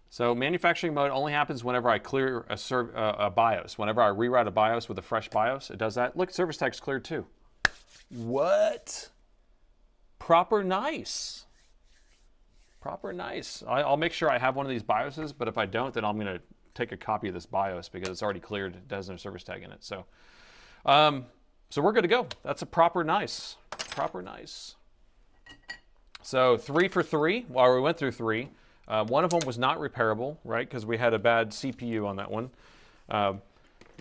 So manufacturing mode only happens whenever I clear a BIOS. Whenever I rewrite a BIOS with a fresh BIOS, it does that. Look, service tag's cleared too. What? Proper nice. Proper nice. I'll make sure I have one of these BIOSes, but if I don't, then I'm going to take a copy of this BIOS because it's already cleared. It doesn't have a service tag in it. So, so we're good to go. That's a proper nice. Proper nice. So 3 for 3. Well, we went through 3. One of them was not repairable, right? Because we had a bad CPU on that one.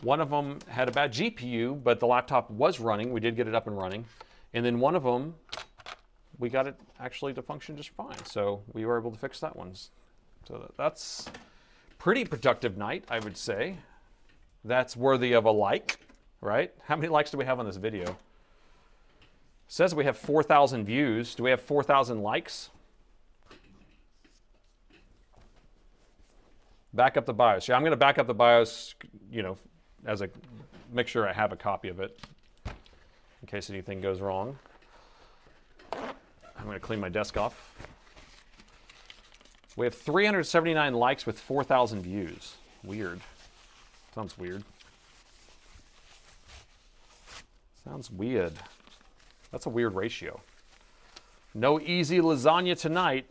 One of them had a bad GPU, but the laptop was running. We did get it up and running. And then one of them, we got it actually to function just fine. So we were able to fix that one. So that's pretty productive night, I would say. That's worthy of a like, right? How many likes do we have on this video? It says we have 4,000 views. Do we have 4,000 likes? Back up the BIOS. Yeah, I'm going to back up the BIOS, you know, as a make sure I have a copy of it in case anything goes wrong. I'm going to clean my desk off. We have 379 likes with 4,000 views. Weird. Sounds weird. Sounds weird. That's a weird ratio. No easy lasagna tonight.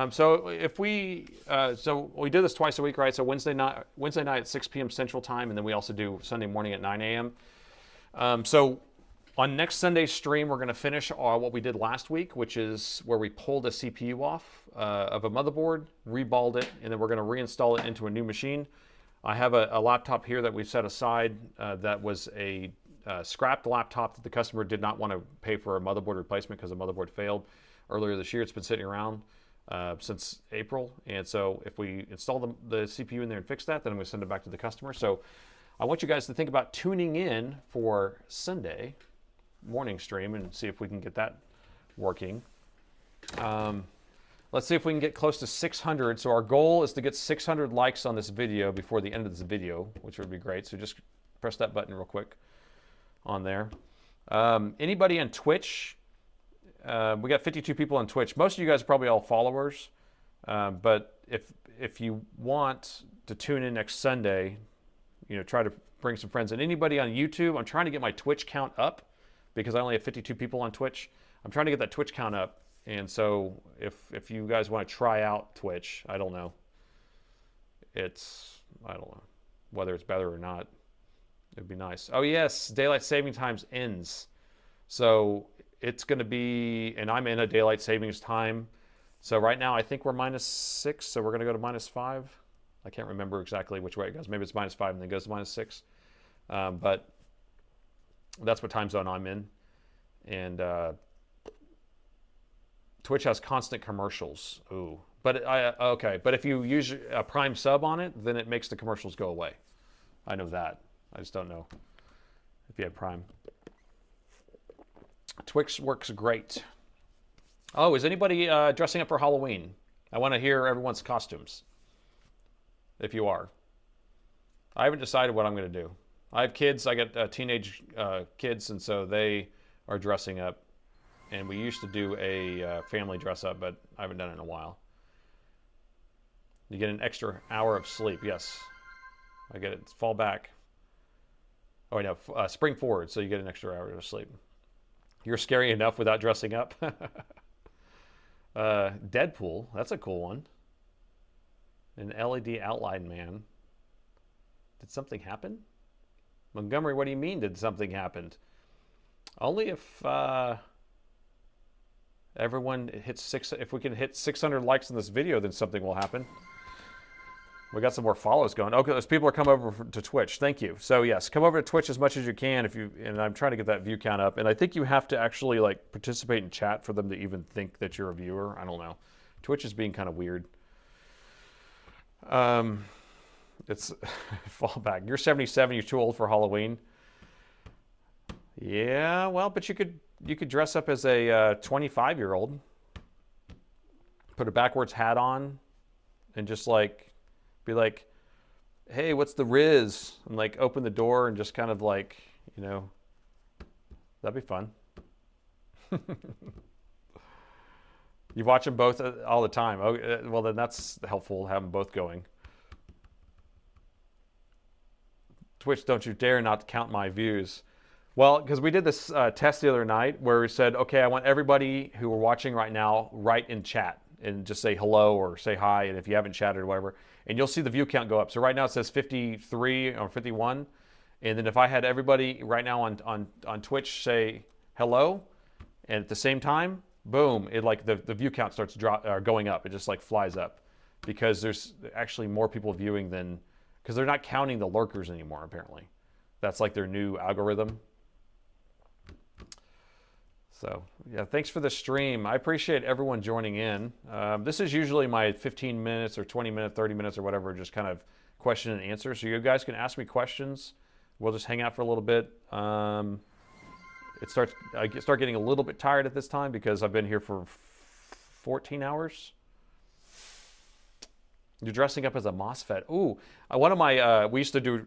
So if we, so we do this twice a week, right? So Wednesday night at 6 p.m. Central Time, and then we also do Sunday morning at 9 a.m. So on next Sunday's stream, we're going to finish what we did last week, which is where we pulled a CPU off of a motherboard, reballed it, and then we're going to reinstall it into a new machine. I have a laptop here that we've set aside that was a scrapped laptop that the customer did not want to pay for a motherboard replacement because the motherboard failed earlier this year. It's been sitting around since April, and so if we install the CPU in there and fix that, then I'm going to send it back to the customer. So I want you guys to think about tuning in for Sunday morning stream and see if we can get that working. Let's see if we can get close to 600. So our goal is to get 600 likes on this video before the end of this video, which would be great. So just press that button real quick on there. Anybody on Twitch? We got 52 people on Twitch. Most of you guys are probably all followers, but if you want to tune in next Sunday, you know, try to bring some friends. And anybody on YouTube, I'm trying to get my Twitch count up because I only have 52 people on Twitch. I'm trying to get that Twitch count up, and so if you guys want to try out Twitch, I don't know. I don't know whether it's better or not. It'd be nice. Oh yes, daylight saving times ends, so it's going to be, and I'm in a daylight savings time. So right now I think we're -6, so we're going to go to -5. I can't remember exactly which way it goes. Maybe it's -5 and then goes to -6. But that's what time zone I'm in. And Twitch has constant commercials. Ooh. But okay, but if you use a Prime sub on it, then it makes the commercials go away. I know that. I just don't know if you have Prime. Twitch works great. Oh, is anybody dressing up for Halloween? I want to hear everyone's costumes, if you are. I haven't decided what I'm going to do. I have kids. I got teenage kids, and so they are dressing up. And we used to do a family dress up, but I haven't done it in a while. You get an extra hour of sleep. Yes, I get it. Fall back. Oh, no, spring forward, so you get an extra hour of sleep. You're scary enough without dressing up. Deadpool, that's a cool one. An LED outline man. Did something happen? Montgomery, what do you mean did something happen? Only if everyone hits if we can hit 600 likes in this video, then something will happen. We got some more follows going. Okay, those people are coming over to Twitch. Thank you. So yes, come over to Twitch as much as you can and I'm trying to get that view count up. And I think you have to actually like participate in chat for them to even think that you're a viewer. I don't know. Twitch is being kind of weird. It's fall back. You're 77, you're too old for Halloween. Yeah, well, but you could dress up as a 25-year-old. Put a backwards hat on and just like be like, hey, what's the Riz? And like open the door and just kind of like, you know, that'd be fun. You watch them both all the time. Oh, well, then that's helpful, have them both going. Twitch, don't you dare not count my views. Well, because we did this test the other night where we said, okay, I want everybody who are watching right now write in chat and just say hello or say hi, and if you haven't chatted or whatever, and you'll see the view count go up. So right now it says 53 or 51, and then if I had everybody right now on Twitch say hello, and at the same time, boom, it like the view count starts going up. It just like flies up because there's actually more people viewing than, because they're not counting the lurkers anymore apparently. That's like their new algorithm. So yeah, thanks for the stream. I appreciate everyone joining in. This is usually my 15 minutes or 20 minutes, 30 minutes or whatever, just kind of question and answer. So you guys can ask me questions. We'll just hang out for a little bit. I start getting a little bit tired at this time because I've been here for 14 hours. You're dressing up as a MOSFET. Ooh, one of my, we used to do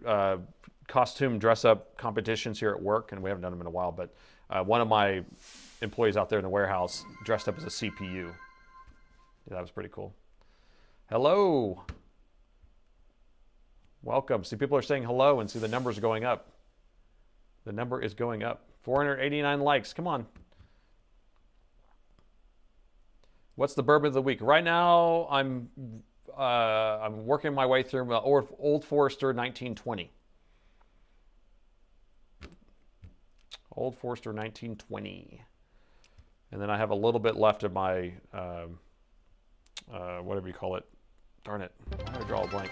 costume dress up competitions here at work, and we haven't done them in a while, but one of my employees out there in the warehouse dressed up as a CPU. Yeah, that was pretty cool. Hello. Welcome. See, people are saying hello and see the numbers going up. The number is going up. 489 likes. Come on. What's the bourbon of the week? Right now, I'm working my way through Old Forester 1920. Old Forester 1920. And then I have a little bit left of my, whatever you call it. Darn it. Why did I draw a blank?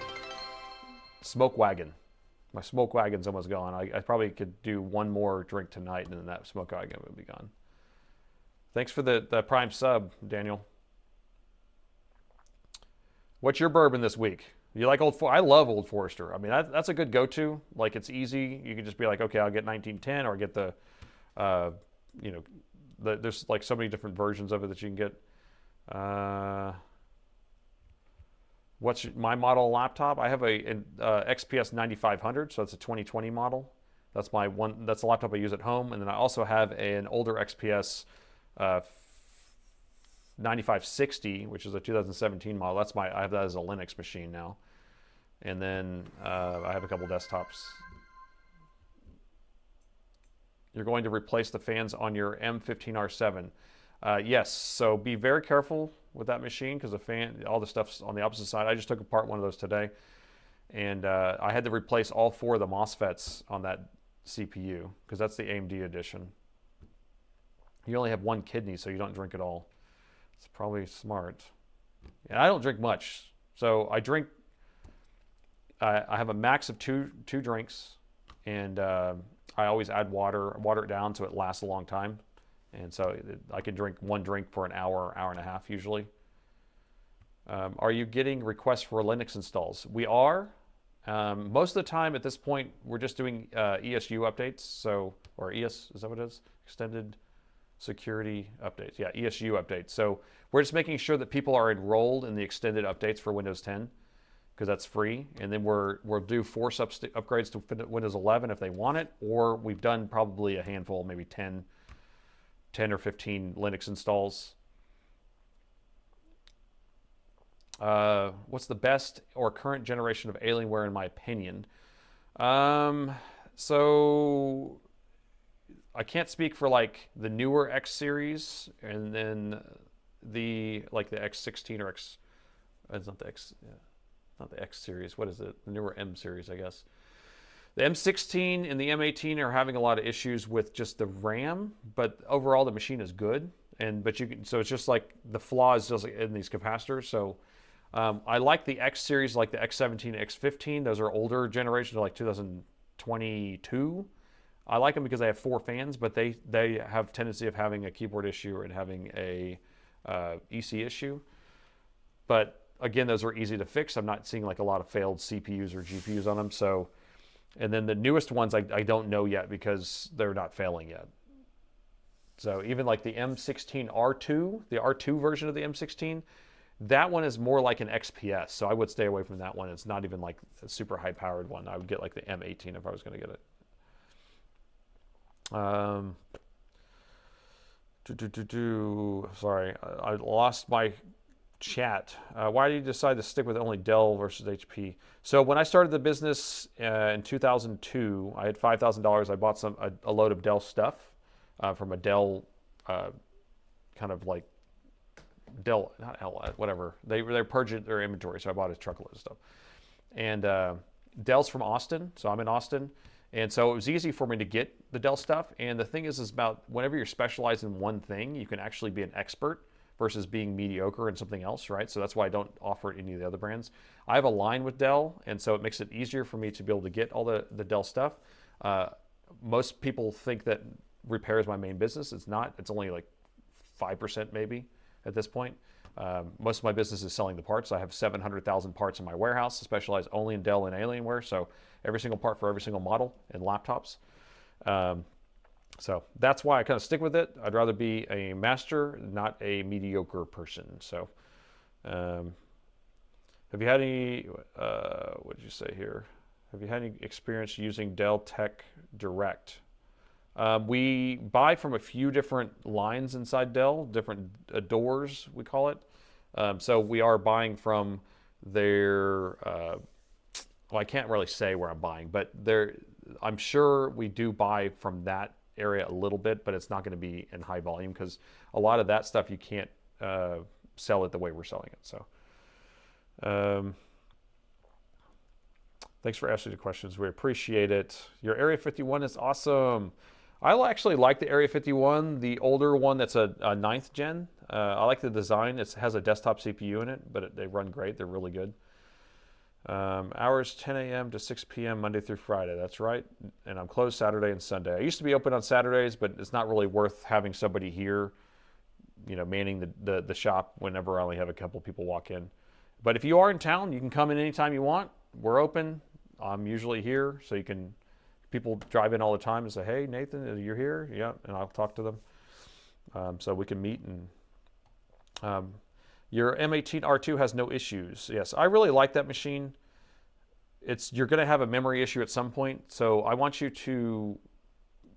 Smoke wagon. My smoke wagon's almost gone. I probably could do one more drink tonight and then that smoke wagon would be gone. Thanks for the prime sub, Daniel. What's your bourbon this week? You like Old Forester? I love Old Forester. I mean, that's a good go-to. Like, it's easy. You can just be like, okay, I'll get 1910 or get the, you know, there's like so many different versions of it that you can get. What's my model laptop? I have a XPS 9500, so that's a 2020 model. That's my one. That's the laptop I use at home, and then I also have an older XPS 9560, which is a 2017 model. That's I have that as a Linux machine now, and then I have a couple desktops. You're going to replace the fans on your M15R7. Yes, so be very careful with that machine because the fan, all the stuff's on the opposite side. I just took apart one of those today, and I had to replace all 4 of the MOSFETs on that CPU because that's the AMD edition. You only have one kidney, so you don't drink at all. It's probably smart. And I don't drink much, so I drink. I have a max of two drinks, and I always add water it down so it lasts a long time. And so I can drink one drink for an hour, hour and a half usually. Are you getting requests for Linux installs? We are. Most of the time at this point, we're just doing ESU updates. So, or ES, is that what it is? Extended Security Updates. Yeah, ESU updates. So we're just making sure that people are enrolled in the extended updates for Windows 10 because that's free. And then we'll do force upgrades to Windows 11 if they want it. Or we've done probably a handful, maybe 10 or 15 Linux installs. What's the best or current generation of Alienware in my opinion? So I can't speak for like the newer X series and then the like the X16 or X. It's not the X. Yeah, not the X series. What is it? The newer M series, I guess. The M16 and the M18 are having a lot of issues with just the RAM, but overall the machine is good. But you can, so it's just like the flaws just like in these capacitors. So I like the X series, like the X17, X15. Those are older generations, like 2022. I like them because they have 4 fans, but they have tendency of having a keyboard issue and having a EC issue. But again, those are easy to fix. I'm not seeing like a lot of failed CPUs or GPUs on them. So, and then the newest ones I don't know yet because they're not failing yet. So even like the M16R2, the R2 version of the M16, that one is more like an XPS. So I would stay away from that one. It's not even like a super high powered one. I would get like the M18 if I was going to get it. Sorry, I lost my chat. Why did you decide to stick with only Dell versus HP? So when I started the business in 2002, I had $5,000. I bought a load of Dell stuff from a Dell kind of like Dell, not L, whatever. They're purging their inventory, so I bought a truckload of stuff. And Dell's from Austin, so I'm in Austin. And so it was easy for me to get the Dell stuff. And the thing is about whenever you're specialized in one thing, you can actually be an expert versus being mediocre in something else, right? So that's why I don't offer any of the other brands. I have a line with Dell, and so it makes it easier for me to be able to get all the Dell stuff. Most people think that repair is my main business. It's not. It's only like 5% maybe at this point. Most of my business is selling the parts. I have 700,000 parts in my warehouse, specialized only in Dell and Alienware. So every single part for every single model and laptops. So that's why I kind of stick with it. I'd rather be a master, not a mediocre person. So have you had any, what did you say here? Have you had any experience using Dell Tech Direct? We buy from a few different lines inside Dell, different doors, we call it. So we are buying from their, well, I can't really say where I'm buying, but I'm sure we do buy from that area a little bit, but it's not going to be in high volume because a lot of that stuff you can't sell it the way we're selling it. So thanks for asking the questions. We appreciate it. Your Area 51 is awesome. I actually like the Area 51, the older one that's a 9th gen. I like the design. It has a desktop CPU in it, but they run great. They're really good. Hours 10 a.m. to 6 p.m. Monday through Friday. That's right. And I'm closed Saturday and Sunday. I used to be open on Saturdays, but it's not really worth having somebody here, you know, manning the shop whenever I only have a couple people walk in. But if you are in town, you can come in anytime you want. We're open. I'm usually here, so you can. People drive in all the time and say, "Hey, Nathan, you're here?" Yeah, and I'll talk to them. So we can meet. And your M18R2 has no issues. Yes, I really like that machine. You're going to have a memory issue at some point, so I want you to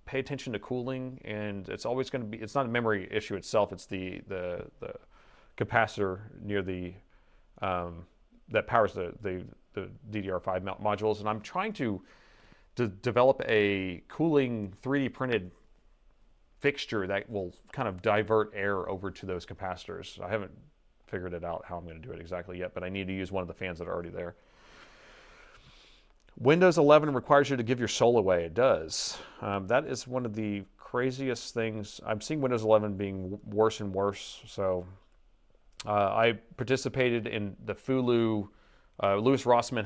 pay attention to cooling. And it's always going to be. It's not a memory issue itself. It's the capacitor near the that powers the DDR5 modules. And I'm trying to develop a cooling 3D printed fixture that will kind of divert air over to those capacitors. I haven't figured it out how I'm going to do it exactly yet, but I need to use one of the fans that are already there. Windows 11 requires you to give your soul away. It does. That is one of the craziest things. I'm seeing Windows 11 being worse and worse. So I participated in the Fulu. Louis Rossmann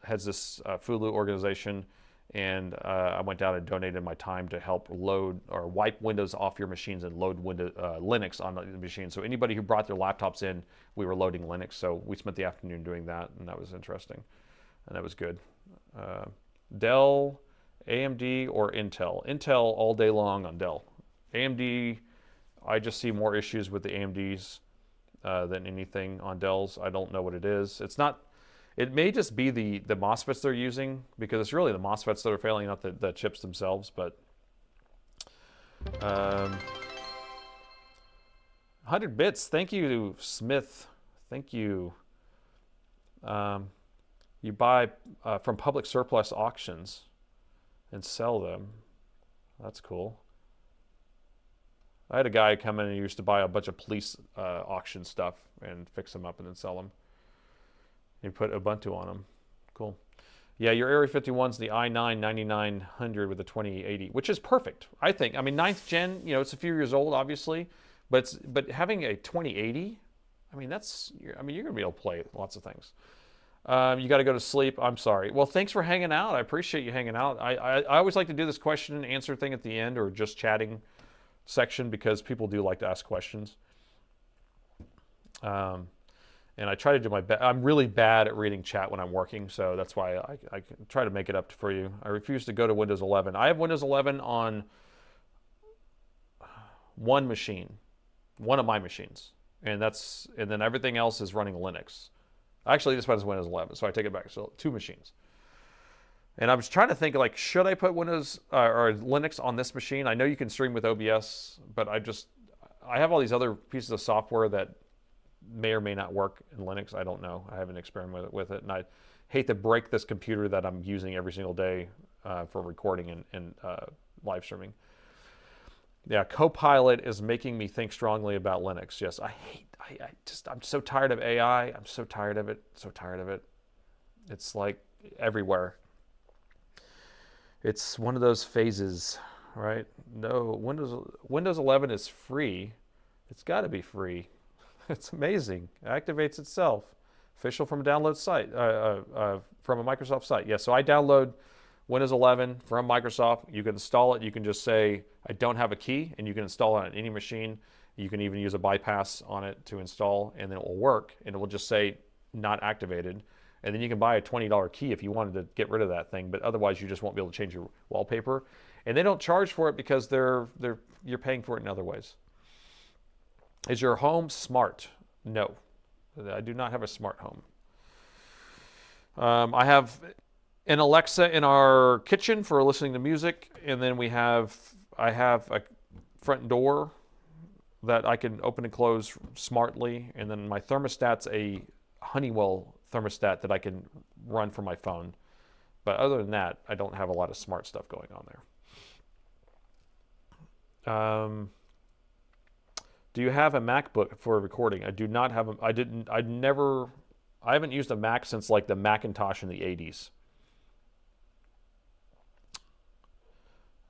has this Fulu organization, and I went down and donated my time to help load or wipe Windows off your machines and load Linux on the machine. So anybody who brought their laptops in, we were loading Linux. So we spent the afternoon doing that, and that was interesting, and that was good. Dell, AMD, or Intel? Intel all day long on Dell. AMD, I just see more issues with the AMDs. Than anything on Dells. I don't know what it is. It's not. It may just be the MOSFETs they're using, because it's really the MOSFETs that are failing, not the chips themselves. But 100 bits. Thank you, Smith. Thank you. You buy from public surplus auctions and sell them. That's cool. I had a guy come in and he used to buy a bunch of police auction stuff and fix them up and then sell them. He put Ubuntu on them. Cool. Yeah, your Area 51's the i9 9900 with the 2080, which is perfect, I think. I mean, 9th gen, you know, it's a few years old, obviously, but having a 2080, I mean, you're gonna be able to play lots of things. You got to go to sleep. I'm sorry. Well, thanks for hanging out. I appreciate you hanging out. I always like to do this question and answer thing at the end, or just chatting section, because people do like to ask questions. And I try to do my best. I'm really bad at reading chat when I'm working, so that's why I try to make it up for you. I refuse to go to Windows 11. I have Windows 11 on one machine, one of my machines, and then everything else is running Linux. Actually, this one is Windows 11, so I take it back. So 2 machines. And I was trying to think, like, should I put Windows or Linux on this machine? I know you can stream with OBS, but I have all these other pieces of software that may or may not work in Linux. I don't know. I haven't experimented with it, and I hate to break this computer that I'm using every single day for recording and live streaming. Yeah, Copilot is making me think strongly about Linux. Yes, I'm so tired of AI. I'm so tired of it. So tired of it. It's like everywhere. It's one of those phases, right? No, Windows 11 is free. It's got to be free. It's amazing. It activates itself. Official from a download site, from a Microsoft site. Yeah, so I download Windows 11 from Microsoft. You can install it. You can just say, I don't have a key, and you can install it on any machine. You can even use a bypass on it to install, and then it will work, and it will just say not activated. And then you can buy a $20 key if you wanted to get rid of that thing, but otherwise you just won't be able to change your wallpaper. And they don't charge for it because you're paying for it in other ways. Is your home smart? No, I do not have a smart home. I have an Alexa in our kitchen for listening to music, and then I have a front door that I can open and close smartly, and then my thermostat's a Honeywell thermostat that I can run from my phone. But other than that, I don't have a lot of smart stuff going on there. Do you have a MacBook for recording? I do not have I haven't used a Mac since like the Macintosh in the 80s.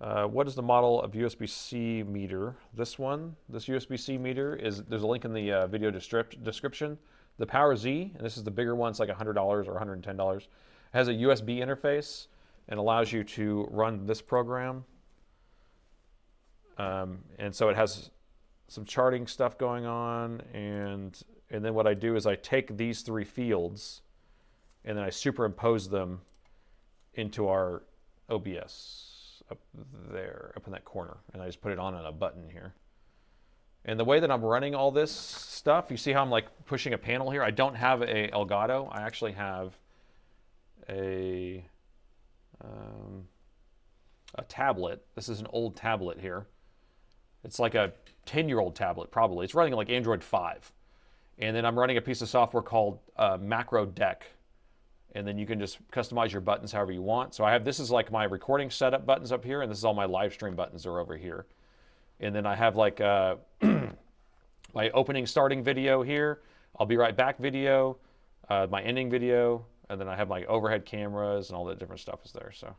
What is the model of USB-C meter? This USB-C meter there's a link in the video description. The Power Z, and this is the bigger one, it's like $100 or $110. It has a USB interface and allows you to run this program. And so it has some charting stuff going on, and then what I do is I take these 3 fields and then I superimpose them into our OBS up there, up in that corner, and I just put it on a button here. And the way that I'm running all this stuff, you see how I'm like pushing a panel here? I don't have a Elgato. I actually have a tablet. This is an old tablet here. It's like a 10-year-old tablet, probably. It's running like Android 5. And then I'm running a piece of software called Macro Deck. And then you can just customize your buttons however you want. So this is like my recording setup buttons up here, and this is all my live stream buttons are over here. And then I have like my opening starting video here. I'll be right back video, my ending video, and then I have my overhead cameras and all that different stuff is there. So,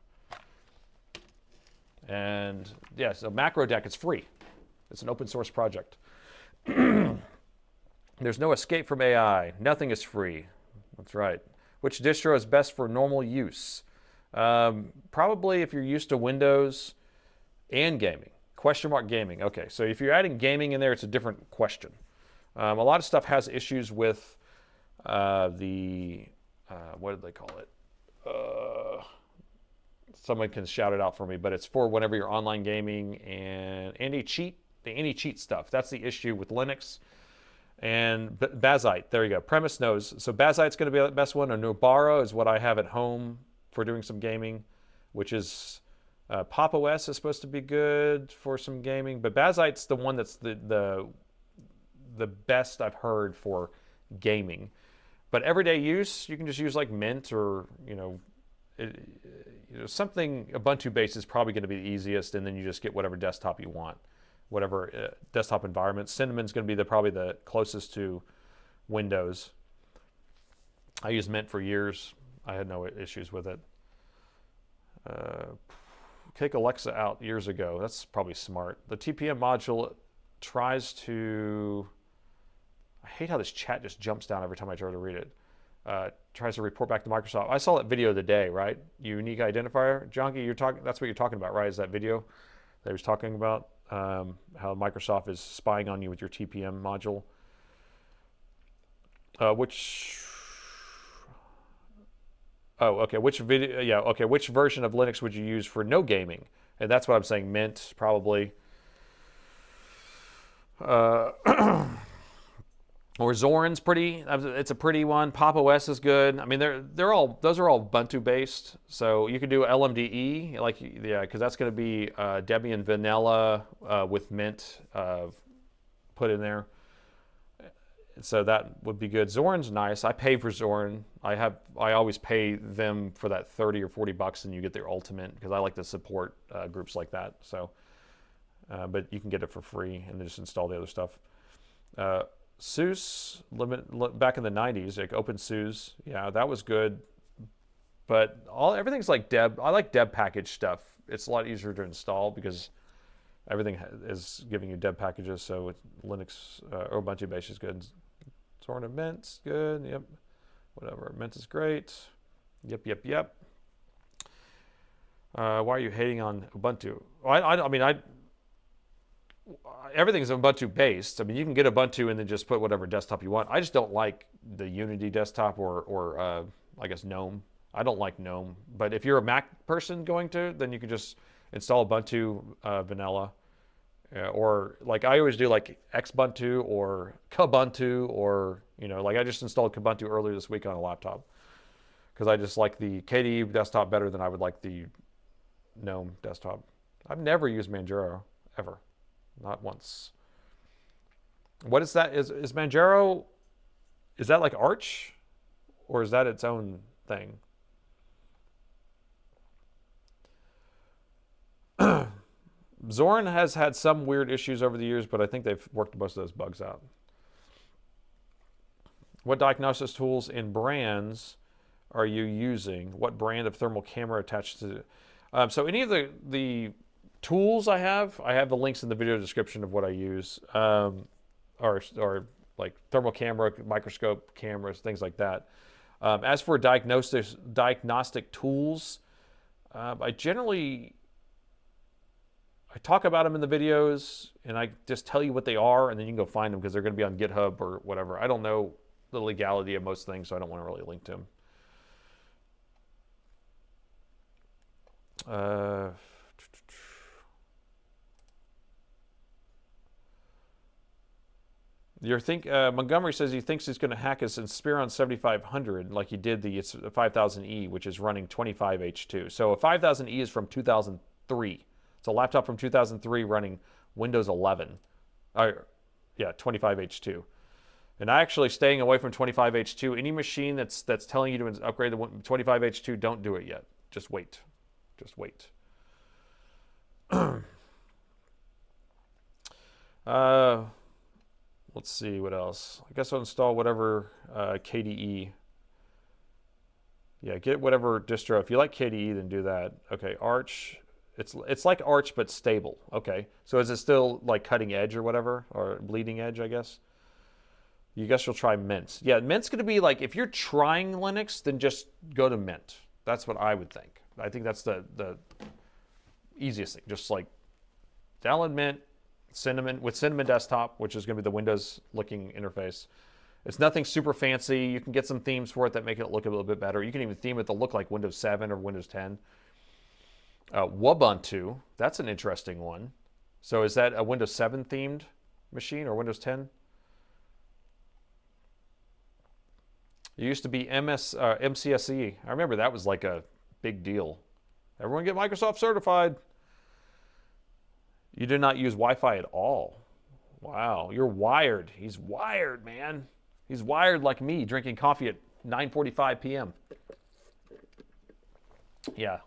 and yeah, so Macro Deck is free. It's an open source project. There's no escape from AI. Nothing is free. That's right. Which distro is best for normal use? Probably if you're used to Windows and gaming. Question mark gaming. Okay, so if you're adding gaming in there, it's a different question. A lot of stuff has issues with what did they call it? Someone can shout it out for me, but it's for whenever you're online gaming and the anti-cheat stuff. That's the issue with Linux. And Bazite, there you go. Premise knows. So Bazite's going to be the best one. And Nubara is what I have at home for doing some gaming, which is Pop! OS is supposed to be good for some gaming. But Bazite's the one that's the best I've heard for gaming. But everyday use, you can just use like Mint or something Ubuntu based is probably going to be the easiest, and then you just get whatever desktop you want. Whatever desktop environment. Cinnamon's going to be probably the closest to Windows. I used Mint for years. I had no issues with it. Kick Alexa out years ago. That's probably smart. The TPM module tries to... I hate how this chat just jumps down every time I try to read it. Tries to report back to Microsoft. I saw that video today, right? Unique identifier. Jonky, that's what you're talking about, right? Is that video that he was talking about? How Microsoft is spying on you with your TPM module. Which video? Yeah, okay. Which version of Linux would you use for no gaming? And that's what I'm saying. Mint, probably. Or Zorin's pretty. It's a pretty one. Pop! OS is good. I mean, those are all Ubuntu based. So you could do LMDE, because that's going to be Debian vanilla with Mint put in there. So that would be good. Zorin's nice. I pay for Zorin. I always pay them for that $30 or $40, and you get their ultimate because I like to support groups like that. So, but you can get it for free and then just install the other stuff. SUSE back in the 90s, like OpenSUSE, yeah, that was good. But everything's like Deb. I like Deb package stuff. It's a lot easier to install because everything is giving you Deb packages. So Linux or Ubuntu base is good. Zorin and Mint's good. Yep. Whatever. Mint is great. Yep. Why are you hating on Ubuntu? Everything's Ubuntu based. I mean, you can get Ubuntu and then just put whatever desktop you want. I just don't like the Unity desktop or I guess GNOME. I don't like GNOME. But if you're a Mac person then you can just install Ubuntu vanilla. Or like I always do like Xbuntu or Kubuntu or, I just installed Kubuntu earlier this week on a laptop because I just like the KDE desktop better than I would like the GNOME desktop. I've never used Manjaro, ever. Not once. What is that? Is Manjaro, is that like Arch? Or is that its own thing? Zorin has had some weird issues over the years, but I think they've worked most of those bugs out. What diagnosis tools and brands are you using? What brand of thermal camera attached to it? So any of the tools I have the links in the video description of what I use, or like thermal camera, microscope cameras, things like that. As for diagnostic tools, I talk about them in the videos, and I just tell you what they are, and then you can go find them because they're going to be on GitHub or whatever. I don't know the legality of most things, so I don't want to really link to them. Montgomery says he thinks he's going to hack his Inspiron 7500 like he did the 5000E, which is running 25H2. So a 5000E is from 2003. It's a laptop from 2003 running Windows 11. 25H2. And actually staying away from 25H2. Any machine that's telling you to upgrade to 25H2, don't do it yet. Just wait. Let's see what else. I guess I'll install whatever KDE. Yeah, get whatever distro. If you like KDE, then do that. Okay, Arch. It's like Arch but stable. Okay, so is it still like cutting edge or whatever, or bleeding edge? I guess. You guess you'll try Mint. Yeah, Mint's going to be like, if you're trying Linux, then just go to Mint. That's what I would think. I think that's the easiest thing. Just like download Mint. Cinnamon Desktop, which is going to be the Windows-looking interface. It's nothing super fancy. You can get some themes for it that make it look a little bit better. You can even theme it to look like Windows 7 or Windows 10. Ubuntu, that's an interesting one. So is that a Windows 7 themed machine or Windows 10? It used to be MCSE. I remember that was like a big deal. Everyone get Microsoft certified. You did not use Wi-Fi at all. Wow, you're wired. He's wired, man. He's wired like me, drinking coffee at 9:45 p.m. Yeah.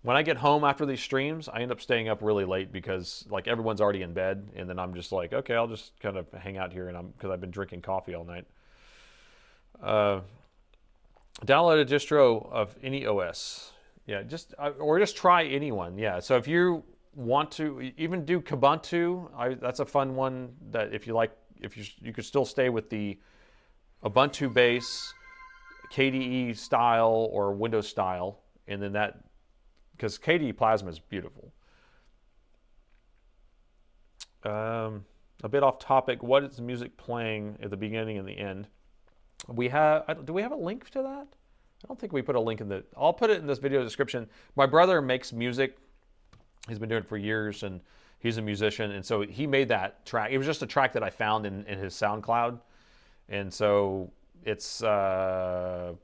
When I get home after these streams, I end up staying up really late because like everyone's already in bed, and then I'm just like, okay, I'll just kind of hang out here, and because I've been drinking coffee all night. Download a distro of any OS. Yeah, or just try anyone. Yeah. So if you want to even do Kubuntu, that's a fun one. That if you like, if you could still stay with the Ubuntu base, KDE style or Windows style, and then that, because KDE Plasma is beautiful. A bit off topic. What is the music playing at the beginning and the end? Do we have a link to that? I don't think we put a link in the. I'll put it in this video description. My brother makes music. He's been doing it for years, and he's a musician, and so he made that track. It was just a track that I found in his SoundCloud, and so it's on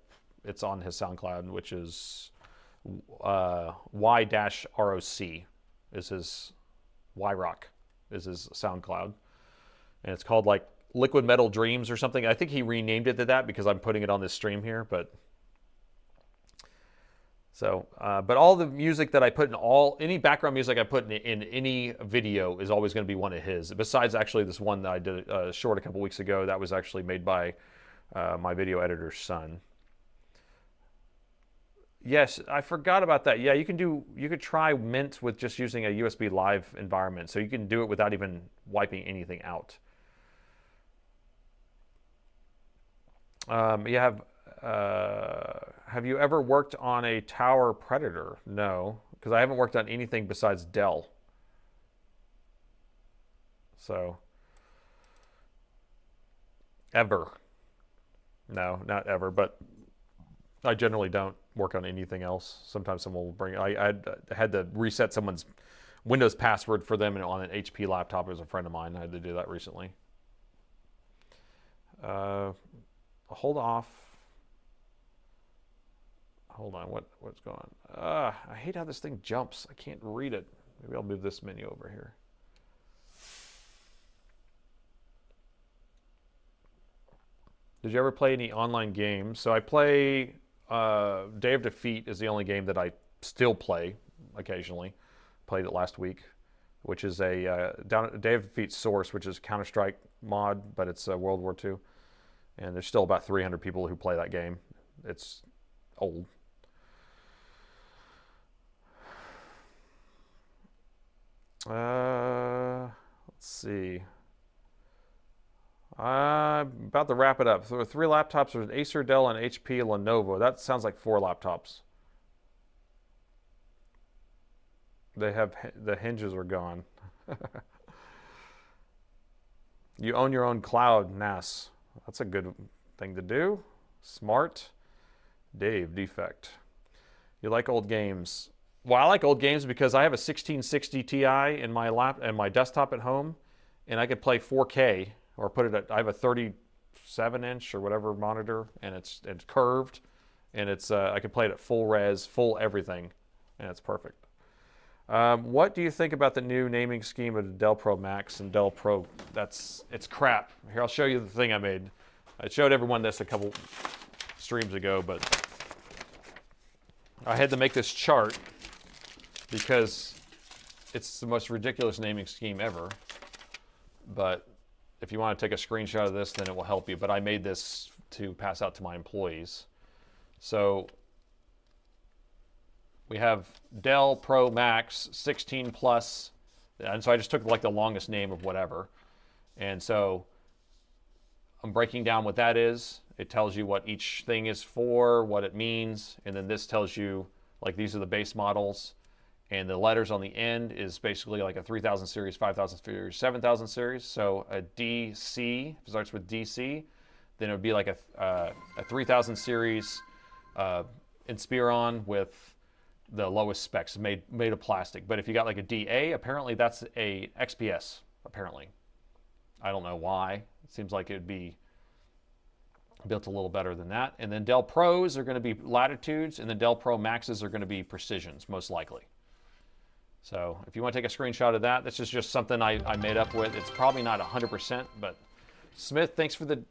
his SoundCloud, which is Y-ROC is his Y-Rock is his SoundCloud, and it's called like Liquid Metal Dreams or something. I think he renamed it to that because I'm putting it on this stream here, but. So, but all the music that I put in any background music I put in any video is always going to be one of his. Besides actually this one that I did short a couple weeks ago, that was actually made by my video editor's son. Yes, I forgot about that. Yeah, you could try Mint with just using a USB live environment. So you can do it without even wiping anything out. Have you ever worked on a Tower Predator? No, because I haven't worked on anything besides Dell. So, ever. No, not ever, but I generally don't work on anything else. Sometimes someone will bring, I had to reset someone's Windows password for them on an HP laptop. It was a friend of mine. I had to do that recently. Hold off. Hold on, what's going on? I hate how this thing jumps. I can't read it. Maybe I'll move this menu over here. Did you ever play any online games? So I play Day of Defeat is the only game that I still play occasionally. Played it last week, which is a Day of Defeat Source, which is Counter-Strike mod, but it's World War II. And there's still about 300 people who play that game. It's old. Let's see. I'm about to wrap it up. So there are 3 laptops. There's an Acer, Dell, and HP, Lenovo. That sounds like 4 laptops. They have, the hinges are gone. You own your own cloud, NAS. That's a good thing to do. Smart. Dave, defect. You like old games. Well, I like old games because I have a 1660 Ti in my desktop at home, and I could play 4K or put it at. I have a 37-inch or whatever monitor, and it's curved, and it's I could play it at full res, full everything, and it's perfect. What do you think about the new naming scheme of the Dell Pro Max and Dell Pro? It's crap. Here, I'll show you the thing I made. I showed everyone this a couple streams ago, but I had to make this chart because it's the most ridiculous naming scheme ever. But if you want to take a screenshot of this, then it will help you. But I made this to pass out to my employees. So we have Dell Pro Max 16 Plus, and so I just took like the longest name of whatever. And so I'm breaking down what that is. It tells you what each thing is for, what it means, and then this tells you like these are the base models, and the letters on the end is basically like a 3000 series, 5000 series, 7000 series. So a DC, if it starts with DC, then it would be like a 3000 series Inspiron with the lowest specs, made of plastic. But if you got like a DA, apparently that's a XPS, apparently. I don't know why. It seems like it'd be built a little better than that. And then Dell Pros are going to be latitudes, and the Dell Pro Maxes are going to be precisions, most likely. So if you want to take a screenshot of that, this is just something I made up with. It's probably not 100%, but Smith, thanks for the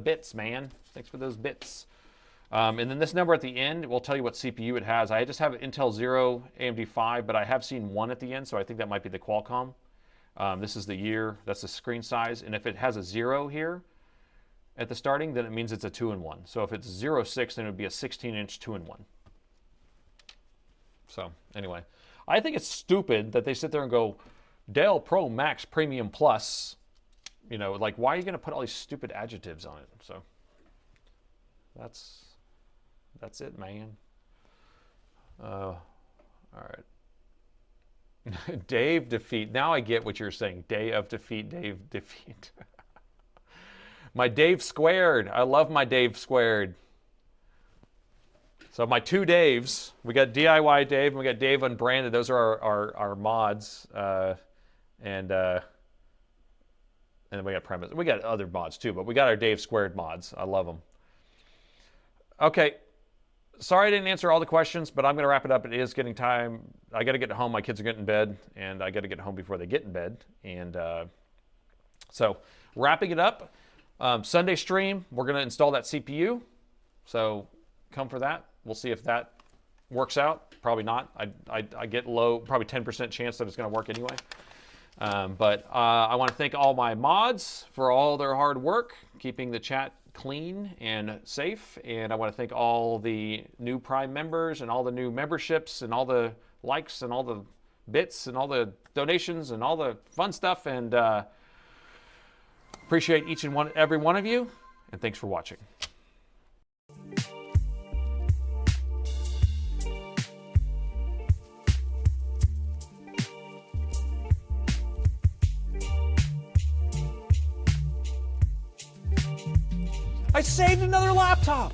bits, man. Thanks for those bits. And then this number at the end will tell you what CPU it has. I just have Intel 0, AMD 5, but I have seen 1 at the end, so I think that might be the Qualcomm. This is the year, that's the screen size, and if it has a 0 here at the starting, then it means it's a 2-in-1. So if it's 0.6, then it would be a 16-inch 2-in-1. So anyway, I think it's stupid that they sit there and go, Dell Pro Max Premium Plus. You know, like, why are you going to put all these stupid adjectives on it? So that's it, man. All right. Dave defeat. Now I get what you're saying. Day of defeat, Dave defeat. My Dave squared. I love my Dave squared. So my two Daves, we got DIY Dave and we got Dave Unbranded. Those are our mods. And then we got Premise. We got other mods too, but we got our Dave squared mods. I love them. Okay. Sorry I didn't answer all the questions, but I'm going to wrap it up. It is getting time. I got to get home. My kids are getting in bed, and I got to get home before they get in bed. And so wrapping it up, Sunday stream, we're going to install that CPU. So come for that. We'll see if that works out. Probably not. I get low, probably 10% chance that it's going to work anyway. But I want to thank all my mods for all their hard work, keeping the chat clean and safe. And I want to thank all the new Prime members and all the new memberships and all the likes and all the bits and all the donations and all the fun stuff. And appreciate each and every one of you. And thanks for watching. I saved another laptop.